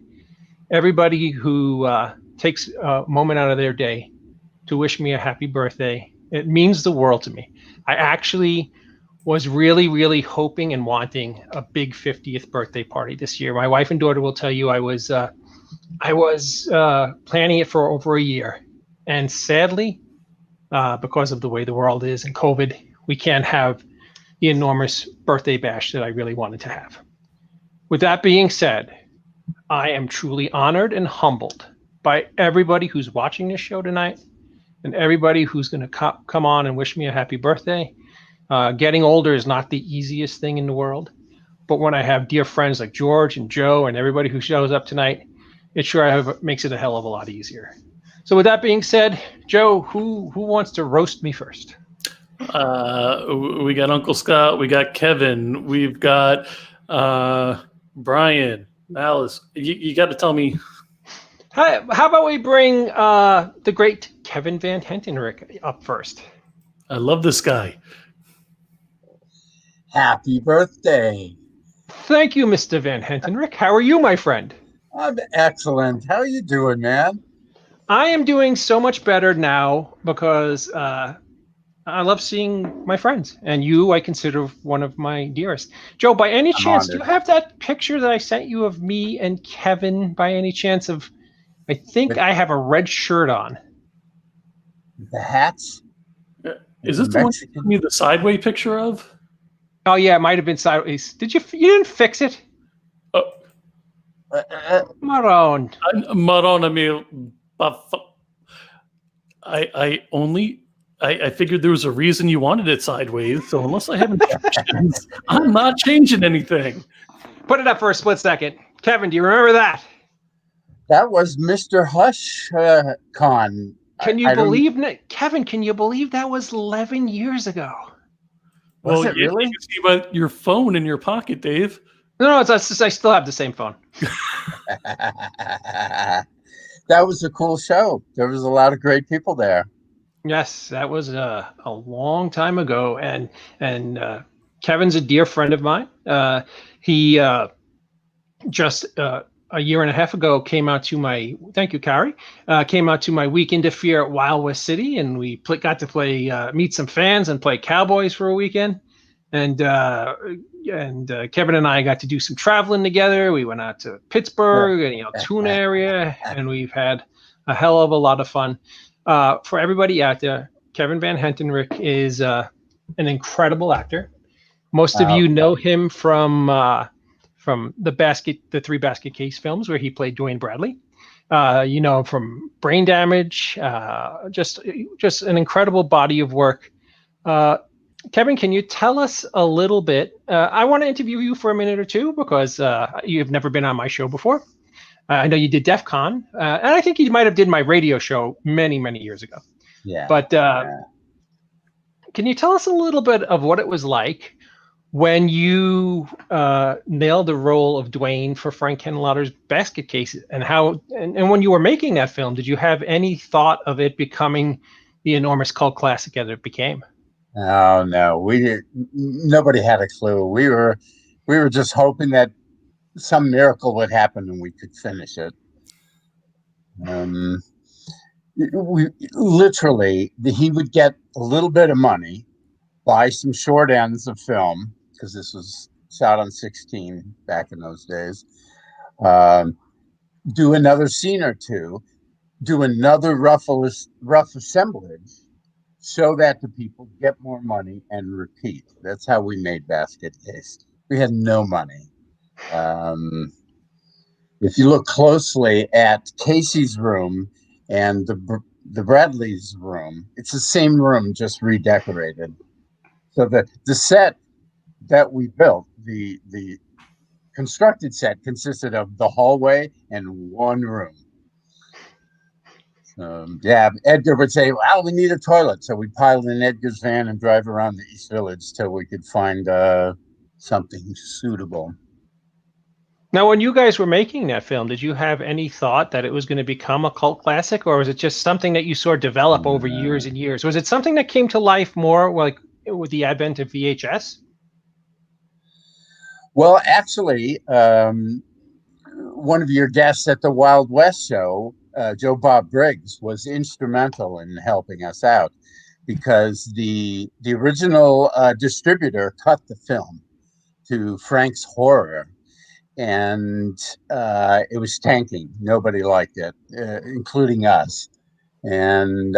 everybody who takes a moment out of their day to wish me a happy birthday. It means the world to me. I actually was really, really hoping and wanting a big 50th birthday party this year. My wife and daughter will tell you I was planning it for over a year. And sadly, because of the way the world is and COVID, we can't have the enormous birthday bash that I really wanted to have. With that being said, I am truly honored and humbled by everybody who's watching this show tonight, and everybody who's going to come on and wish me a happy birthday. Getting older is not the easiest thing in the world, but when I have dear friends like George and Joe and everybody who shows up tonight, it sure makes it a hell of a lot easier. So with that being said, Joe, who wants to roast me first? We got Uncle Scott, we got Kevin, we've got Brian, Alice. You got to tell me. How about we bring the great Kevin Van Hentenryck up first? I love this guy. Happy birthday. Thank you, Mr. Van Hentenryck. How are you, my friend? I'm excellent. How are you doing, man? I am doing so much better now because I love seeing my friends. And you, I consider one of my dearest. Joe, by any chance, do you have that picture that I sent you of me and Kevin by any chance of, I think I have a red shirt on. The hats? Is this the one you sent me the sideways picture of? Oh yeah, it might have been sideways. You didn't fix it? Maron. Maron, I mean, I figured there was a reason you wanted it sideways. So unless I have instructions, I'm not changing anything. Put it up for a split second. Kevin, do you remember that? That was Mr. Hush Con. Can you believe it? Kevin, can you believe that was 11 years ago? Well, really? You see about your phone in your pocket, Dave. No, I still have the same phone. That was a cool show. There was a lot of great people there. Yes, that was a long time ago, and Kevin's a dear friend of mine. He just a year and a half ago came out to my came out to my weekend affair at Wild West City, and we got to play meet some fans and play Cowboys for a weekend. And Kevin and I got to do some traveling together. We went out to Pittsburgh and Tuna area, and we've had a hell of a lot of fun. For everybody out there, Kevin Van Hentenryck is an incredible actor. Most of you know him from the Three Basket Case films where he played Dwayne Bradley. You know him from Brain Damage. Just an incredible body of work. Kevin, can you tell us a little bit? I want to interview you for a minute or two because you've never been on my show before. I know you did DEF CON, and I think you might have did my radio show many, many years ago. Yeah. But can you tell us a little bit of what it was like when you nailed the role of Dwayne for Frank Henenlotter's Basket Case, and how, and when you were making that film, did you have any thought of it becoming the enormous cult classic that it became? Oh no, nobody had a clue. We were just hoping that some miracle would happen and we could finish it. We literally, he would get a little bit of money, buy some short ends of film, because this was shot on 16 back in those days, do another scene or two, do another rough assemblage, show that to people, get more money, and repeat. That's how we made Basket Case. We had no money. If you look closely at Casey's room and the Bradley's room, it's the same room, just redecorated. So the set that we built, the constructed set, consisted of the hallway and one room. Edgar would say, well, we need a toilet. So we piled in Edgar's van and drive around the East Village till we could find something suitable. Now, when you guys were making that film, did you have any thought that it was going to become a cult classic, or was it just something that you saw develop over years and years? Was it something that came to life more like with the advent of VHS? Well, actually, one of your guests at the Wild West show, Joe Bob Briggs, was instrumental in helping us out because the original distributor cut the film to Frank's horror, and it was tanking. Nobody liked it, including us. And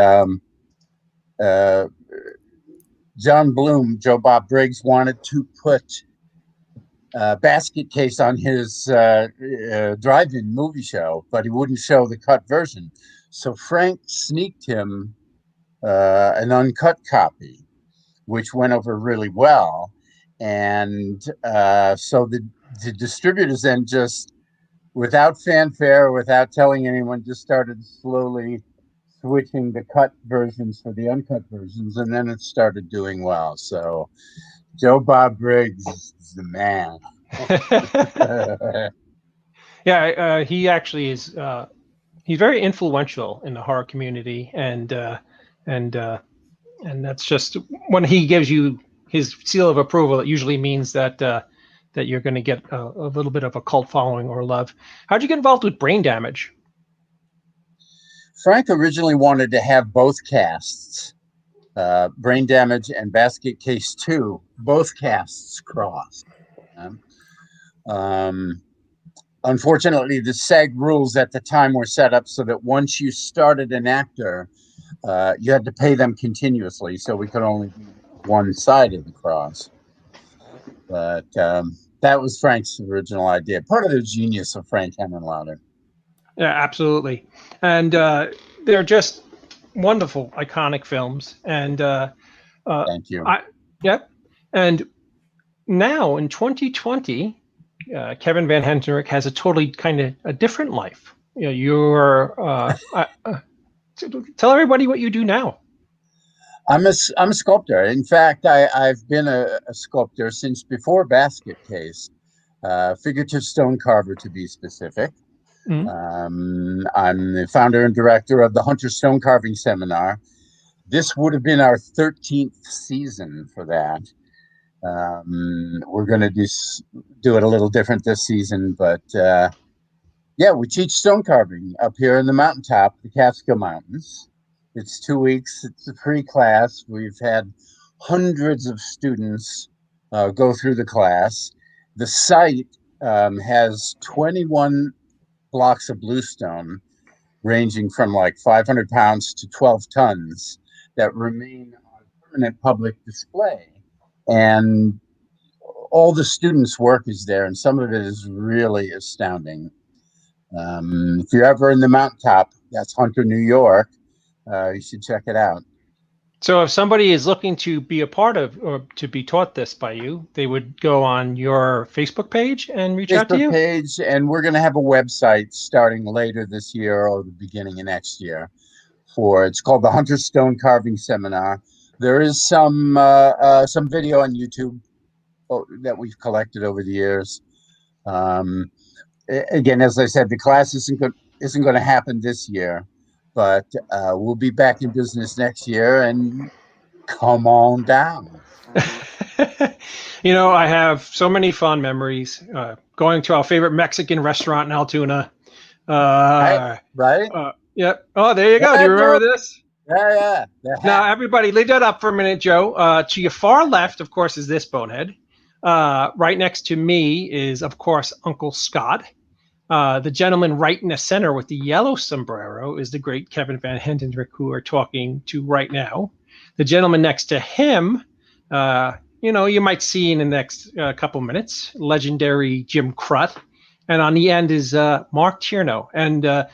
John Bloom, Joe Bob Briggs, wanted to put Basket Case on his drive-in movie show, but he wouldn't show the cut version. So Frank sneaked him an uncut copy, which went over really well. And so the distributors then just, without fanfare, without telling anyone, just started slowly switching the cut versions for the uncut versions, and then it started doing well. So Joe Bob Briggs is the man. Yeah, he actually is. He's very influential in the horror community, and that's just when he gives you his seal of approval. It usually means that that you're going to get a little bit of a cult following or love. How'd you get involved with Brain Damage? Frank originally wanted to have both casts, Brain Damage and Basket Case 2, both casts crossed. Unfortunately, the SAG rules at the time were set up so that once you started an actor, you had to pay them continuously, so we could only do one side of the cross. But that was Frank's original idea, part of the genius of Frank Henenlotter. Yeah, absolutely. And they're just wonderful, iconic films. And thank you. Yep. And now in 2020, Kevin Van Hentenryck has a totally kind of a different life. You know, you're tell everybody what you do now. I'm a sculptor. In fact, I've been a sculptor since before Basket Case, figurative stone carver to be specific. Mm-hmm. I'm the founder and director of the Hunter Stone Carving Seminar. This would have been our 13th season for that. We're going to do it a little different this season, but yeah, we teach stone carving up here in the mountaintop, the Catskill Mountains. It's 2 weeks. It's a free class. We've had hundreds of students go through the class. The site has 21 blocks of bluestone ranging from like 500 pounds to 12 tons that remain on permanent public display. And all the students' work is there, and some of it is really astounding. If you're ever in the mountaintop, that's Hunter, New York, you should check it out. So if somebody is looking to be a part of or to be taught this by you, they would go on your Facebook page and reach out to you? Facebook page, and we're going to have a website starting later this year or the beginning of next year. It's called the Hunter Stone Carving Seminar. There is some video on YouTube that we've collected over the years. Again, as I said, the class isn't going to happen this year, but we'll be back in business next year, and come on down. You know, I have so many fond memories going to our favorite Mexican restaurant in Altoona. Right? Yep. Oh, there you go. Do you remember this? Yeah. Now, everybody, leave that up for a minute, Joe. To your far left, of course, is this bonehead. Right next to me is, of course, Uncle Scott. The gentleman right in the center with the yellow sombrero is the great Kevin Van Hentenryck, who we're talking to right now. The gentleman next to him, you might see in the next couple minutes, legendary Jim Crut. And on the end is Mark Tierno. And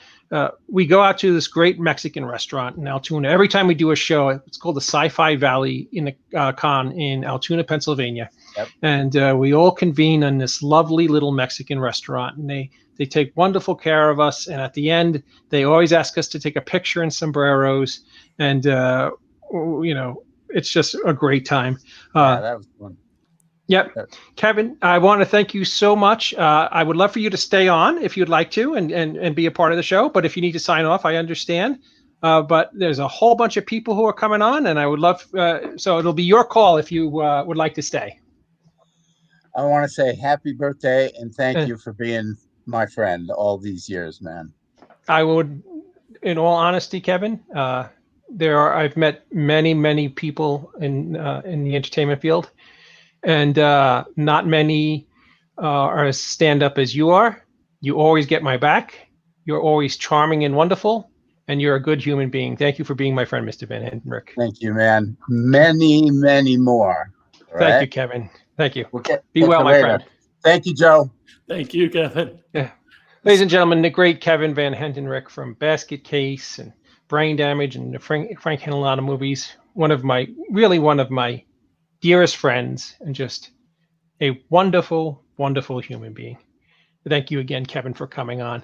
we go out to this great Mexican restaurant in Altoona. Every time we do a show, it's called the Sci-Fi Valley in the Con in Altoona, Pennsylvania. Yep. And we all convene in this lovely little Mexican restaurant. And they take wonderful care of us. And at the end, they always ask us to take a picture in sombreros. And, it's just a great time. Yeah, that was fun. Yep. Kevin, I want to thank you so much. I would love for you to stay on if you'd like to and be a part of the show. But if you need to sign off, I understand. But there's a whole bunch of people who are coming on, and I would love so it'll be your call if you would like to stay. I want to say happy birthday and thank you for being my friend all these years, man. I would, in all honesty, Kevin, I've met many, many people in the entertainment field. And not many are as stand-up as you are. You always get my back. You're always charming and wonderful. And you're a good human being. Thank you for being my friend, Mr. Van Hentenryck. Thank you, man. Many, many more. Thank you, Kevin. Thank you. Be well, my friend. Thank you, Joe. Thank you, Kevin. Yeah. Ladies and gentlemen, the great Kevin Van Hentenryck from Basket Case and Brain Damage and the Frank Hanalana movies. One of my dearest friends, and just a wonderful, wonderful human being. Thank you again, Kevin, for coming on.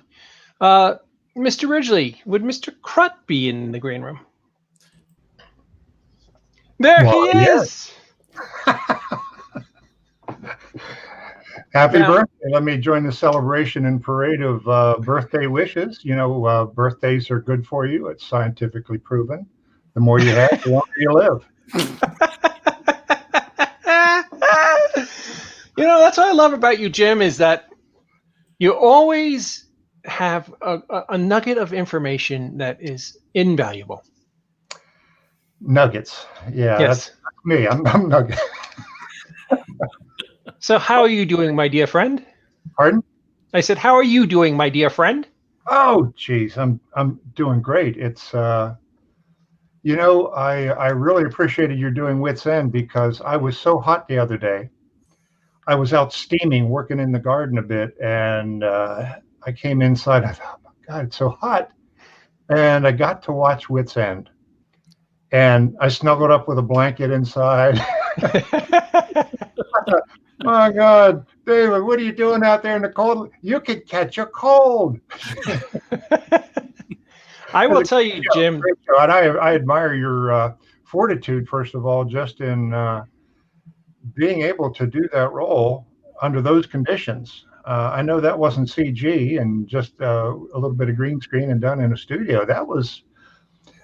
Mr. Ridgely, would Mr. Crut be in the green room? There he is. Happy birthday. Let me join the celebration and parade of birthday wishes. You know, birthdays are good for you. It's scientifically proven. The more you have, the longer you live. You know, that's what I love about you, Jim, is that you always have a nugget of information that is invaluable. Nuggets. Yeah, yes. That's me. I'm Nugget. So how are you doing, my dear friend? Pardon? I said, how are you doing, my dear friend? Oh, geez, I'm doing great. It's you know, I really appreciated your doing Wits End because I was so hot the other day. I was out steaming, working in the garden a bit, and I came inside. I thought, oh my God, it's so hot. And I got to watch Wits End. And I snuggled up with a blanket inside. My God, David, what are you doing out there in the cold? You could catch a cold. I will tell you, Jim. And I admire your fortitude, first of all, just in being able to do that role under those conditions. I know that wasn't CG and just a little bit of green screen and done in a studio. That was,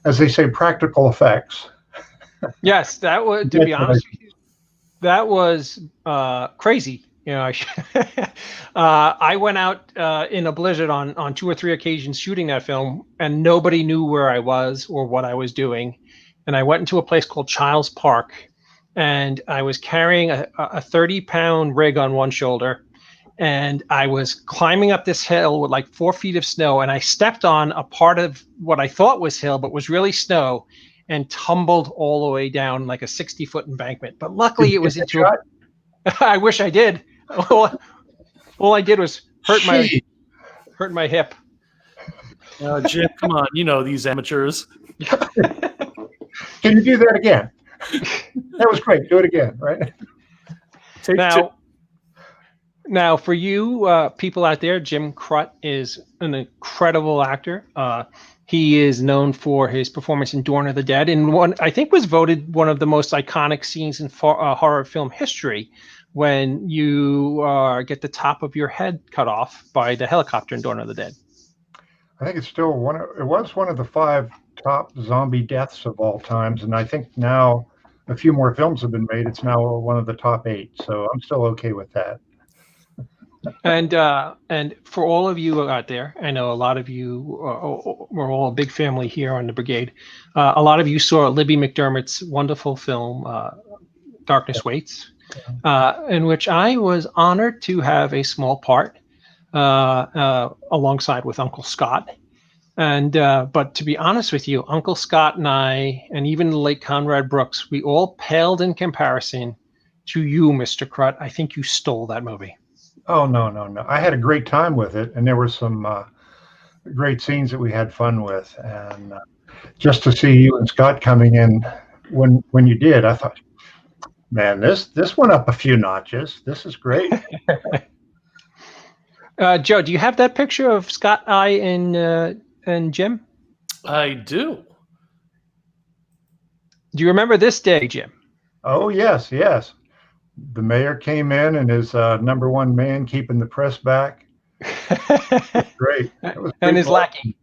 as they say, practical effects. Yes, that was, to be honest with you, that was crazy. You know, I went out in a blizzard on 2 or 3 occasions shooting that film, and nobody knew where I was or what I was doing. And I went into a place called Childs Park, and I was carrying a 30-pound rig on one shoulder, and I was climbing up this hill with like 4 feet of snow, and I stepped on a part of what I thought was hill, but was really snow, and tumbled all the way down like a 60-foot embankment. But luckily it was into I wish I did. All I did was hurt my hip. Jim, come on, you know these amateurs. Can you do that again? That was great. Do it again, right? Now, for you people out there, Jim Crut is an incredible actor. He is known for his performance in Dawn of the Dead, and I think was voted one of the most iconic scenes in horror film history, when you get the top of your head cut off by the helicopter in Dawn of the Dead. I think it's still it was one of the 5 top zombie deaths of all times, and I think now a few more films have been made. It's now one of the top 8, so I'm still okay with that. And for all of you out there, I know a lot of you we're all a big family here on the Brigade. A lot of you saw Libby McDermott's wonderful film Darkness Waits, in which I was honored to have a small part alongside with Uncle Scott. And but to be honest with you, Uncle Scott and I, and even the late Conrad Brooks, we all paled in comparison to you, Mr. Crut. I think you stole that movie. Oh, no. I had a great time with it, and there were some great scenes that we had fun with. And just to see you and Scott coming in when you did, I thought, man, this went up a few notches. This is great. Joe, do you have that picture of Scott, I, and Jim? I do. Do you remember this day, Jim? Oh, yes. The mayor came in and his #1 man keeping the press back. Great. And his lackey.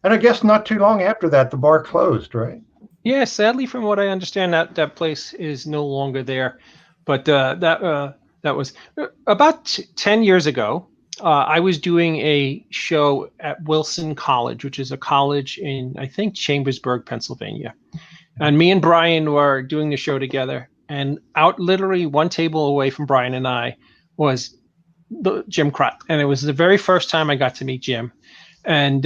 And I guess not too long after that, the bar closed, right? Yeah, sadly, from what I understand, that place is no longer there. But that was about 10 years ago. I was doing a show at Wilson College, which is a college in, I think, Chambersburg, Pennsylvania. And me and Brian were doing the show together. And out literally one table away from Brian and I was Jim Crut. And it was the very first time I got to meet Jim. And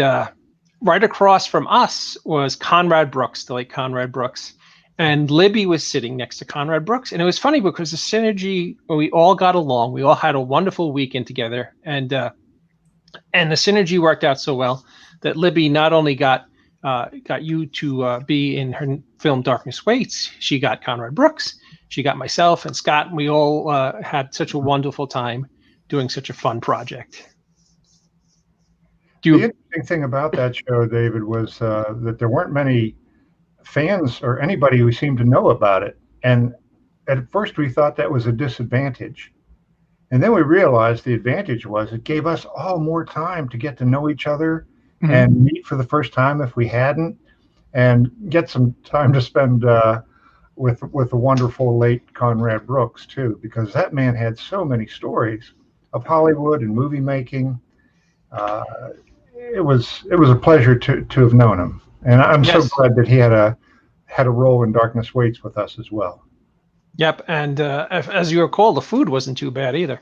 right across from us was Conrad Brooks, the late Conrad Brooks. And Libby was sitting next to Conrad Brooks. And it was funny because the synergy, we all got along. We all had a wonderful weekend together. And the synergy worked out so well that Libby not only got got you to be in her film Darkness Waits. She got Conrad Brooks. She got myself and Scott. And we all had such a wonderful time doing such a fun project. The interesting thing about that show, David, was that there weren't many fans or anybody who seemed to know about it. And at first we thought that was a disadvantage. And then we realized the advantage was it gave us all more time to get to know each other and meet for the first time if we hadn't, and get some time to spend with the wonderful late Conrad Brooks too, because that man had so many stories of Hollywood and movie making. It was a pleasure to have known him, and I'm so glad that he had a role in Darkness Waits with us as well. Yep, and as you recall, the food wasn't too bad either.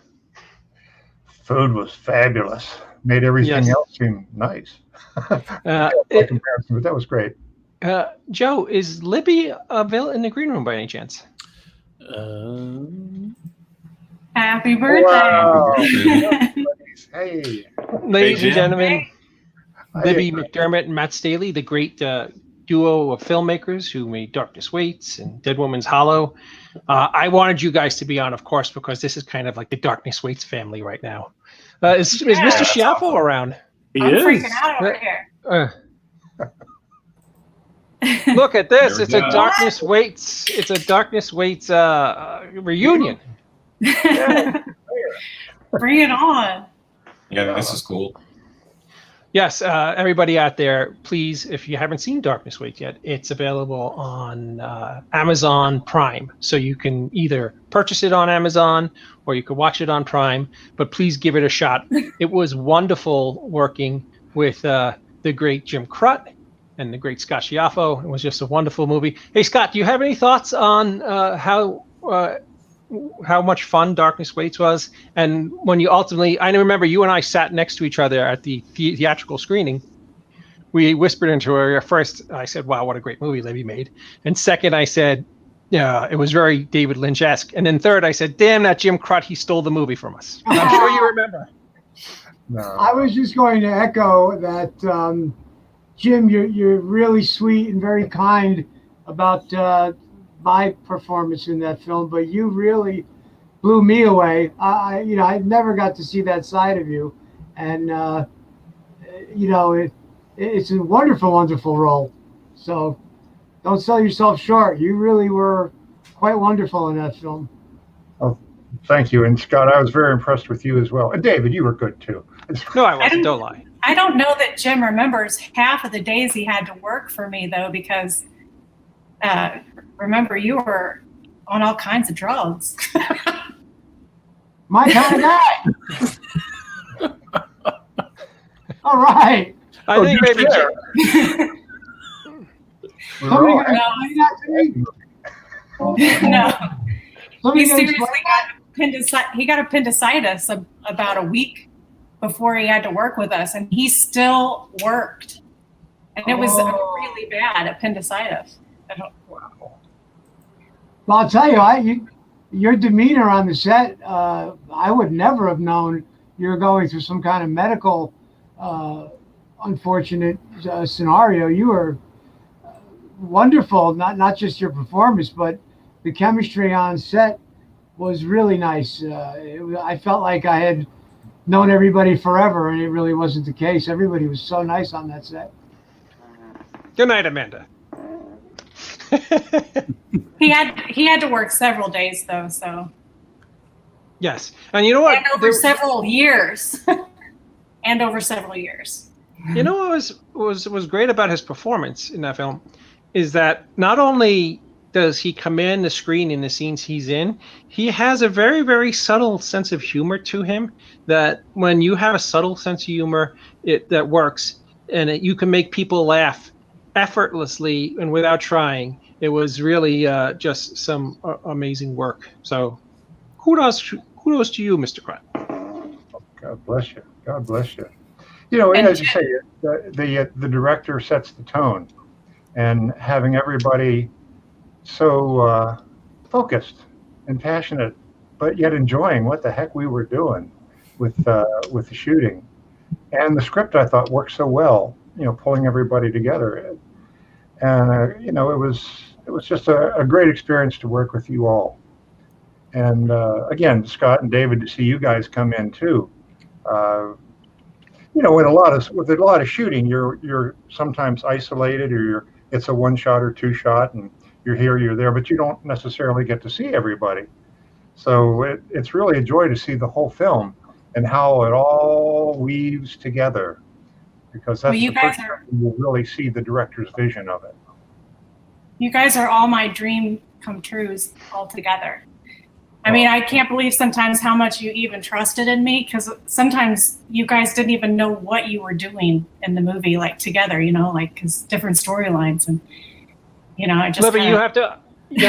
Food was fabulous. Made everything else seem nice. Comparison, but that was great. Joe, is Libby in the green room by any chance? Happy birthday! Wow. Hey, ladies and gentlemen, Libby McDermott and Matt Staley, the great duo of filmmakers who made Darkness Waits and Dead Woman's Hollow. I wanted you guys to be on, of course, because this is kind of like the Darkness Waits family right now. Is Mr. Schiaffo around? I'm freaking out over here. Look at this! It's a Darkness Waits. It's a Darkness Waits reunion. Bring it on! Yeah, this is cool. Yes, everybody out there, please, if you haven't seen Darkness Waits yet, it's available on Amazon Prime. So you can either purchase it on Amazon or you can watch it on Prime, but please give it a shot. It was wonderful working with the great Jim Crutt and the great Scott Schiaffo. It was just a wonderful movie. Hey, Scott, do you have any thoughts on how much fun Darkness Waits was? And when you ultimately, I remember you and I sat next to each other at the theatrical screening. We whispered into her. First, I said, wow, what a great movie Libby made. And second, I said, yeah, it was very David Lynch-esque. And then third, I said, damn, that Jim Crutt, he stole the movie from us. And I'm sure you remember. No. I was just going to echo that, Jim, you're really sweet and very kind about my performance in that film, but you really blew me away. I never got to see that side of you, and it's a wonderful, wonderful role. So don't sell yourself short. You really were quite wonderful in that film. Oh, thank you. And Scott, I was very impressed with you as well. And David, you were good too. No, I wasn't. Don't lie. I don't know that Jim remembers half of the days he had to work for me, though, because remember, you were on all kinds of drugs. My kind of guy. All right. I think maybe Jim. No. He seriously got appendicitis about a week before he had to work with us, and he still worked. And it was really bad appendicitis. Wow. Well, I'll tell you, your demeanor on the set, I would never have known you were going through some kind of medical unfortunate scenario. You were wonderful, not just your performance, but the chemistry on set was really nice. I felt like I had known everybody forever, and it really wasn't the case. Everybody was so nice on that set. Good night, Amanda. He had to work several days though, so. Yes, and you know what? And over several years. And over several years. You know what was great about his performance in that film is that not only does he command the screen in the scenes he's in, he has a very, very subtle sense of humor to him. That when you have a subtle sense of humor, that works, and you can make people laugh effortlessly and without trying. It was really just some amazing work. So, kudos to you, Mr. Crutt. God bless you. God bless you. You know, as you say, the director sets the tone, and having everybody so focused and passionate, but yet enjoying what the heck we were doing with the shooting, and the script I thought worked so well pulling everybody together. And it was just a great experience to work with you all. And again, Scott and David, to see you guys come in too. With a lot of shooting, you're sometimes isolated, or it's a one shot or two shot, and you're here, you're there, but you don't necessarily get to see everybody. So it's really a joy to see the whole film and how it all weaves together, because that's the first time you really see the director's vision of it. You guys are all my dream come trues all together. I mean, I can't believe sometimes how much you even trusted in me, because sometimes you guys didn't even know what you were doing in the movie, like together, because different storylines, and I just. Libby, you have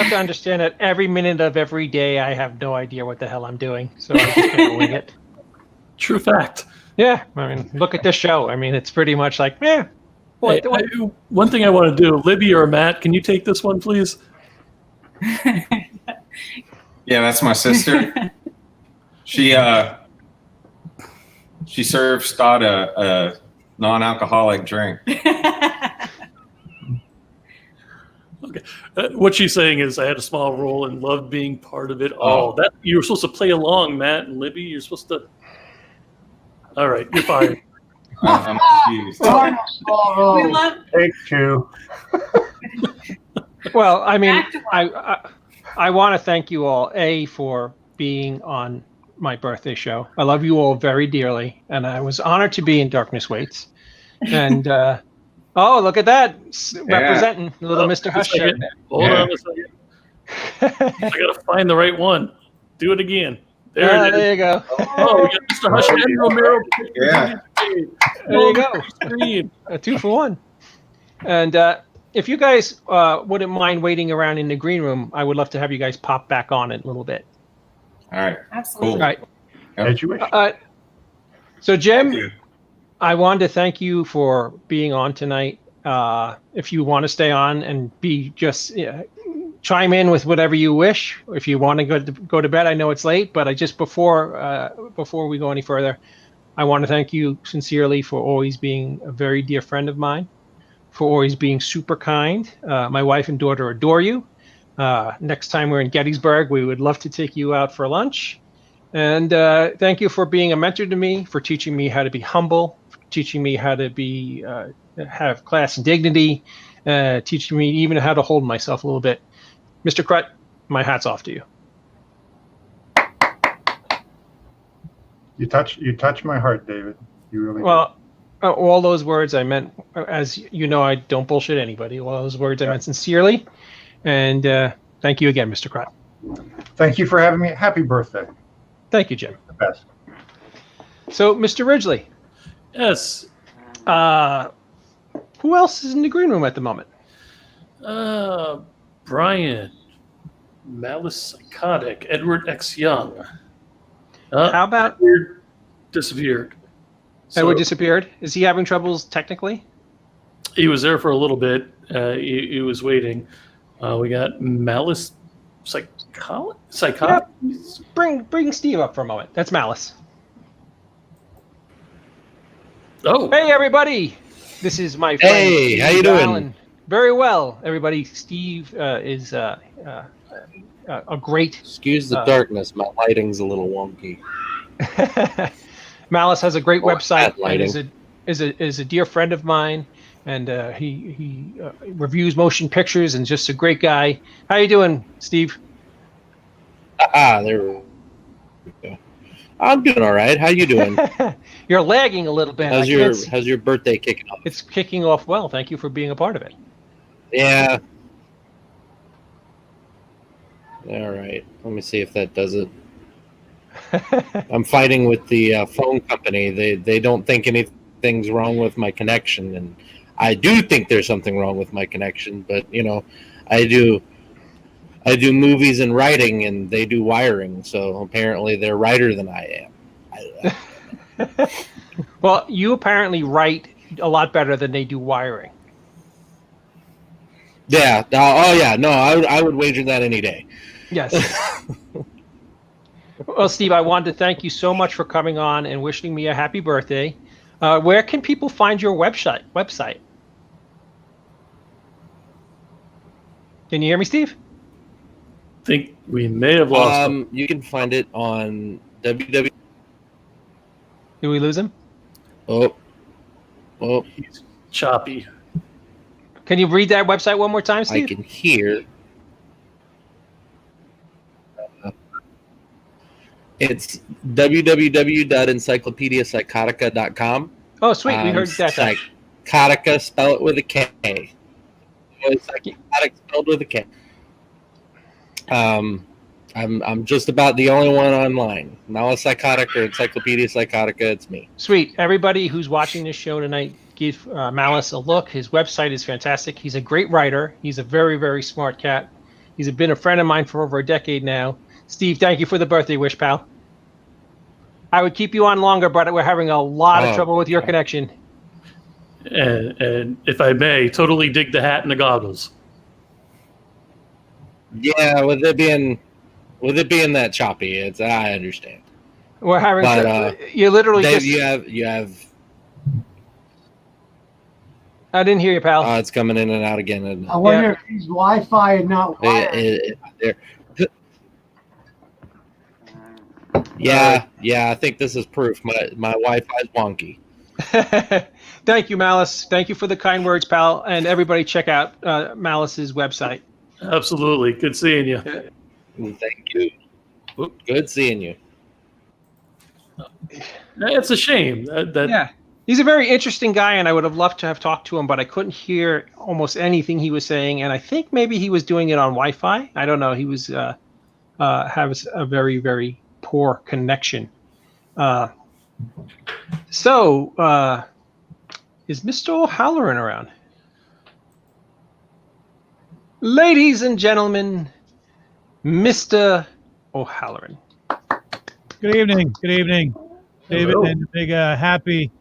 to understand that every minute of every day I have no idea what the hell I'm doing, so I just can't wing it. True fact. Yeah, I mean, look at this show. I mean, it's pretty much like, What? One thing I want to do, Libby or Matt, can you take this one, please? Yeah, that's my sister. She served Scott a non-alcoholic drink. Okay. What she's saying is I had a small role and loved being part of it all. That you were supposed to play along, Matt and Libby. You're supposed to. All right, you're fired. I'm excused. We love. Take two. Well, I mean, I want to thank you all, for being on my birthday show. I love you all very dearly, and I was honored to be in Darkness Waits. And look at that, representing little Mr. Hush shirt. Hold on a second. I gotta find the right one. Do it again. There it is. There you go. Oh, we got Mr. Hush and Romero. Yeah. There you go. A 2-for-1. And if you guys wouldn't mind waiting around in the green room, I would love to have you guys pop back on it a little bit. All right. Absolutely. Cool. All right. As you wish. So, Jim, I wanted to thank you for being on tonight. If you want to stay on and chime in with whatever you wish. If you want to go to bed, I know it's late, but before we go any further, I want to thank you sincerely for always being a very dear friend of mine, for always being super kind. My wife and daughter adore you. Next time we're in Gettysburg, we would love to take you out for lunch. And thank you for being a mentor to me, for teaching me how to be humble, for teaching me how to have class and dignity, teaching me even how to hold myself a little bit. Mr. Krut, my hat's off to you. You touch my heart, David. You really well. All those words I meant, as you know, I don't bullshit anybody. All those words I meant sincerely, and thank you again, Mr. Krut. Thank you for having me. Happy birthday. Thank you, Jim. The best. So, Mr. Ridgely. Yes. Who else is in the green room at the moment? Brian, Malice Psychotic, Edward X. Young. How about Edward disappeared? Edward disappeared. Is he having troubles technically? He was there for a little bit. He was waiting. We got Malice Psychotic. Yeah, bring Steve up for a moment. That's Malice. Oh, hey everybody! This is my friend. Hey, Steve how you doing? Allen. Very well, everybody. Steve is a great. Excuse the darkness. My lighting's a little wonky. Malice has a great website. Lighting. And is a dear friend of mine, and he reviews motion pictures and just a great guy. How you doing, Steve? There we go. I'm doing all right. How you doing? You're lagging a little bit. How's your birthday kicking off? It's kicking off well. Thank you for being a part of it. Yeah. All right. Let me see if that does it. I'm fighting with the phone company. They don't think anything's wrong with my connection, and I do think there's something wrong with my connection. But I do movies and writing, and they do wiring. So apparently they're righter than I am. Well, you apparently write a lot better than they do wiring. Yeah. Oh yeah. No, I would wager that any day. Yes. Well, Steve, I wanted to thank you so much for coming on and wishing me a happy birthday. Where can people find your website? Can you hear me, Steve? I think we may have lost him. You can find it on www. Did we lose him? Oh, He's choppy. Can you read that website one more time, Steve? I can hear. It's www.encyclopediapsychotica.com. Oh, sweet. We heard that. Psychotica, spell it with a K. Psychotic spelled with a K. I'm just about the only one online. Malice Psychotic or Encyclopedia Psychotica, it's me. Sweet. Everybody who's watching this show tonight, give Malice a look. His website is fantastic. He's a great writer. He's a very, very smart cat. He's been a friend of mine for over a decade now. Steve, thank you for the birthday wish, pal. I would keep you on longer, but we're having a lot of trouble with your connection. And if I may, totally dig the hat and the goggles. Yeah, with it being that choppy, I understand. We're having you literally Dave, just you have. I didn't hear you, pal. It's coming in and out again. I wonder if he's Wi-Fi and not wired. Yeah, I think this is proof. My Wi-Fi is wonky. Thank you, Malice. Thank you for the kind words, pal. And everybody check out Malice's website. Absolutely. Good seeing you. Thank you. Good seeing you. It's a shame. Yeah. He's a very interesting guy, and I would have loved to have talked to him, but I couldn't hear almost anything he was saying. And I think maybe he was doing it on Wi-Fi. I don't know. He was has a very, very poor connection. So, is Mr. O'Halloran around? Ladies and gentlemen, Mr. O'Halloran. Good evening. Good evening, David. Hello. And a big happy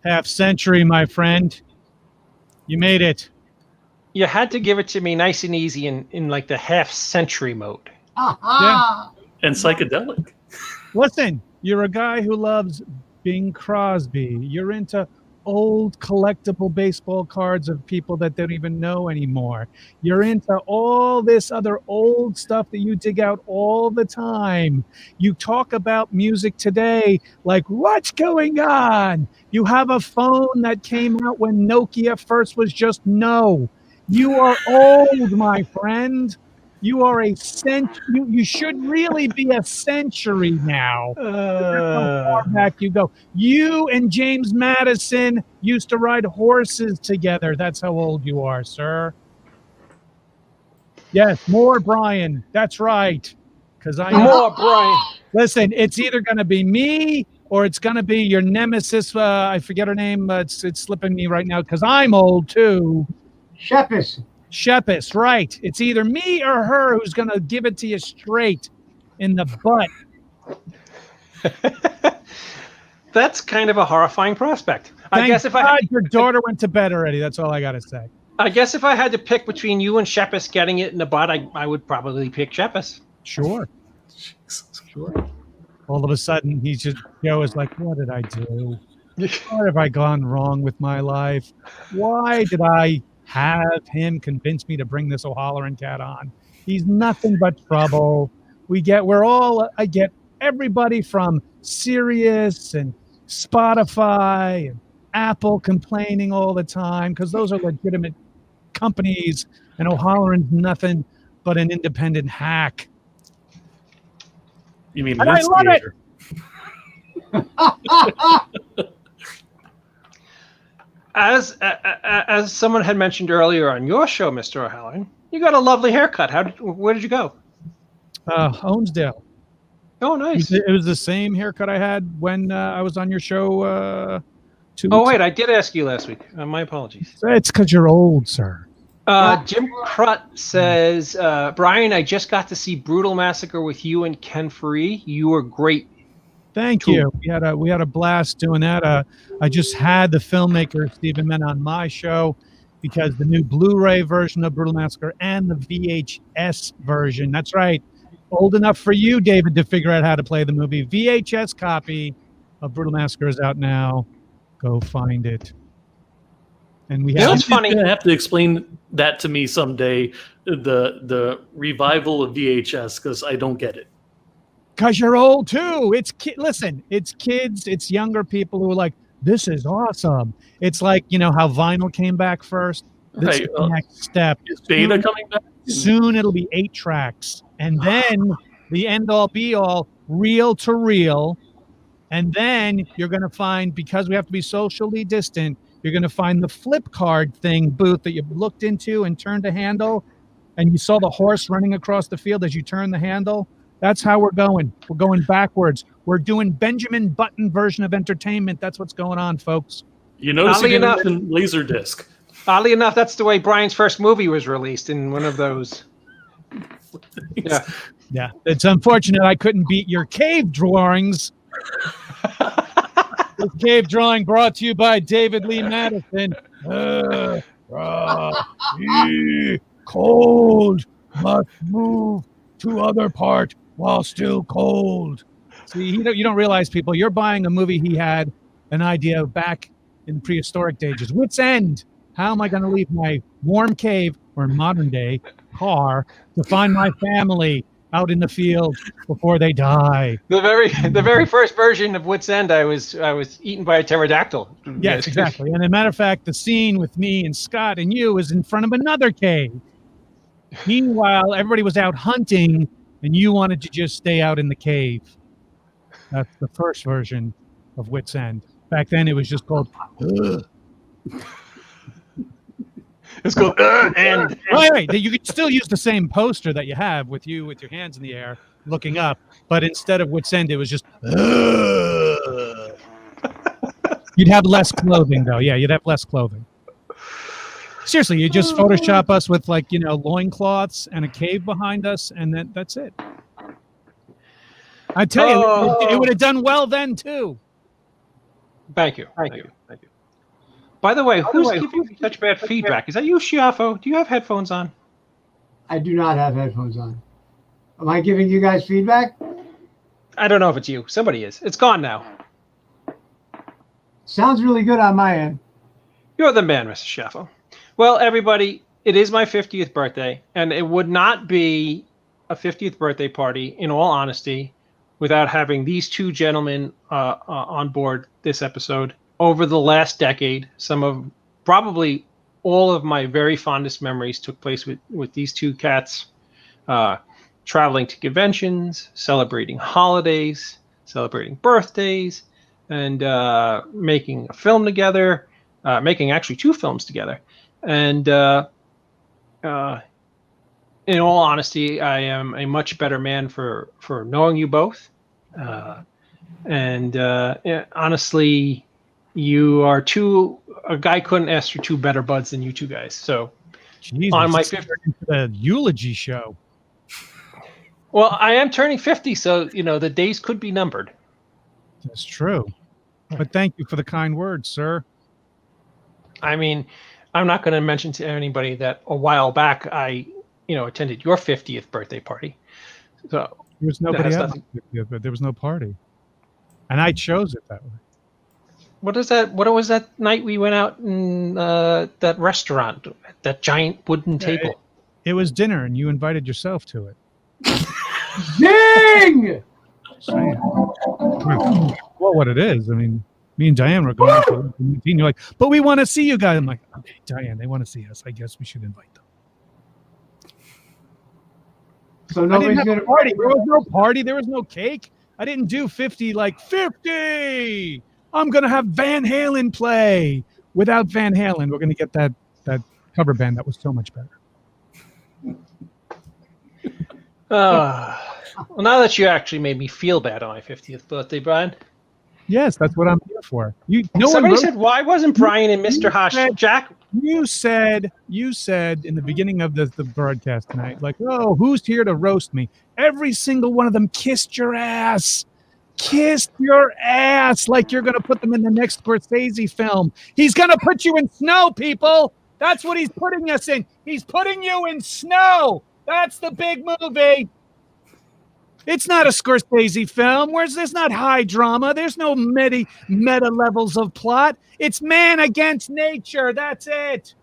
half century, my friend. You made it. You had to give it to me nice and easy in like the half century mode. Yeah. And psychedelic. Listen, you're a guy who loves Bing Crosby. You're into old collectible baseball cards of people that don't even know anymore. You're into all this other old stuff that you dig out all the time. You talk about music today like, what's going on? You have a phone that came out when Nokia first was just no. You are old, my friend. You are a century. You should really be a century now. How far back you go. You and James Madison used to ride horses together. That's how old you are, sir. Yes, more Brian. That's right. More Brian. Listen, it's either going to be me or it's going to be your nemesis. I forget her name. It's slipping me right now because I'm old too. Shepis, right. It's either me or her who's going to give it to you straight in the butt. That's kind of a horrifying prospect. I guess if your daughter went to bed already, that's all I got to say. I guess if I had to pick between you and Shepis getting it in the butt, I would probably pick Shepis. Sure. All of a sudden, Joe is like, what did I do? What have I gone wrong with my life? Why did I have him convince me to bring this O'Halloran cat on? He's nothing but trouble. I get everybody from Sirius and Spotify and Apple complaining all the time because those are legitimate companies, and O'Halloran's nothing but an independent hack. You mean and I love it. As someone had mentioned earlier on your show, Mr. O'Halloran, you got a lovely haircut. Where did you go? Onsdale. Oh, nice. It was the same haircut I had when I was on your show 2 weeks Oh, wait, I did ask you last week. My apologies. It's because you're old, sir. Jim Crut says, Brian, I just got to see Brutal Massacre with you and Ken Faree. You were great. Thank you. We had a blast doing that. I just had the filmmaker Stephen Menn on my show because the new Blu-ray version of Brutal Massacre and the VHS version. That's right. Old enough for you, David, to figure out how to play the movie. VHS copy of Brutal Massacre is out now. Go find it. And we You know, have it's funny. You're gonna have to explain that to me someday. The revival of VHS, because I don't get it. Because you're old too. Listen, it's kids, it's younger people who are like, this is awesome. It's like, you know how vinyl came back first? This is the next step. Is Beta coming back? Soon it'll be 8 tracks. And then the end all be all, reel to reel. And then you're going to find, because we have to be socially distant, you're going to find the flip card thing booth that you looked into and turned a handle. And you saw the horse running across the field as you turn the handle. That's how we're going. We're going backwards. We're doing Benjamin Button version of entertainment. That's what's going on, folks. You notice you didn't mention Laserdisc. Oddly enough, that's the way Brian's first movie was released, in one of those. Yeah. Yeah. It's unfortunate I couldn't beat your cave drawings. This cave drawing brought to you by David Lee Madison. Cold must move to other part while still cold. See, you don't realize, people, you're buying a movie he had an idea of back in prehistoric ages. Wit's End. How am I going to leave my warm cave, or modern day car, to find my family out in the field before they die? The very first version of Wit's End, I was eaten by a pterodactyl. Yes, exactly. And as a matter of fact, the scene with me and Scott and you is in front of another cave. Meanwhile, everybody was out hunting, and you wanted to just stay out in the cave. That's the first version of Wit's End. Back then, it was just called. It's called End. Right. You could still use the same poster that you have with you with your hands in the air, looking up, but instead of Wit's End, it was just. You'd have less clothing, though. Yeah, you'd have less clothing. Seriously, you just Photoshop us with, like, loincloths and a cave behind us, and that's it. I tell you, it would have done well then too. Thank you. By the way, who's giving me such bad feedback? Is that you, Shiafo? Do you have headphones on? I do not have headphones on. Am I giving you guys feedback? I don't know if it's you. Somebody is. It's gone now. Sounds really good on my end. You're the man, Mr. Shiafo. Well, everybody, it is my 50th birthday, and it would not be a 50th birthday party, in all honesty, without having these two gentlemen on board this episode. Over the last decade, probably all of my very fondest memories took place with these two cats, traveling to conventions, celebrating holidays, celebrating birthdays, and making a film together, making actually 2 films together. And in all honesty, I am a much better man for knowing you both. Honestly, you are a guy couldn't ask for 2 better buds than you 2 guys. So Jesus, on my 50th, the eulogy show. Well, I am turning 50, so the days could be numbered. That's true. But thank you for the kind words, sir. I mean, I'm not going to mention to anybody that a while back I, attended your 50th birthday party. So there was nobody else, but there was no party, and I chose it that way. What was that night we went out in that restaurant, that giant wooden table? It was dinner, and you invited yourself to it. Ding! Well, what it is, I mean, me and Diane were going to the meeting. You're like, but we want to see you guys. I'm like, okay, Diane, they want to see us. I guess we should invite them. So nobody's going gonna to party. There was no party. There was no cake. I didn't do 50 like 50. I'm going to have Van Halen play. Without Van Halen, we're going to get that cover band that was so much better. Well, now that you actually made me feel bad on my 50th birthday, Brian. Yes, that's what I'm here for. Somebody said, why wasn't Brian and Mr. Jack? You said in the beginning of the broadcast tonight, like, oh, who's here to roast me? Every single one of them kissed your ass. Kissed your ass like you're going to put them in the next Scorsese film. He's going to put you in snow, people. That's what he's putting us in. He's putting you in snow. That's the big movie. It's not a Scorsese film. There's not high drama. There's no meta levels of plot. It's man against nature. That's it.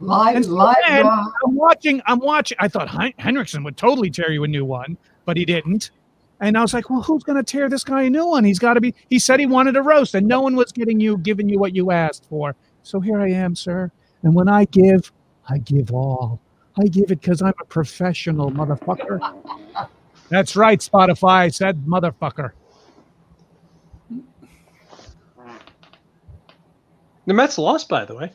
I'm watching. I thought Henriksen would totally tear you a new one, but he didn't. And I was like, well, who's going to tear this guy a new one? He's got to be. He said he wanted a roast, and no one was giving you what you asked for. So here I am, sir. And when I give all. I give it because I'm a professional, motherfucker. That's right, Spotify. I said motherfucker. The Mets lost, by the way.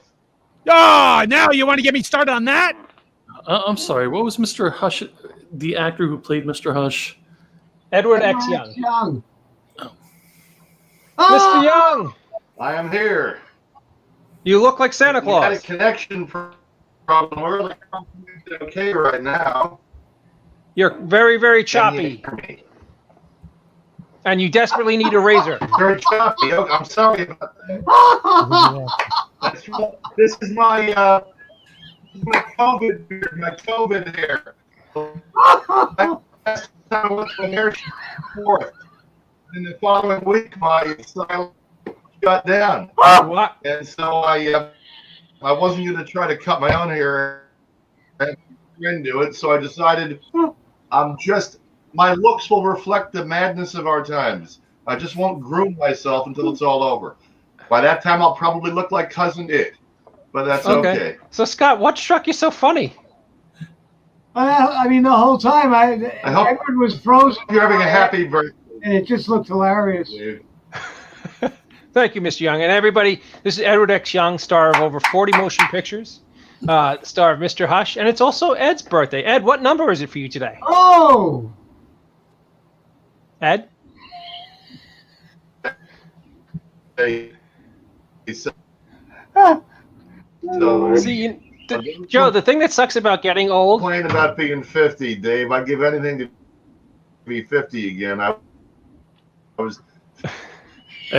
Oh, now you want to get me started on that? I'm sorry. What was Mr. Hush, the actor who played Mr. Hush? Edward X. Young. Oh. Mr. Young. I am here. You look like Santa Claus. We had a connection problem. We're okay right now. You're very, very choppy. And you desperately need a razor. Very choppy. Oh, I'm sorry about that. This is my COVID beard, my COVID hair. Last time I went to the hair fourth. And the following week, my style got down. What? And so I wasn't going to try to cut my own hair and do it. So I decided my looks will reflect the madness of our times. I just won't groom myself until it's all over. By that time, I'll probably look like Cousin It, but that's okay. So, Scott, what struck you so funny? I mean, the whole time Edward was frozen. You're having a happy birthday. And it just looked hilarious. Thank you, Mr. Young. And everybody, this is Edward X. Young, star of over 40 motion pictures, star of Mr. Hush, and it's also Ed's birthday. Ed, what number is it for you today? Oh! Ed? See, Joe, the thing that sucks about getting old. Complain about being 50, Dave. I'd give anything to be 50 again. I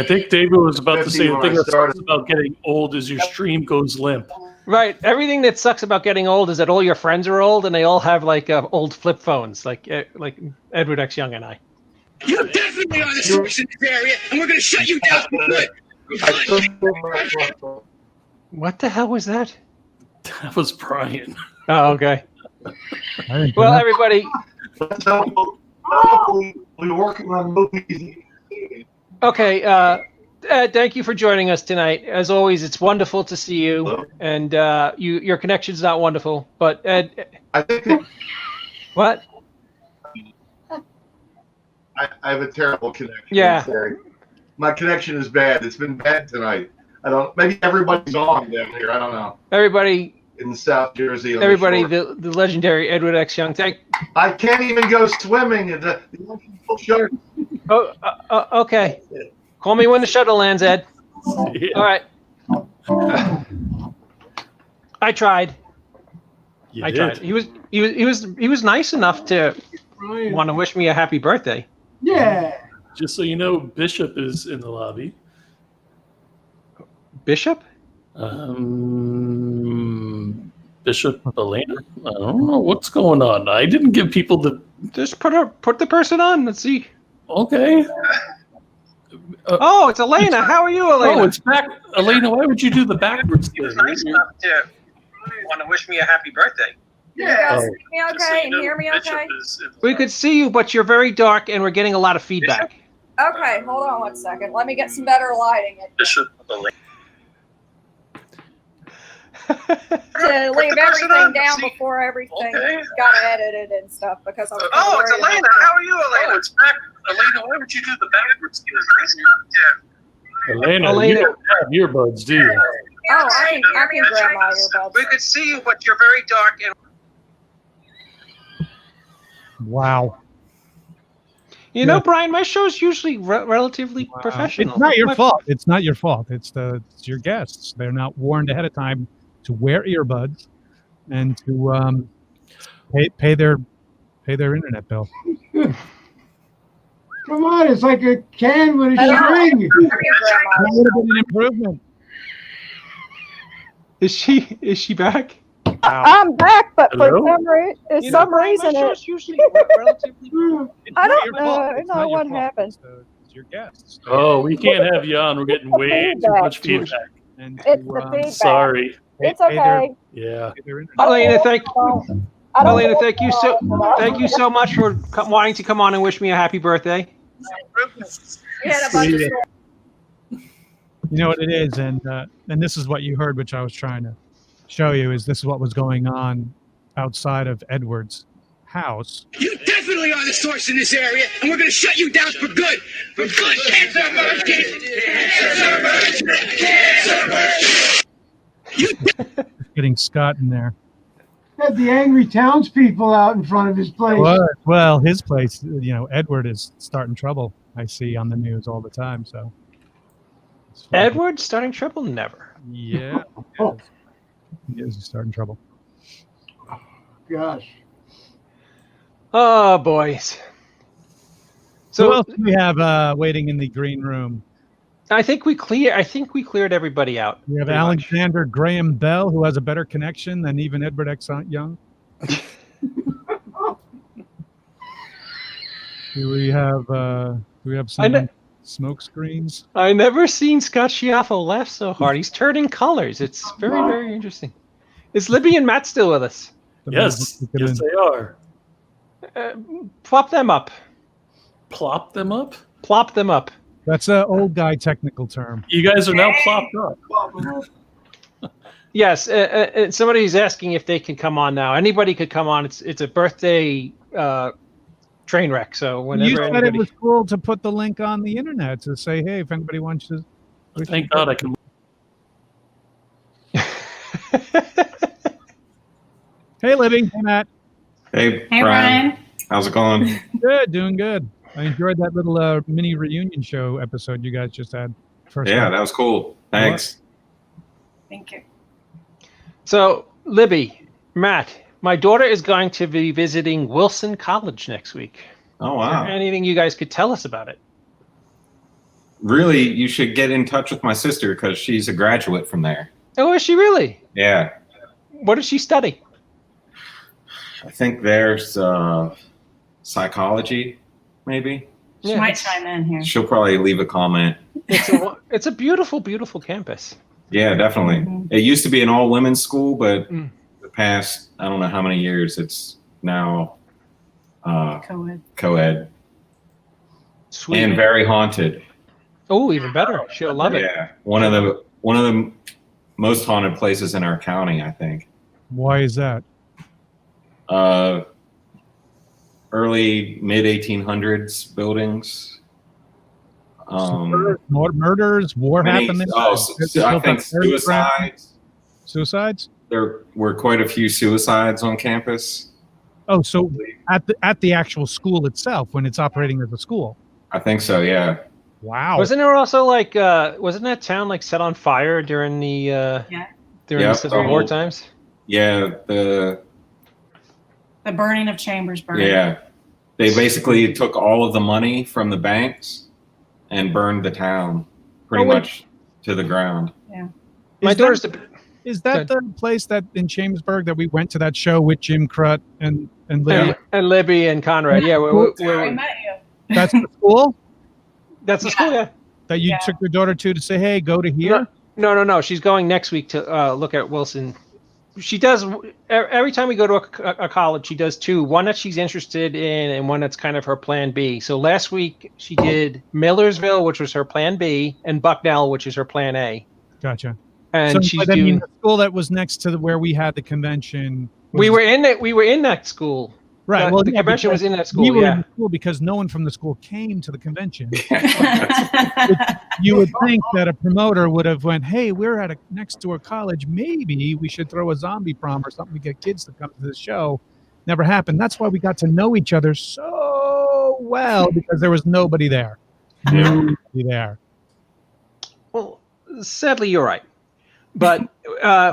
think David was about to say the thing that started. sucks about getting old is your stream goes limp. Right. Everything that sucks about getting old is that all your friends are old and they all have like old flip phones, like Edward X. Young and I. You're definitely on the source in this area, and we're going to shut you down for good. What the hell was that? That was Brian. Oh, okay. Well, everybody. We're working on movies. Okay. Ed, thank you for joining us tonight. As always, it's wonderful to see you. Hello? And your connection's not wonderful, but Ed. I think. What? I have a terrible connection. Yeah. My connection is bad. It's been bad tonight. Maybe everybody's on down here. I don't know. Everybody in South Jersey. Everybody, the legendary Edward X. Young. I can't even go swimming at the ocean's full shark. Oh, okay. Call me when the shuttle lands, Ed. Yeah. All right. I tried. I tried. He was nice enough to want to wish me a happy birthday. Yeah. Just so you know, Bishop is in the lobby. Bishop? Bishop Elena? I don't know what's going on. I didn't give people the... Just put the person on. Let's see. Okay. Oh, it's Elena. How are you, Elena? Oh, it's back. Elena, why would you do the backwards thing? Nice enough to want to wish me a happy birthday. Yeah. You guys see me okay and hear me okay? We could see you, but you're very dark and we're getting a lot of feedback. Okay, hold on 1 second. Let me get some better lighting. Bishop Elena. To leave everything down before everything got edited and stuff because I was. Oh, it's Elena. How are you, Elena? Oh, it's back. Elena, why would you do the backwards thing? Elena, you don't have earbuds, do you? Oh, I can grab my earbuds. We could see you, but you're very dark and. Wow. You know, Brian, my show's usually relatively professional. It's not your fault. It's not your fault. It's your guests. They're not warned ahead of time to wear earbuds and to pay their internet bill. Come on, it's like a can with a string. That would have been an improvement. Is she back? I'm back, but for Hello? some reason, it's usually relatively. I don't know what happened. It's your guests. Oh, we can't have you on. We're getting way too much feedback. And It's the feedback. Sorry. It's okay. Yeah. Elena, thank you so much for wanting to come on and wish me a happy birthday. You know what it is, and this is what you heard, which I was trying to show you. Is this is what was going on outside of Edward's house? You definitely are the source in this area, and we're going to shut you down for good. For good. Cancer emergency. Cancer emergency. Cancer emergency. Getting Scott in there. Had the angry townspeople out in front of his place. Well, his place, Edward is starting trouble. I see on the news all the time. So Edward starting trouble? Never. Yeah. He is starting trouble. Gosh. Oh, boys. So who else do we have waiting in the green room? I think we cleared everybody out. We have Alexander Graham Bell, who has a better connection than even Edward X. Young. Do we have some smoke screens? I never seen Scott Schiaffo laugh so hard. He's turning colors. It's very, very interesting. Is Libby and Matt still with us? Yes. Yes, they are. Plop them up. Plop them up? Plop them up. That's an old guy technical term. You guys are now plopped up. Yes. Somebody's asking if they can come on now. Anybody could come on. It's a birthday train wreck. So whenever You said it was cool to put the link on the internet to say, hey, if anybody wants to. Thank God I can. Hey, Libby. Hey, Matt. Hey, Hey, Brian. Brian. How's it going? Good, doing good. I enjoyed that little mini reunion show episode you guys just had. Yeah, that was cool. Thanks. Thank you. So, Libby, Matt, my daughter is going to be visiting Wilson College next week. Oh, wow. Is there anything you guys could tell us about it? Really, you should get in touch with my sister because she's a graduate from there. Oh, is she really? Yeah. What does she study? I think there's psychology, maybe. She might chime in here. She'll probably leave a comment. It's a beautiful, beautiful campus. Yeah, definitely. It used to be an all-women's school, but the past, I don't know how many years, it's now co-ed. Sweet. And very haunted. Oh, even better. She'll love it. Yeah, one of the most haunted places in our county, I think. Why is that? Early mid 1800s buildings. Murders, war happened. I think suicides. Suicides? There were quite a few suicides on campus. Oh, so at the actual school itself, when it's operating as a school. I think so. Yeah. Wow. Wasn't there also wasn't that town set on fire during the the Civil War times? Yeah, The burning of Chambersburg. Yeah, they basically took all of the money from the banks and burned the town pretty much to the ground. Yeah. Is that the place that in Chambersburg that we went to that show with Jim Crut and Libby? And Libby and Conrad. Yeah, I met you. That's the school? That's the school, yeah. That you took your daughter to say, hey, go to here? No. She's going next week to look at Wilson. She does every time we go to a college. She does two: one that she's interested in, and one that's kind of her plan B. So last week she did Millersville, which was her plan B, and Bucknell, which is her plan A. Gotcha. And so, she's the school that was next to where we had the convention. We were in that school. Right. The convention was in that school. We were in the school because no one from the school came to the convention. You would think that a promoter would have went, hey, we're next to a college. Maybe we should throw a zombie prom or something to get kids to come to the show. Never happened. That's why we got to know each other so well, because there was nobody there. Nobody there. Well, sadly, you're right. But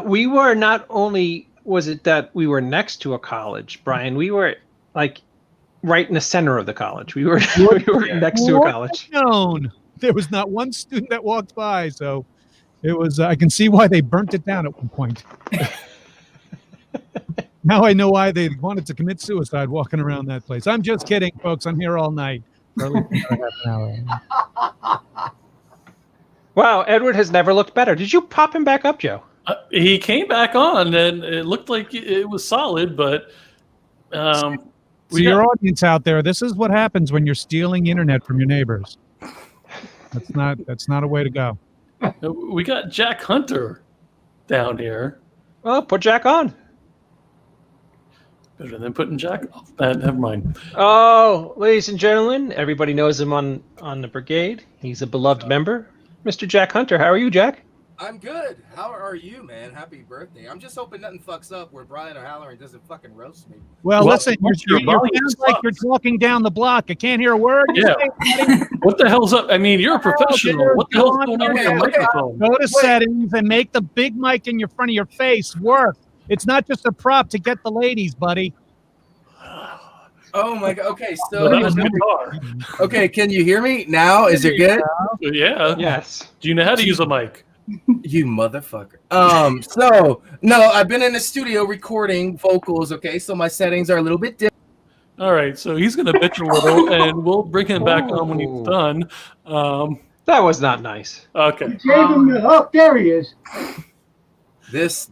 we were not only... Was it that we were next to a college, Brian? We were right in the center of the college. We were next to a college. Known. There was not one student that walked by, so it was. I can see why they burnt it down at one point. Now I know why they wanted to commit suicide walking around that place. I'm just kidding, folks. I'm here all night. Or at least another half an hour. Wow, Edward has never looked better. Did you pop him back up, Joe? He came back on, and it looked like it was solid, but To your audience out there, this is what happens when you're stealing internet from your neighbors. That's not a way to go. We got Jack Hunter down here. Well, put Jack on. Better than putting Jack off. Never mind. Oh, ladies and gentlemen, everybody knows him on the Brigade. He's a beloved member. Mr. Jack Hunter, how are you, Jack? I'm good. How are you, man? Happy birthday. I'm just hoping nothing fucks up where Brian O'Halloran doesn't fucking roast me. Well, listen, you sound like you're talking down the block. I can't hear a word. Yeah. What the hell's up? I mean, you're a professional. What the hell's going on with your microphone? Go to settings and make the big mic in your front of your face work. It's not just a prop to get the ladies, buddy. Oh my god. Okay, so No, that was guitar. okay, can you hear me now? Is it good? Yeah. Yes. Do you know how to use a mic? You motherfucker. So no, I've been in the studio recording vocals. Okay, so my settings are a little bit different. All right, so he's going to bitch a little, and we'll bring him back on when he's done. That was not nice. Okay. Gave him the hook. There he is. That's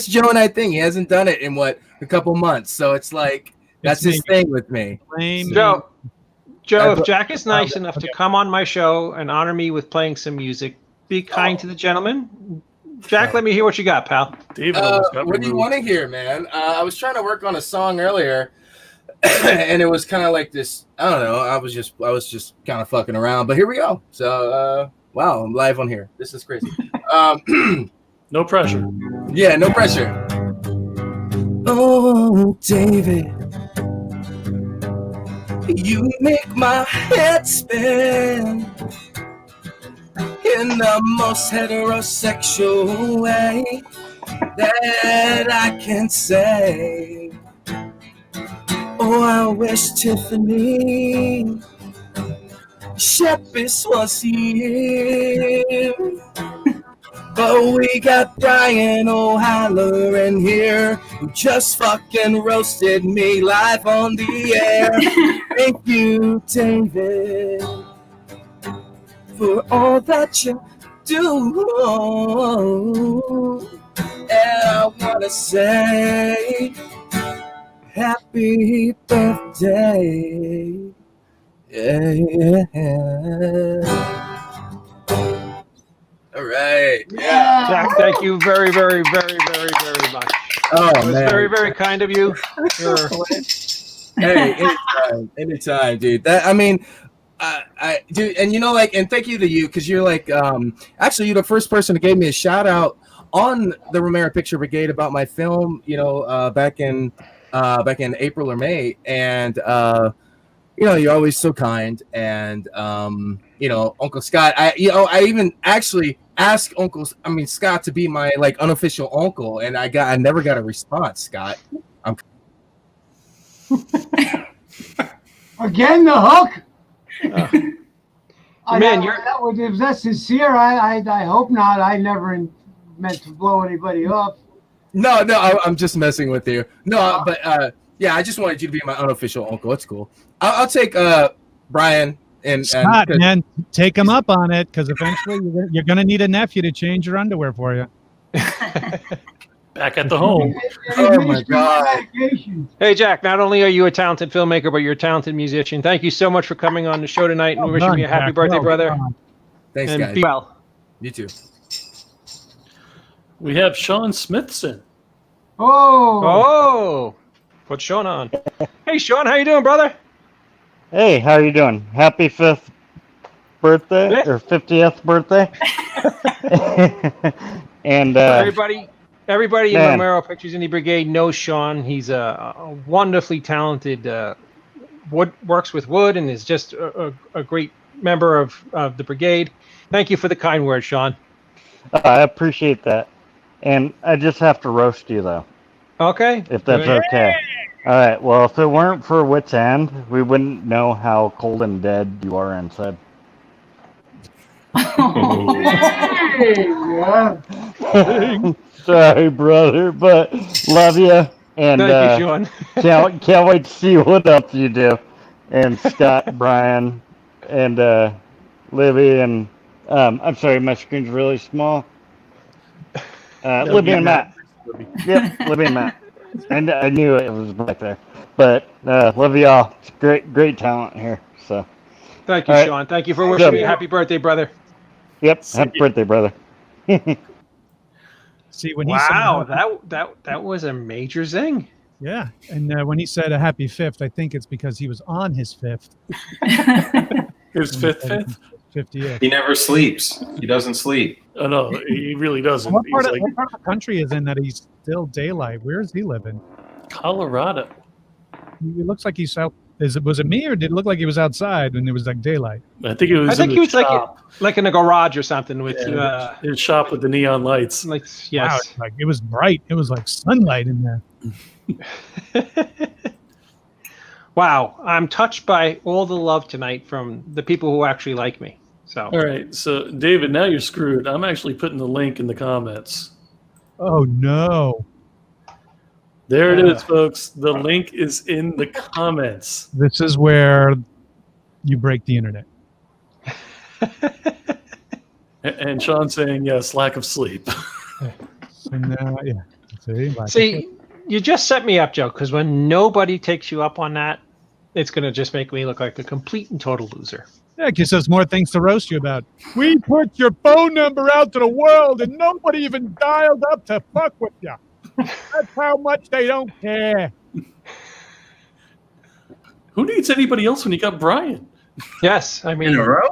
Joe and I thing. He hasn't done it in a couple months, so it's like that's his thing with me. Joe, if Jack is nice enough to come on my show and honor me with playing some music, be kind to the gentleman. Jack, let me hear what you got, pal. David what do you want to hear, man? I was trying to work on a song earlier, and it was kind of like this. I don't know. I was just kind of fucking around, but here we go. So, wow, I'm live on here. This is crazy. No pressure. Yeah, no pressure. Oh, David, you make my head spin in the most heterosexual way that I can say. Oh, I wish Tiffany Shepis was here. But we got Brian O'Halloran here, who just fucking roasted me live on the air. Thank you, David, for all that you do. And I want to say happy birthday. Yeah. All right. Yeah. Jack, thank you very, very, very, very, very much. Oh, it was man. very, very kind of you. Hey, anytime, dude. Dude, and and thank you to you, because you're actually you're the first person who gave me a shout out on the Romero Picture Brigade about my film, back in April or May, and you're always so kind, and Uncle Scott, I even actually asked Scott to be my unofficial uncle, and I never got a response, Scott. Again, the hook. Man, if that's sincere, I hope not. I never meant to blow anybody up. No, I'm just messing with you. No, but yeah, I just wanted you to be my unofficial uncle. It's cool. I'll take Brian and Scott, man, take him up on it, because eventually you're going to need a nephew to change your underwear for you. Back at the home. Oh my God. Hey, Jack, not only are you a talented filmmaker, but you're a talented musician. Thank you so much for coming on the show tonight, and wishing you a happy birthday, brother. Thanks, and guys. Be well. You too. We have Sean Smithson. Oh, put Sean on. Hey, Sean, how you doing, brother? Hey, how you doing? Happy 5th birthday or 50th birthday. And everybody in Romero Pictures Indie Brigade knows Sean. He's a wonderfully talented works with wood, and is just a great member of the brigade. Thank you for the kind words, Sean. I appreciate that. And I just have to roast you, though. Okay. If that's okay. All right. Well, if it weren't for Wit's End, we wouldn't know how cold and dead you are inside. Sorry, brother, but love you. And Thank you, Sean. can't wait to see what else you do. And Scott, Brian, and Libby, and I'm sorry, my screen's really small. Libby and Matt. Yep, Libby and Matt. And I knew it was back there. But love y'all. It's great talent here. So Thank you, all right. Sean. Thank you for wishing me a happy birthday, brother. Yep, happy birthday, brother. See, when he Wow, said, that was a major zing. yeah, and when he said a happy 5th, I think it's because he was on his 5th. His fifth? 50th. He never sleeps. He doesn't sleep. Oh no, he really doesn't. What part, He's of, what part of the country is in that he's still daylight? Where does he live in? Colorado. It looks like he's out. Was it me, or did it look like he was outside when it was like daylight? I think it was. I think in he was the shop. like in a garage or something with his shop with the neon lights. Like Wow, yes. it was bright. It was like sunlight in there. Wow, I'm touched by all the love tonight from the people who actually like me. So All right, so David, now you're screwed. I'm actually putting the link in the comments. Oh no! There it is, folks. The link is in the comments. This is where you break the internet. And Sean saying yes, lack of sleep. So now, yeah. See, you just set me up, Joe, because when nobody takes you up on that, it's going to just make me look like a complete and total loser. Yeah, it gives us more things to roast you about. We put your phone number out to the world, and nobody even dialed up to fuck with you. That's how much they don't care. Who needs anybody else when you got Brian? Yes, I mean in a row.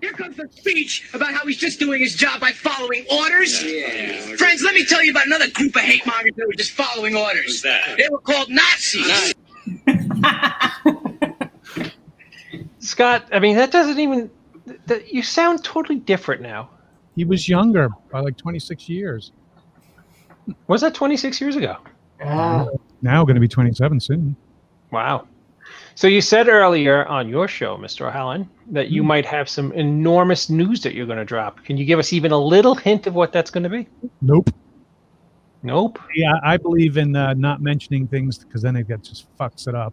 Here comes the speech about how he's just doing his job by following orders. Yeah. Friends, let me tell you about another group of hate mongers that were just following orders. Who's that? They were called Nazis. Scott, I mean, that doesn't even... you sound totally different now. He was younger by like 26 years. Was that 26 years ago? Now going to be 27 soon. Wow. So you said earlier on your show, Mr. O'Halloran, that you might have some enormous news that you're going to drop. Can you give us even a little hint of what that's going to be? Nope. Nope. Yeah, I believe in not mentioning things because then it just fucks it up.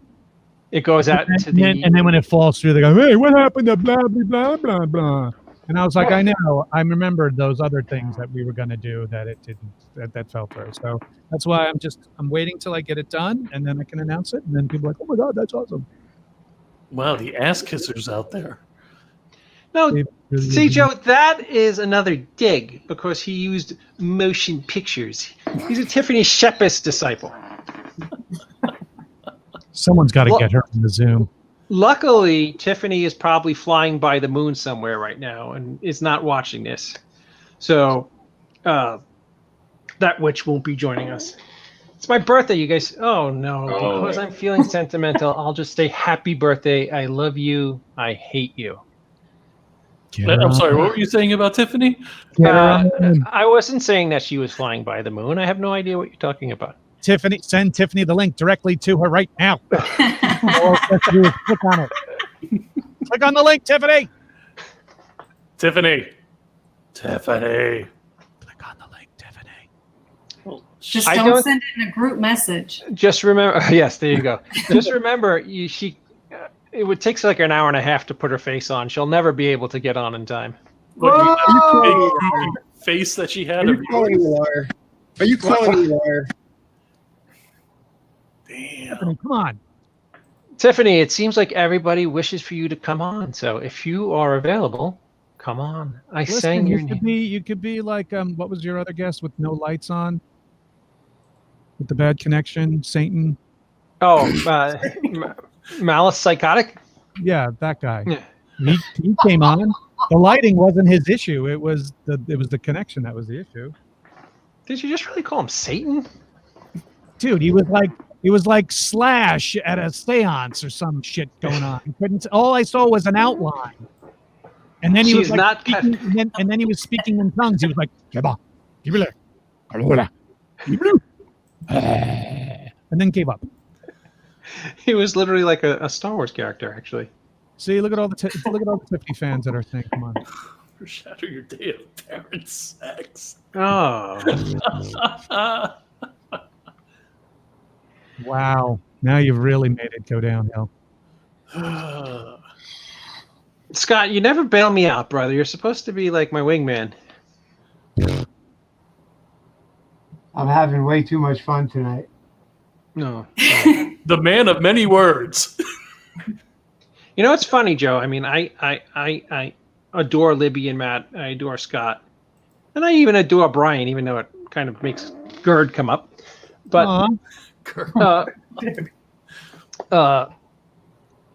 It goes out to the... And then when it falls through, they go, hey, what happened to blah, blah, blah, blah, blah. And I was like, I know. I remembered those other things that we were going to do that it didn't, that fell through. So that's why I'm waiting till I get it done, and then I can announce it. And then people are like, oh, my God, that's awesome. Wow, the ass kissers out there. No, see, Joe, that is another dig because he used motion pictures. He's a Tiffany Shepis disciple. Someone's got to get her in the Zoom. Luckily, Tiffany is probably flying by the moon somewhere right now and is not watching this. So that witch won't be joining us. It's my birthday, you guys. Oh, no. Because I'm feeling sentimental, I'll just say happy birthday. I love you. I hate you. I'm sorry, what were you saying about Tiffany? I wasn't saying that she was flying by the moon. I have no idea what you're talking about. Tiffany, send Tiffany the link directly to her right now. All you have to do is click on it. Click on the link, Tiffany. Tiffany. Click on the link, Tiffany. Just I don't don't- send it in a group message. Just remember, yes, there you go. Just remember, it would take like an hour and a half to put her face on. She'll never be able to get on in time. What, the big face that she had. Are you calling me a liar? Are you calling me a liar? Tiffany, come on. Tiffany, it seems like everybody wishes for you to come on. So if you are available, come on. I Listen, sang your you name. could be like what was your other guest with no lights on? With the bad connection, Satan. Oh, Malice Psychotic? Yeah, that guy. Yeah. He came on. The lighting wasn't his issue. It was the connection that was the issue. Did you just really call him Satan? Dude, he was like Slash at a seance or some shit going on. All I saw was an outline. And then he was like speaking, and then he was speaking in tongues. He was like, and then gave up. He was literally like a Star Wars character, actually. See, look at all the Tiffany fans that are saying, come on. Shatter your day of parent sex. Oh. Wow. Now you've really made it go downhill. Scott, you never bail me out, brother. You're supposed to be like my wingman. I'm having way too much fun tonight. No. The man of many words. You know, it's funny, Joe. I mean, I adore Libby and Matt. I adore Scott. And I even adore Brian, even though it kind of makes GERD come up. But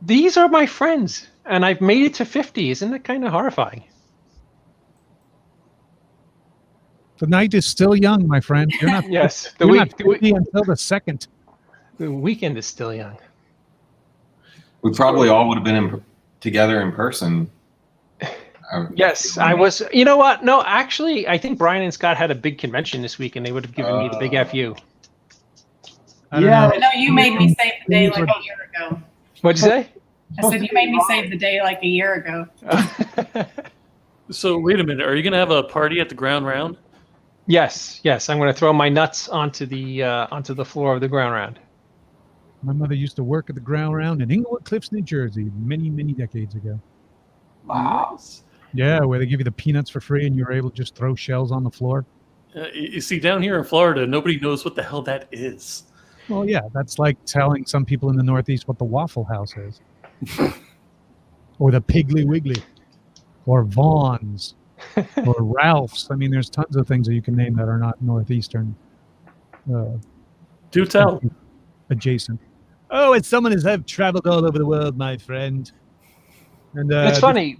these are my friends, and I've made it to 50. Isn't that kind of horrifying? The night is still young, my friend. You're not. Yes, you're not 50 until the second. The weekend is still young. We probably all would have been together in person. Yes, I was. You know what? No, actually, I think Brian and Scott had a big convention this week, and they would have given me the big FU. I know you made me save the day like a year ago. What'd you say? I said you made me save the day like a year ago. So wait a minute. Are you going to have a party at the ground round? Yes. I'm going to throw my nuts onto the floor of the ground round. My mother used to work at the ground round in Inglewood Cliffs, New Jersey, many, many decades ago. Wow. Yeah, where they give you the peanuts for free and you're able to just throw shells on the floor. You see, down here in Florida, nobody knows what the hell that is. Well, yeah, that's like telling some people in the Northeast what the Waffle House is. Or the Piggly Wiggly. Or Vaughn's. Or Ralph's. I mean, there's tons of things that you can name that are not Northeastern. Do tell. Adjacent. Oh, it's someone who's traveled all over the world, my friend. And it's funny.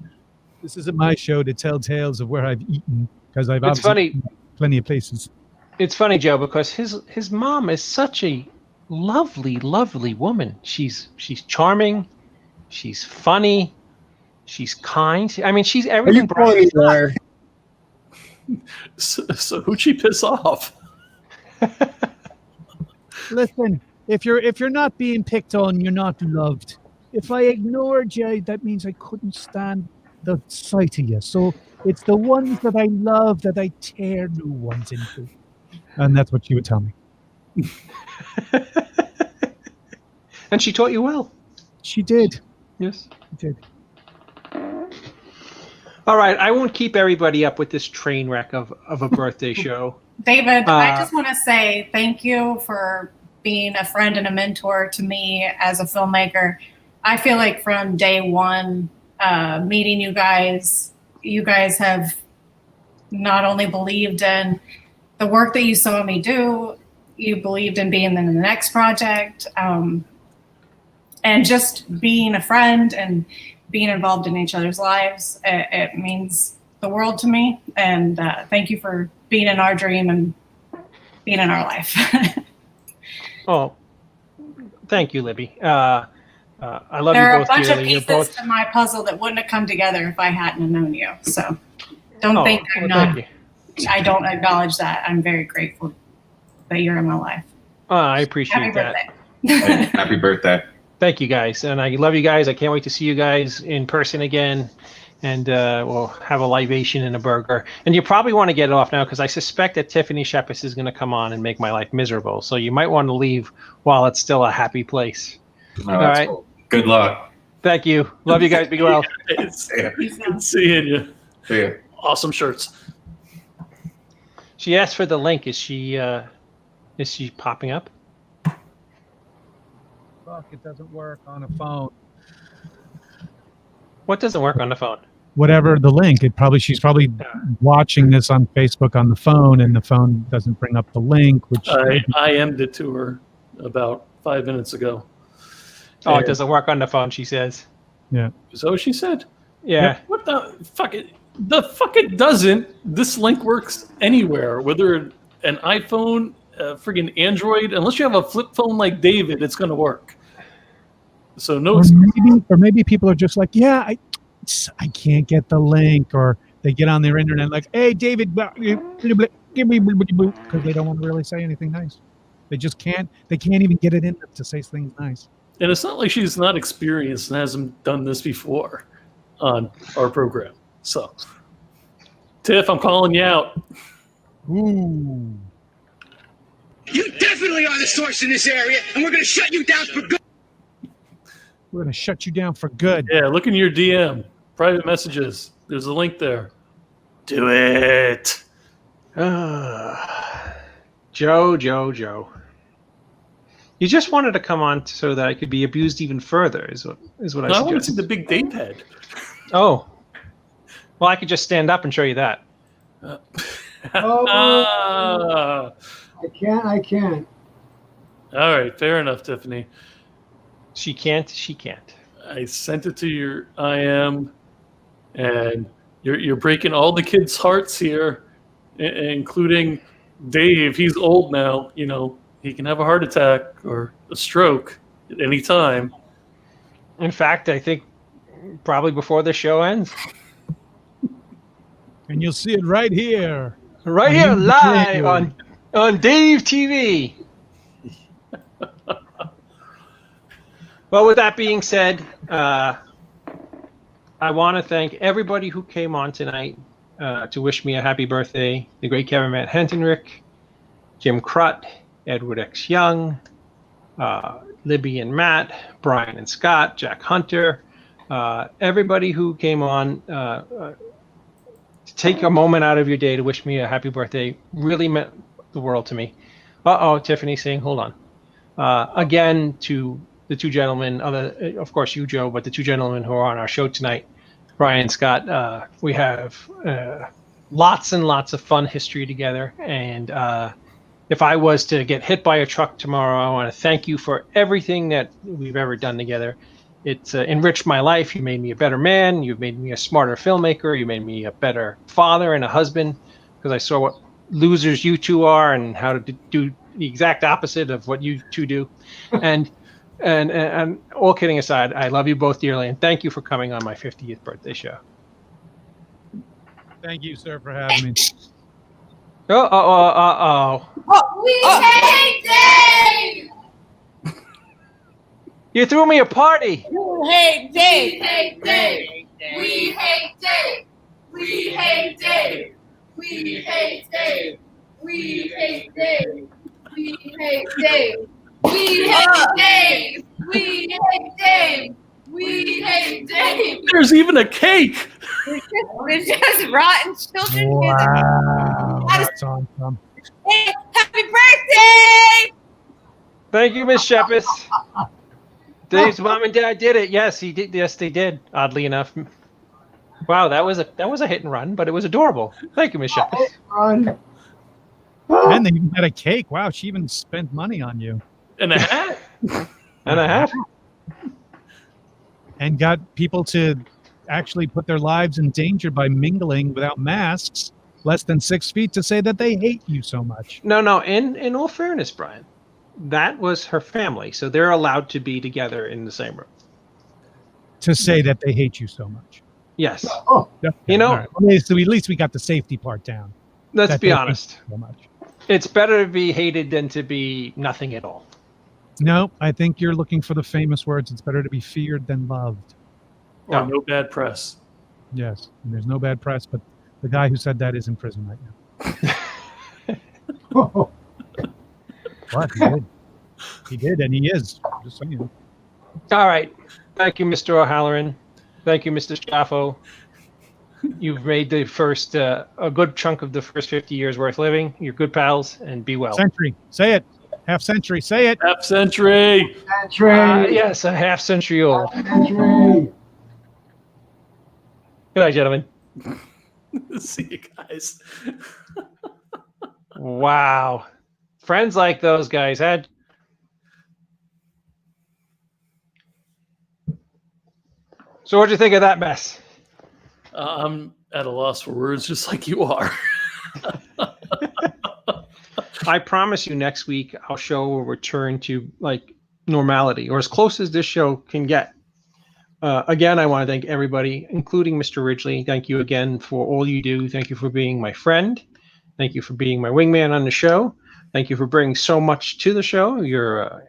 This isn't my show to tell tales of where I've eaten, because I've It's funny. eaten plenty of places. It's funny, Joe, because his mom is such a lovely, lovely woman. She's charming, she's funny, she's kind. I mean, she's everything. So who'd she piss off? Listen, if you're not being picked on, you're not loved. If I ignored you, that means I couldn't stand the sight of you. So it's the ones that I love that I tear new ones into. And that's what she would tell me. And she taught you well. She did. Yes. She did. All right, I won't keep everybody up with this train wreck of a birthday show. David, I just want to say thank you for being a friend and a mentor to me as a filmmaker. I feel like from day one, meeting you guys have not only believed in the work that you saw me do, you believed in being in the next project, and just being a friend and being involved in each other's lives. It means the world to me. And thank you for being in our dream and being in our life. Oh, thank you, Libby. I love There you are both a bunch dearly. of pieces to my puzzle that wouldn't have come together if I hadn't known you. So don't think I'm not. I don't acknowledge that. I'm very grateful that you're in my life. I appreciate Happy that. birthday. Happy birthday. Thank you, guys. And I love you guys. I can't wait to see you guys in person again. And we'll have a libation and a burger. And you probably want to get it off now because I suspect that Tiffany Shepis is going to come on and make my life miserable. So you might want to leave while it's still a happy place. No, that's cool. Good luck. Thank you. Love you guys. Be well. It's seeing you. See ya. Awesome shirts. She asked for the link. Is she popping up? Fuck, it doesn't work on a phone. What doesn't work on the phone? Whatever the link, she's probably watching this on Facebook on the phone, and the phone doesn't bring up the link. Which I IM'd it to her about 5 minutes ago. Oh, it doesn't work on the phone, she says. Yeah. So she said. Yeah. What the fuck? The fuck it doesn't. This link works anywhere, whether an iPhone, friggin' Android. Unless you have a flip phone like David, it's gonna work. So no. Or maybe people are just like, yeah, I can't get the link, or they get on their internet like, hey, David, give me, because they don't want to really say anything nice. They just can't. They can't even get it in them to say things nice. And it's not like she's not experienced and hasn't done this before on our program. So Tiff, I'm calling you out. Ooh. You definitely are the source in this area, and we're going to shut you down for good. We're going to shut you down for good. Yeah, look in your DM. Private messages. There's a link there. Do it. Joe. You just wanted to come on so that I could be abused even further, is what I No, I want to see suggest. the big date head. Oh. Well, I could just stand up and show you that. I can't. All right, fair enough, Tiffany. She can't. I sent it to your IM, and you're breaking all the kids' hearts here, including Dave. He's old now. You know, he can have a heart attack or a stroke at any time. In fact, I think probably before the show ends. And you'll see it right here. Right here, live on Dave TV. Well, with that being said, I want to thank everybody who came on tonight to wish me a happy birthday. The great Kevin Matt Hentenrick, Jim Crutt, Edward X. Young, Libby and Matt, Brian and Scott, Jack Hunter, everybody who came on to take a moment out of your day to wish me a happy birthday really meant the world to me. Tiffany saying, hold on. Again, to the two gentlemen, of course you, Joe, but the two gentlemen who are on our show tonight, Brian and Scott, we have lots and lots of fun history together. And if I was to get hit by a truck tomorrow, I want to thank you for everything that we've ever done together. It's enriched my life. You made me a better man. You've made me a smarter filmmaker. You made me a better father and a husband, because I saw what losers you two are and how to do the exact opposite of what you two do. And all kidding aside, I love you both dearly, and thank you for coming on my 50th birthday show. Thank you, sir, for having me. We hate Dave! You threw me a party. We hate Dave! We hate Dave! We hate Dave! We hate Dave! We hate Dave! We hate Dave! We hate Dave! We hate Dave! We hate Dave! We hate Dave! There's even a cake. It's just rotten children. Wow, that's awesome. Hey, happy birthday! Thank you, Miss Shepis. Dave's mom and dad did it. Yes, he did. Yes, they did. Oddly enough. Wow, that was a hit and run, but it was adorable. Thank you, Miss Shepis. And they even had a cake. Wow, she even spent money on you. And a hat. And a hat. And got people to actually put their lives in danger by mingling without masks, less than 6 feet, to say that they hate you so much. No. In all fairness, Brian, that was her family, so they're allowed to be together in the same room. To say that they hate you so much. Yes. Oh, you know, right. Okay, so at least we got the safety part down. Let's That be they hate honest. you so much. It's better to be hated than to be nothing at all. No, I think you're looking for the famous words. It's better to be feared than loved. Or no bad press. Yes, and there's no bad press, but the guy who said that is in prison right now. What? He did. He did, and he is. Just so you know. All right. Thank you, Mr. O'Halloran. Thank you, Mr. Schaffo. You've made the first, a good chunk of the first 50 years worth living. You're good pals, and be well. Century. Say it. Half century. Say it. Half century. Yes, a half century old. Good night, gentlemen. See you guys. Wow. Friends like those guys had. So what'd you think of that mess? I'm at a loss for words, just like you are. I promise you next week our show will return to like normality, or as close as this show can get. Again, I want to thank everybody, including Mr. Ridgely. Thank you again for all you do. Thank you for being my friend. Thank you for being my wingman on the show. Thank you for bringing so much to the show. You're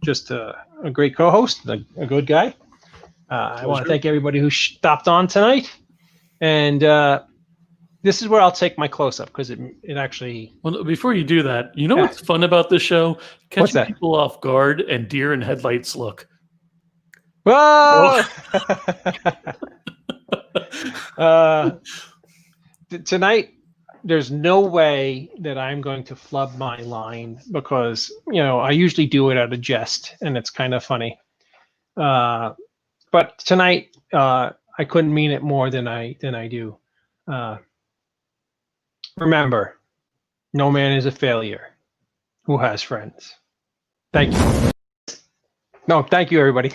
just a great co-host, a good guy. I want to thank everybody who stopped on tonight. And this is where I'll take my close up because it actually. Well, before you do that, you know what's fun about this show? Catching people off guard and deer in headlights look. Whoa! Tonight, there's no way that I'm going to flub my line because I usually do it out of jest and it's kind of funny. But tonight, I couldn't mean it more than I do. Remember, no man is a failure who has friends. Thank you. No, thank you, everybody.